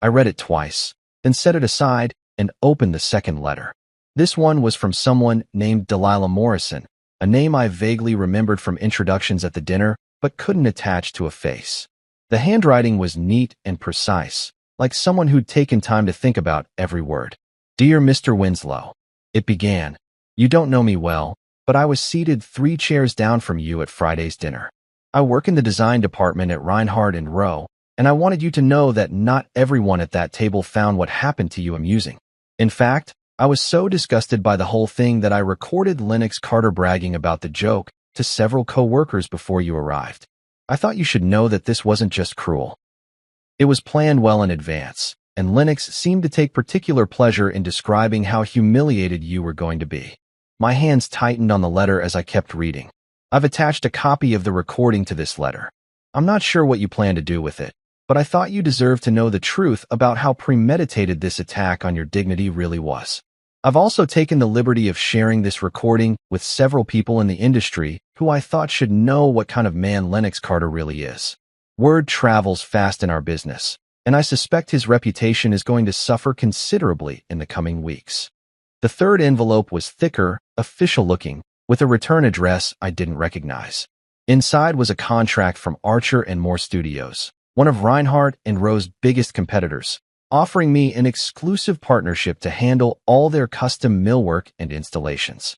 Speaker 1: I read it twice, then set it aside and opened the second letter. This one was from someone named Delilah Morrison, a name I vaguely remembered from introductions at the dinner, but couldn't attach to a face. The handwriting was neat and precise, like someone who'd taken time to think about every word. Dear Mr. Winslow, it began. You don't know me well, but I was seated 3 chairs down from you at Friday's dinner. I work in the design department at Reinhardt and Rowe, and I wanted you to know that not everyone at that table found what happened to you amusing. In fact, I was so disgusted by the whole thing that I recorded Lennox Carter bragging about the joke to several co-workers before you arrived. I thought you should know that this wasn't just cruel. It was planned well in advance, and Lennox seemed to take particular pleasure in describing how humiliated you were going to be. My hands tightened on the letter as I kept reading. I've attached a copy of the recording to this letter. I'm not sure what you plan to do with it, but I thought you deserved to know the truth about how premeditated this attack on your dignity really was. I've also taken the liberty of sharing this recording with several people in the industry who I thought should know what kind of man Lennox Carter really is. Word travels fast in our business, and I suspect his reputation is going to suffer considerably in the coming weeks. The third envelope was thicker, official-looking, with a return address I didn't recognize. Inside was a contract from Archer and Moore Studios, one of Reinhardt and Rowe's biggest competitors, offering me an exclusive partnership to handle all their custom millwork and installations.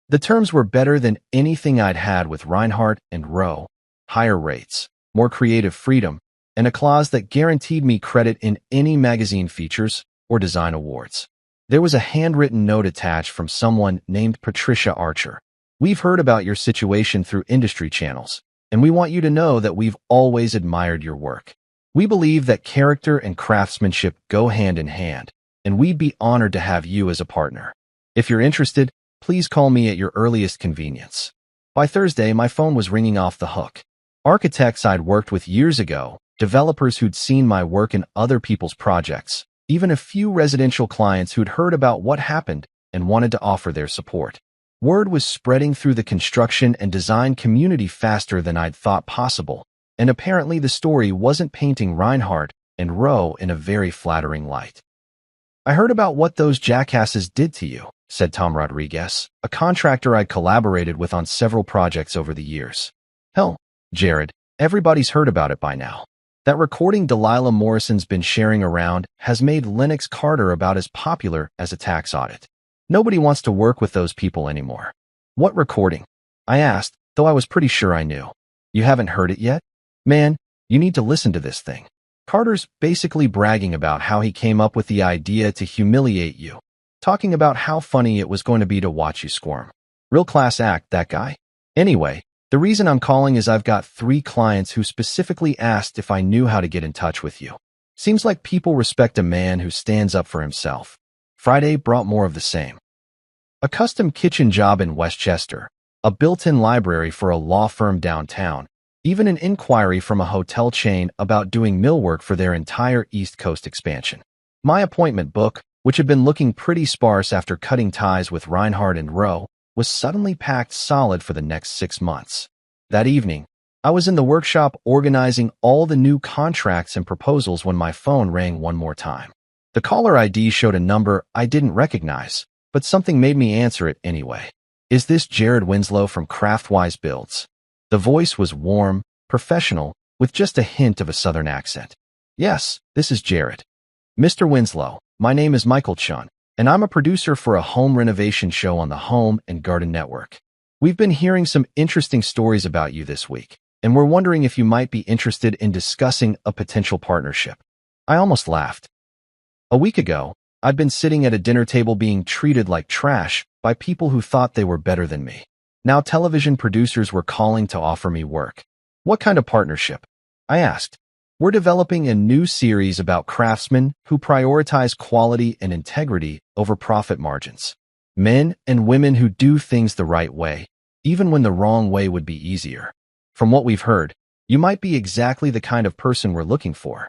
Speaker 1: The terms were better than anything I'd had with Reinhardt and Rowe: higher rates, more creative freedom, and a clause that guaranteed me credit in any magazine features or design awards. There was a handwritten note attached from someone named Patricia Archer. "We've heard about your situation through industry channels, and we want you to know that we've always admired your work. We believe that character and craftsmanship go hand in hand, and we'd be honored to have you as a partner. If you're interested, please call me at your earliest convenience." By Thursday, my phone was ringing off the hook. Architects I'd worked with years ago, developers who'd seen my work in other people's projects, even a few residential clients who'd heard about what happened and wanted to offer their support. Word was spreading through the construction and design community faster than I'd thought possible, and apparently the story wasn't painting Reinhardt and Rowe in a very flattering light. "I heard about what those jackasses did to you," said Tom Rodriguez, a contractor I'd collaborated with on several projects over the years. "Hell, Jared, everybody's heard about it by now. That recording Delilah Morrison's been sharing around has made Lennox Carter about as popular as a tax audit. Nobody wants to work with those people anymore." "What recording?" I asked, though I was pretty sure I knew. "You haven't heard it yet? Man, you need to listen to this thing. Carter's basically bragging about how he came up with the idea to humiliate you, talking about how funny it was going to be to watch you squirm. Real class act, that guy. Anyway, the reason I'm calling is I've got 3 clients who specifically asked if I knew how to get in touch with you. Seems like people respect a man who stands up for himself." Friday brought more of the same. A custom kitchen job in Westchester, a built-in library for a law firm downtown, even an inquiry from a hotel chain about doing millwork for their entire East Coast expansion. My appointment book, which had been looking pretty sparse after cutting ties with Reinhardt and Rowe, was suddenly packed solid for the next 6 months. That evening, I was in the workshop organizing all the new contracts and proposals when my phone rang one more time. The caller ID showed a number I didn't recognize, but something made me answer it anyway. "Is this Jared Winslow from Craftwise Builds?" The voice was warm, professional, with just a hint of a southern accent. "Yes, this is Jared." "Mr. Winslow, my name is Michael Chun, and I'm a producer for a home renovation show on the Home and Garden Network. We've been hearing some interesting stories about you this week, and we're wondering if you might be interested in discussing a potential partnership." I almost laughed. A week ago, I'd been sitting at a dinner table being treated like trash by people who thought they were better than me. Now television producers were calling to offer me work. "What kind of partnership?" I asked. "We're developing a new series about craftsmen who prioritize quality and integrity over profit margins. Men and women who do things the right way, even when the wrong way would be easier. From what we've heard, you might be exactly the kind of person we're looking for."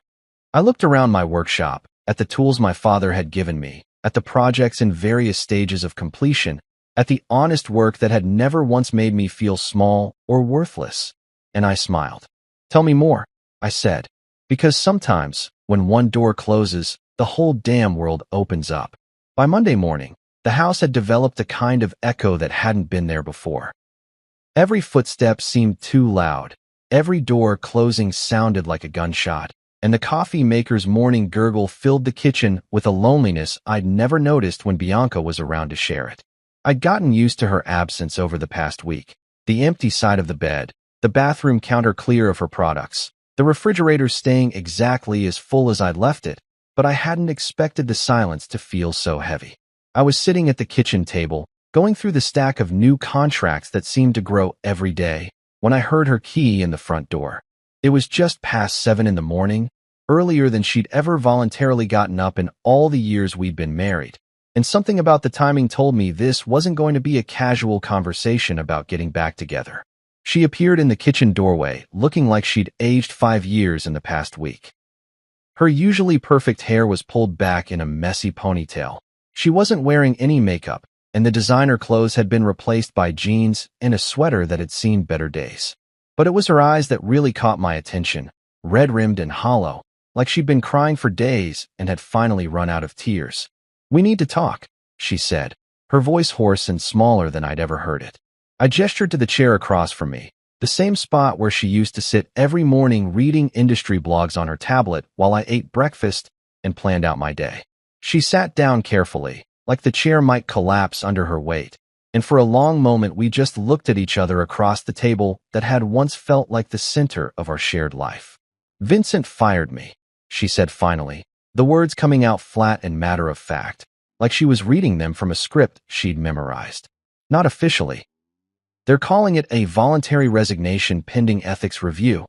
Speaker 1: I looked around my workshop, at the tools my father had given me, at the projects in various stages of completion, at the honest work that had never once made me feel small or worthless, and I smiled. "Tell me more," I said, "because sometimes, when one door closes, the whole damn world opens up." By Monday morning, the house had developed a kind of echo that hadn't been there before. Every footstep seemed too loud, every door closing sounded like a gunshot, and the coffee maker's morning gurgle filled the kitchen with a loneliness I'd never noticed when Bianca was around to share it. I'd gotten used to her absence over the past week. The empty side of the bed, the bathroom counter clear of her products, the refrigerator staying exactly as full as I'd left it, but I hadn't expected the silence to feel so heavy. I was sitting at the kitchen table, going through the stack of new contracts that seemed to grow every day, when I heard her key in the front door. It was just past 7 in the morning, earlier than she'd ever voluntarily gotten up in all the years we'd been married, and something about the timing told me this wasn't going to be a casual conversation about getting back together. She appeared in the kitchen doorway, looking like she'd aged 5 years in the past week. Her usually perfect hair was pulled back in a messy ponytail. She wasn't wearing any makeup, and the designer clothes had been replaced by jeans and a sweater that had seen better days. But it was her eyes that really caught my attention, red-rimmed and hollow, like she'd been crying for days and had finally run out of tears. "We need to talk," she said, her voice hoarse and smaller than I'd ever heard it. I gestured to the chair across from me, The same spot where she used to sit every morning reading industry blogs on her tablet while I ate breakfast and planned out my day. She sat down carefully, like the chair might collapse under her weight, and for a long moment we just looked at each other across the table that had once felt like the center of our shared life. "Vincent fired me," she said finally, the words coming out flat and matter-of-fact, like she was reading them from a script she'd memorized. "Not officially. They're calling it a voluntary resignation pending ethics review,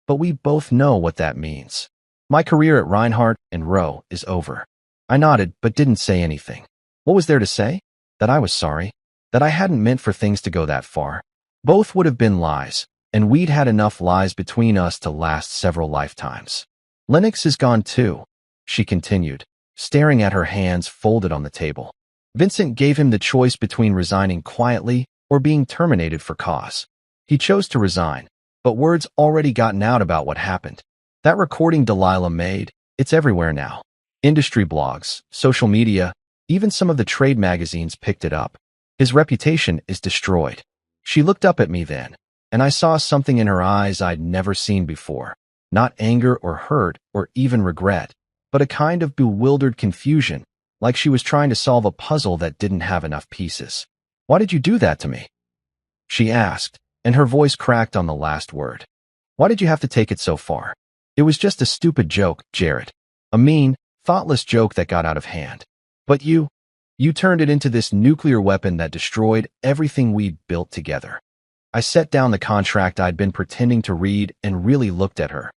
Speaker 1: but we both know what that means. My career at Reinhardt and Rowe is over." I nodded, but didn't say anything. What was there to say? That I was sorry? That I hadn't meant for things to go that far? Both would have been lies, and we'd had enough lies between us to last several lifetimes. "Lennox is gone too," she continued, staring at her hands folded on the table. "Vincent gave him the choice between resigning quietly or being terminated for cause. He chose to resign, but word's already gotten out about what happened. That recording Delilah made, it's everywhere now. Industry blogs, social media, even some of the trade magazines picked it up. His reputation is destroyed." She looked up at me then, and I saw something in her eyes I'd never seen before. Not anger or hurt or even regret, but a kind of bewildered confusion, like she was trying to solve a puzzle that didn't have enough pieces. "Why did you do that to me?" she asked, and her voice cracked on the last word. "Why did you have to take it so far? It was just a stupid joke, Jared. A mean, thoughtless joke that got out of hand. But you turned it into this nuclear weapon that destroyed everything we'd built together." I set down the contract I'd been pretending to read and really looked at her.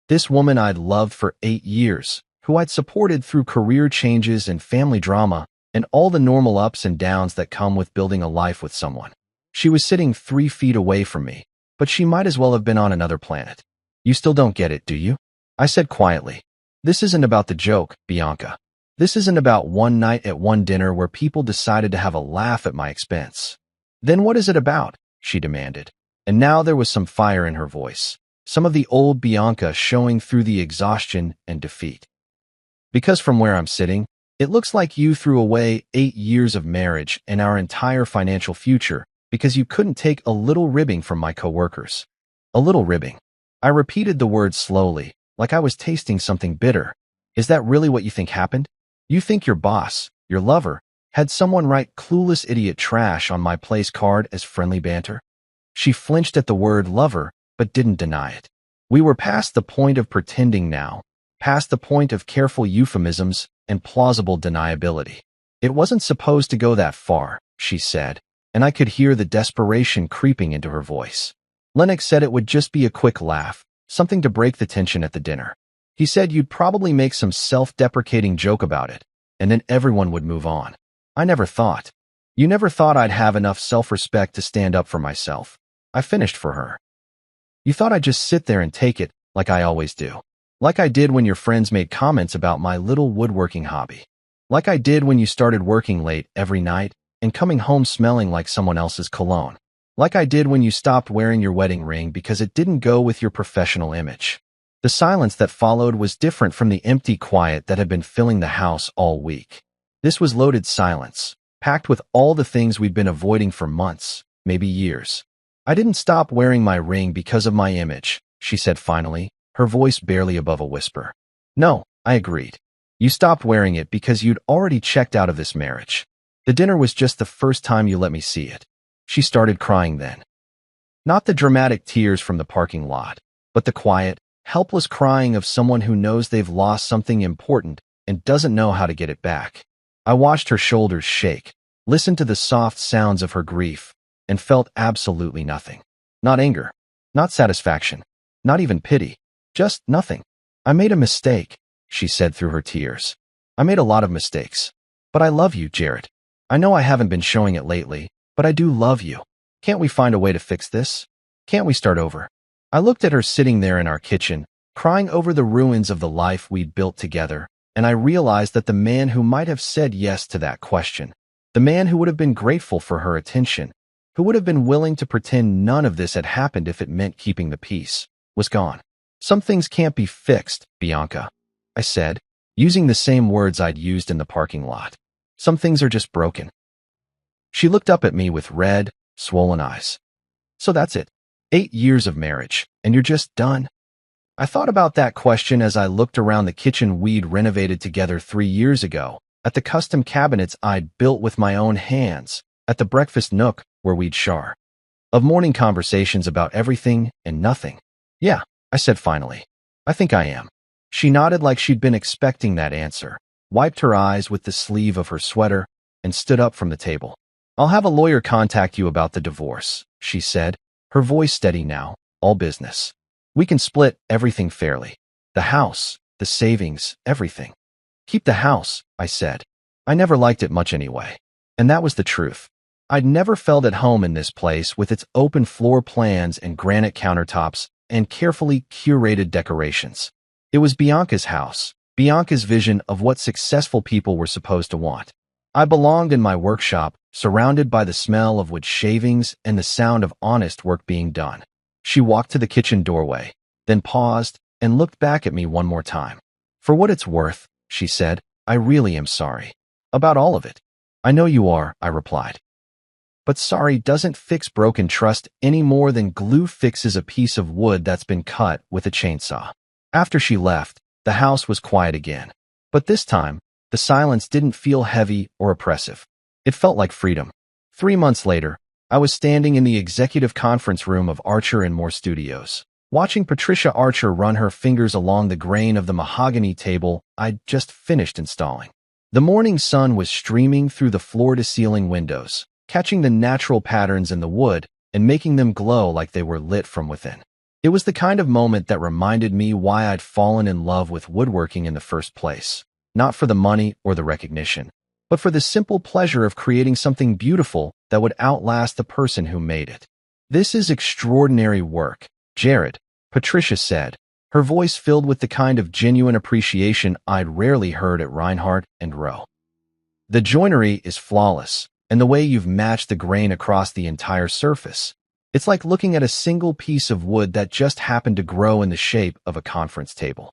Speaker 1: This woman I'd loved for 8 years, who I'd supported through career changes and family drama, and all the normal ups and downs that come with building a life with someone. She was sitting 3 feet away from me, but she might as well have been on another planet. "You still don't get it, do you?" I said quietly. "This isn't about the joke, Bianca. This isn't about one night at one dinner where people decided to have a laugh at my expense." "Then what is it about?" she demanded. And now there was some fire in her voice, some of the old Bianca showing through the exhaustion and defeat. "Because from where I'm sitting, it looks like you threw away 8 years of marriage and our entire financial future because you couldn't take a little ribbing from my coworkers." A little ribbing. I repeated the word slowly, like I was tasting something bitter. "Is that really what you think happened? You think your boss, your lover, had someone write clueless idiot trash on my place card as friendly banter?" She flinched at the word lover, but didn't deny it. We were past the point of pretending now, past the point of careful euphemisms and plausible deniability. "It wasn't supposed to go that far," she said, and I could hear the desperation creeping into her voice. "Lennox said it would just be a quick laugh, something to break the tension at the dinner. He said you'd probably make some self-deprecating joke about it, and then everyone would move on. I never thought. You never thought I'd have enough self-respect to stand up for myself." I finished for her. "You thought I'd just sit there and take it, like I always do. Like I did when your friends made comments about my little woodworking hobby. Like I did when you started working late every night and coming home smelling like someone else's cologne. Like I did when you stopped wearing your wedding ring because it didn't go with your professional image." The silence that followed was different from the empty quiet that had been filling the house all week. This was loaded silence, packed with all the things we'd been avoiding for months, maybe years. "I didn't stop wearing my ring because of my image," she said finally, her voice barely above a whisper. "No," I agreed. "You stopped wearing it because you'd already checked out of this marriage. The dinner was just the first time you let me see it." She started crying then. Not the dramatic tears from the parking lot, but the quiet, helpless crying of someone who knows they've lost something important and doesn't know how to get it back. I watched her shoulders shake, listened to the soft sounds of her grief, and felt absolutely nothing. Not anger, not satisfaction, not even pity, just nothing. "I made a mistake," she said through her tears. "I made a lot of mistakes. But I love you, Jared. I know I haven't been showing it lately, but I do love you. Can't we find a way to fix this? Can't we start over?" I looked at her sitting there in our kitchen, crying over the ruins of the life we'd built together, and I realized that the man who might have said yes to that question, the man who would have been grateful for her attention, who would have been willing to pretend none of this had happened if it meant keeping the peace, was gone. "Some things can't be fixed, Bianca," I said, using the same words I'd used in the parking lot. "Some things are just broken." She looked up at me with red, swollen eyes. "So that's it. 8 years of marriage, and you're just done? I thought about that question as I looked around the kitchen we'd renovated together 3 years ago, at the custom cabinets I'd built with my own hands, at the breakfast nook where we'd share of morning conversations about everything and nothing. Yeah, I said finally. I think I am. She nodded like she'd been expecting that answer, wiped her eyes with the sleeve of her sweater, and stood up from the table. I'll have a lawyer contact you about the divorce, she said, her voice steady now, all business. We can split everything fairly. The house, the savings, everything. Keep the house, I said. I never liked it much anyway. And that was the truth. I'd never felt at home in this place with its open floor plans and granite countertops and carefully curated decorations. It was Bianca's house, Bianca's vision of what successful people were supposed to want. I belonged in my workshop, surrounded by the smell of wood shavings and the sound of honest work being done. She walked to the kitchen doorway, then paused and looked back at me one more time. For what it's worth, she said, I really am sorry. About all of it. I know you are, I replied. But sorry doesn't fix broken trust any more than glue fixes a piece of wood that's been cut with a chainsaw. After she left, the house was quiet again. But this time, the silence didn't feel heavy or oppressive. It felt like freedom. 3 months later, I was standing in the executive conference room of Archer & Moore Studios, watching Patricia Archer run her fingers along the grain of the mahogany table I'd just finished installing. The morning sun was streaming through the floor-to-ceiling windows, catching the natural patterns in the wood and making them glow like they were lit from within. It was the kind of moment that reminded me why I'd fallen in love with woodworking in the first place. Not for the money or the recognition, but for the simple pleasure of creating something beautiful that would outlast the person who made it. This is extraordinary work, Jared, Patricia said, her voice filled with the kind of genuine appreciation I'd rarely heard at Reinhardt & Rowe. The joinery is flawless, and the way you've matched the grain across the entire surface. It's like looking at a single piece of wood that just happened to grow in the shape of a conference table.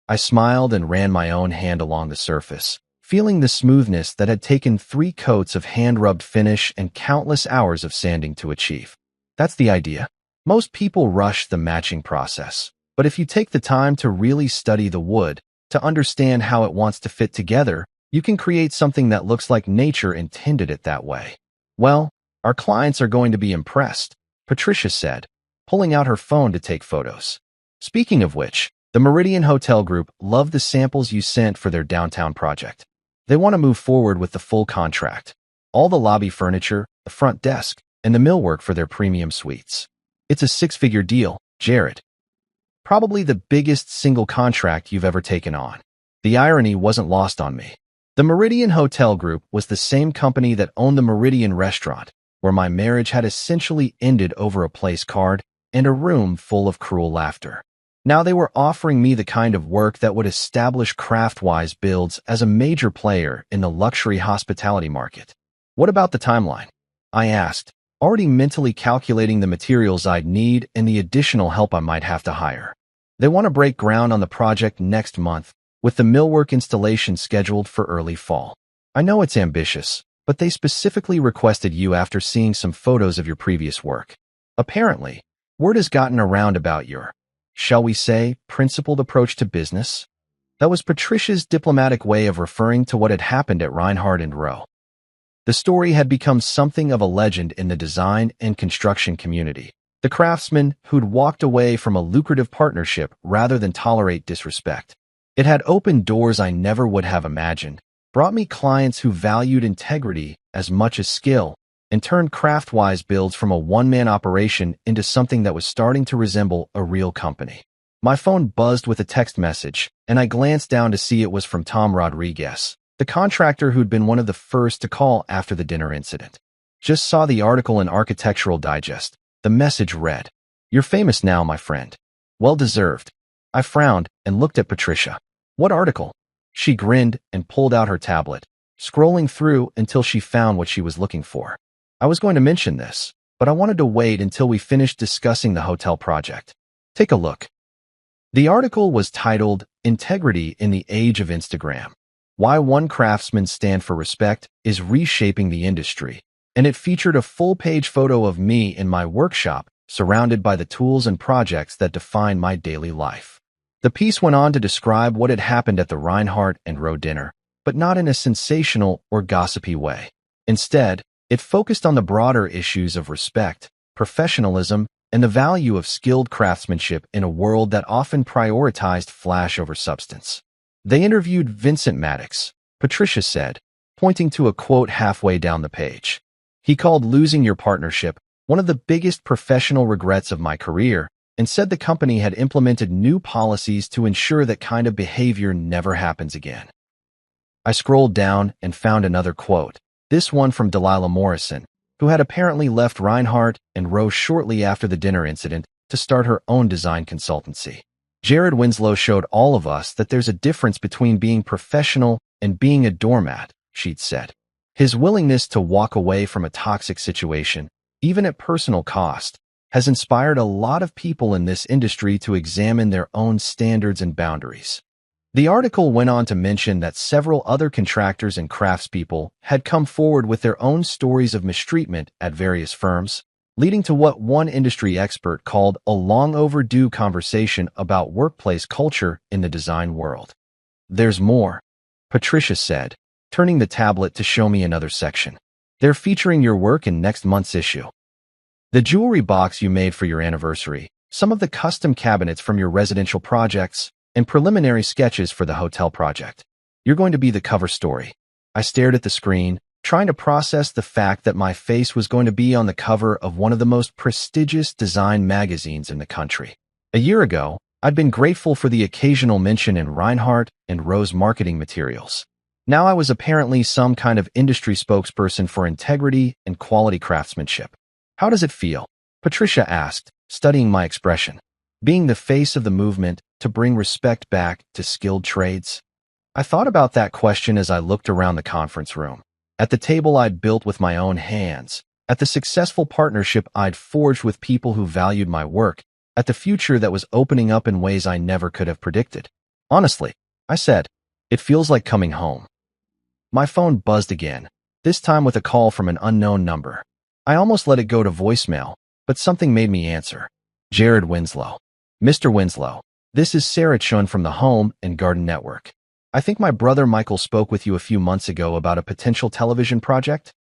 Speaker 1: I smiled and ran my own hand along the surface, feeling the smoothness that had taken 3 coats of hand-rubbed finish and countless hours of sanding to achieve. That's the idea. Most people rush the matching process, but if you take the time to really study the wood, to understand how it wants to fit together, you can create something that looks like nature intended it that way. Well, our clients are going to be impressed, Patricia said, pulling out her phone to take photos. Speaking of which, the Meridian Hotel Group loved the samples you sent for their downtown project. They want to move forward with the full contract. All the lobby furniture, the front desk, and the millwork for their premium suites. It's a 6-figure deal, Jared. Probably the biggest single contract you've ever taken on. The irony wasn't lost on me. The Meridian Hotel Group was the same company that owned the Meridian Restaurant, where my marriage had essentially ended over a place card and a room full of cruel laughter. Now they were offering me the kind of work that would establish Craftwise Builds as a major player in the luxury hospitality market. What about the timeline? I asked, already mentally calculating the materials I'd need and the additional help I might have to hire. They want to break ground on the project next month, with the millwork installation scheduled for early fall. I know it's ambitious, but they specifically requested you after seeing some photos of your previous work. Apparently, word has gotten around about your, shall we say, principled approach to business. That was Patricia's diplomatic way of referring to what had happened at Reinhardt & Rowe. The story had become something of a legend in the design and construction community. The craftsman who'd walked away from a lucrative partnership rather than tolerate disrespect. It had opened doors I never would have imagined, brought me clients who valued integrity as much as skill, and turned Craftwise Builds from a one-man operation into something that was starting to resemble a real company. My phone buzzed with a text message, and I glanced down to see it was from Tom Rodriguez, the contractor who'd been one of the first to call after the dinner incident. Just saw the article in Architectural Digest. The message read, "You're famous now, my friend. Well deserved." I frowned and looked at Patricia. What article? She grinned and pulled out her tablet, scrolling through until she found what she was looking for. I was going to mention this, but I wanted to wait until we finished discussing the hotel project. Take a look. The article was titled, "Integrity in the Age of Instagram. Why One Craftsman's Stand for Respect is Reshaping the Industry," and it featured a full-page photo of me in my workshop surrounded by the tools and projects that define my daily life. The piece went on to describe what had happened at the Reinhardt and Rowe dinner, but not in a sensational or gossipy way. Instead, it focused on the broader issues of respect, professionalism, and the value of skilled craftsmanship in a world that often prioritized flash over substance. They interviewed Vincent Maddox, Patricia said, pointing to a quote halfway down the page. He called losing your partnership one of the biggest professional regrets of my career and said the company had implemented new policies to ensure that kind of behavior never happens again. I scrolled down and found another quote, this one from Delilah Morrison, who had apparently left Reinhardt and Rowe shortly after the dinner incident to start her own design consultancy. Jared Winslow showed all of us that there's a difference between being professional and being a doormat, she'd said. His willingness to walk away from a toxic situation, even at personal cost, has inspired a lot of people in this industry to examine their own standards and boundaries. The article went on to mention that several other contractors and craftspeople had come forward with their own stories of mistreatment at various firms, leading to what one industry expert called a long overdue conversation about workplace culture in the design world. There's more, Patricia said, turning the tablet to show me another section. They're featuring your work in next month's issue. The jewelry box you made for your anniversary, some of the custom cabinets from your residential projects, and preliminary sketches for the hotel project. You're going to be the cover story. I stared at the screen, trying to process the fact that my face was going to be on the cover of one of the most prestigious design magazines in the country. A year ago, I'd been grateful for the occasional mention in Reinhardt and Rowe's marketing materials. Now I was apparently some kind of industry spokesperson for integrity and quality craftsmanship. How does it feel? Patricia asked, studying my expression. Being the face of the movement to bring respect back to skilled trades? I thought about that question as I looked around the conference room, at the table I'd built with my own hands, at the successful partnership I'd forged with people who valued my work, at the future that was opening up in ways I never could have predicted. Honestly, I said, it feels like coming home. My phone buzzed again, this time with a call from an unknown number. I almost let it go to voicemail, but something made me answer. Jared Winslow. Mr. Winslow, this is Sarah Chun from the Home and Garden Network. I think my brother Michael spoke with you a few months ago about a potential television project.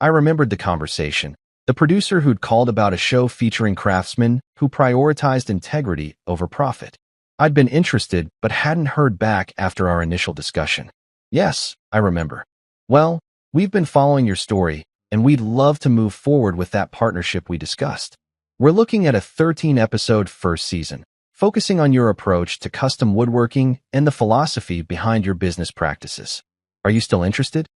Speaker 1: I remembered the conversation, the producer who'd called about a show featuring craftsmen who prioritized integrity over profit. I'd been interested but hadn't heard back after our initial discussion. Yes, I remember. Well, we've been following your story, and we'd love to move forward with that partnership we discussed. We're looking at a 13-episode first season, focusing on your approach to custom woodworking and the philosophy behind your business practices. Are you still interested?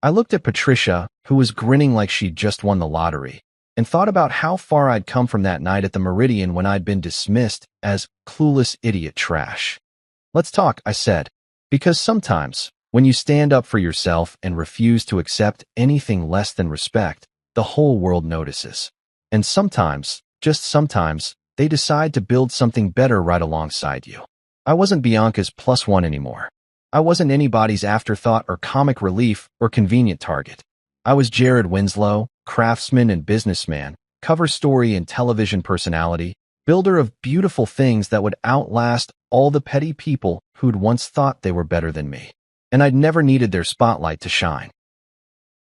Speaker 1: I looked at Patricia, who was grinning like she'd just won the lottery, and thought about how far I'd come from that night at the Meridian when I'd been dismissed as clueless idiot trash. Let's talk, I said, because sometimes, when you stand up for yourself and refuse to accept anything less than respect, the whole world notices. And sometimes, just sometimes, they decide to build something better right alongside you. I wasn't Bianca's plus one anymore. I wasn't anybody's afterthought or comic relief or convenient target. I was Jared Winslow, craftsman and businessman, cover story and television personality, builder of beautiful things that would outlast all the petty people who'd once thought they were better than me. And I'd never needed their spotlight to shine.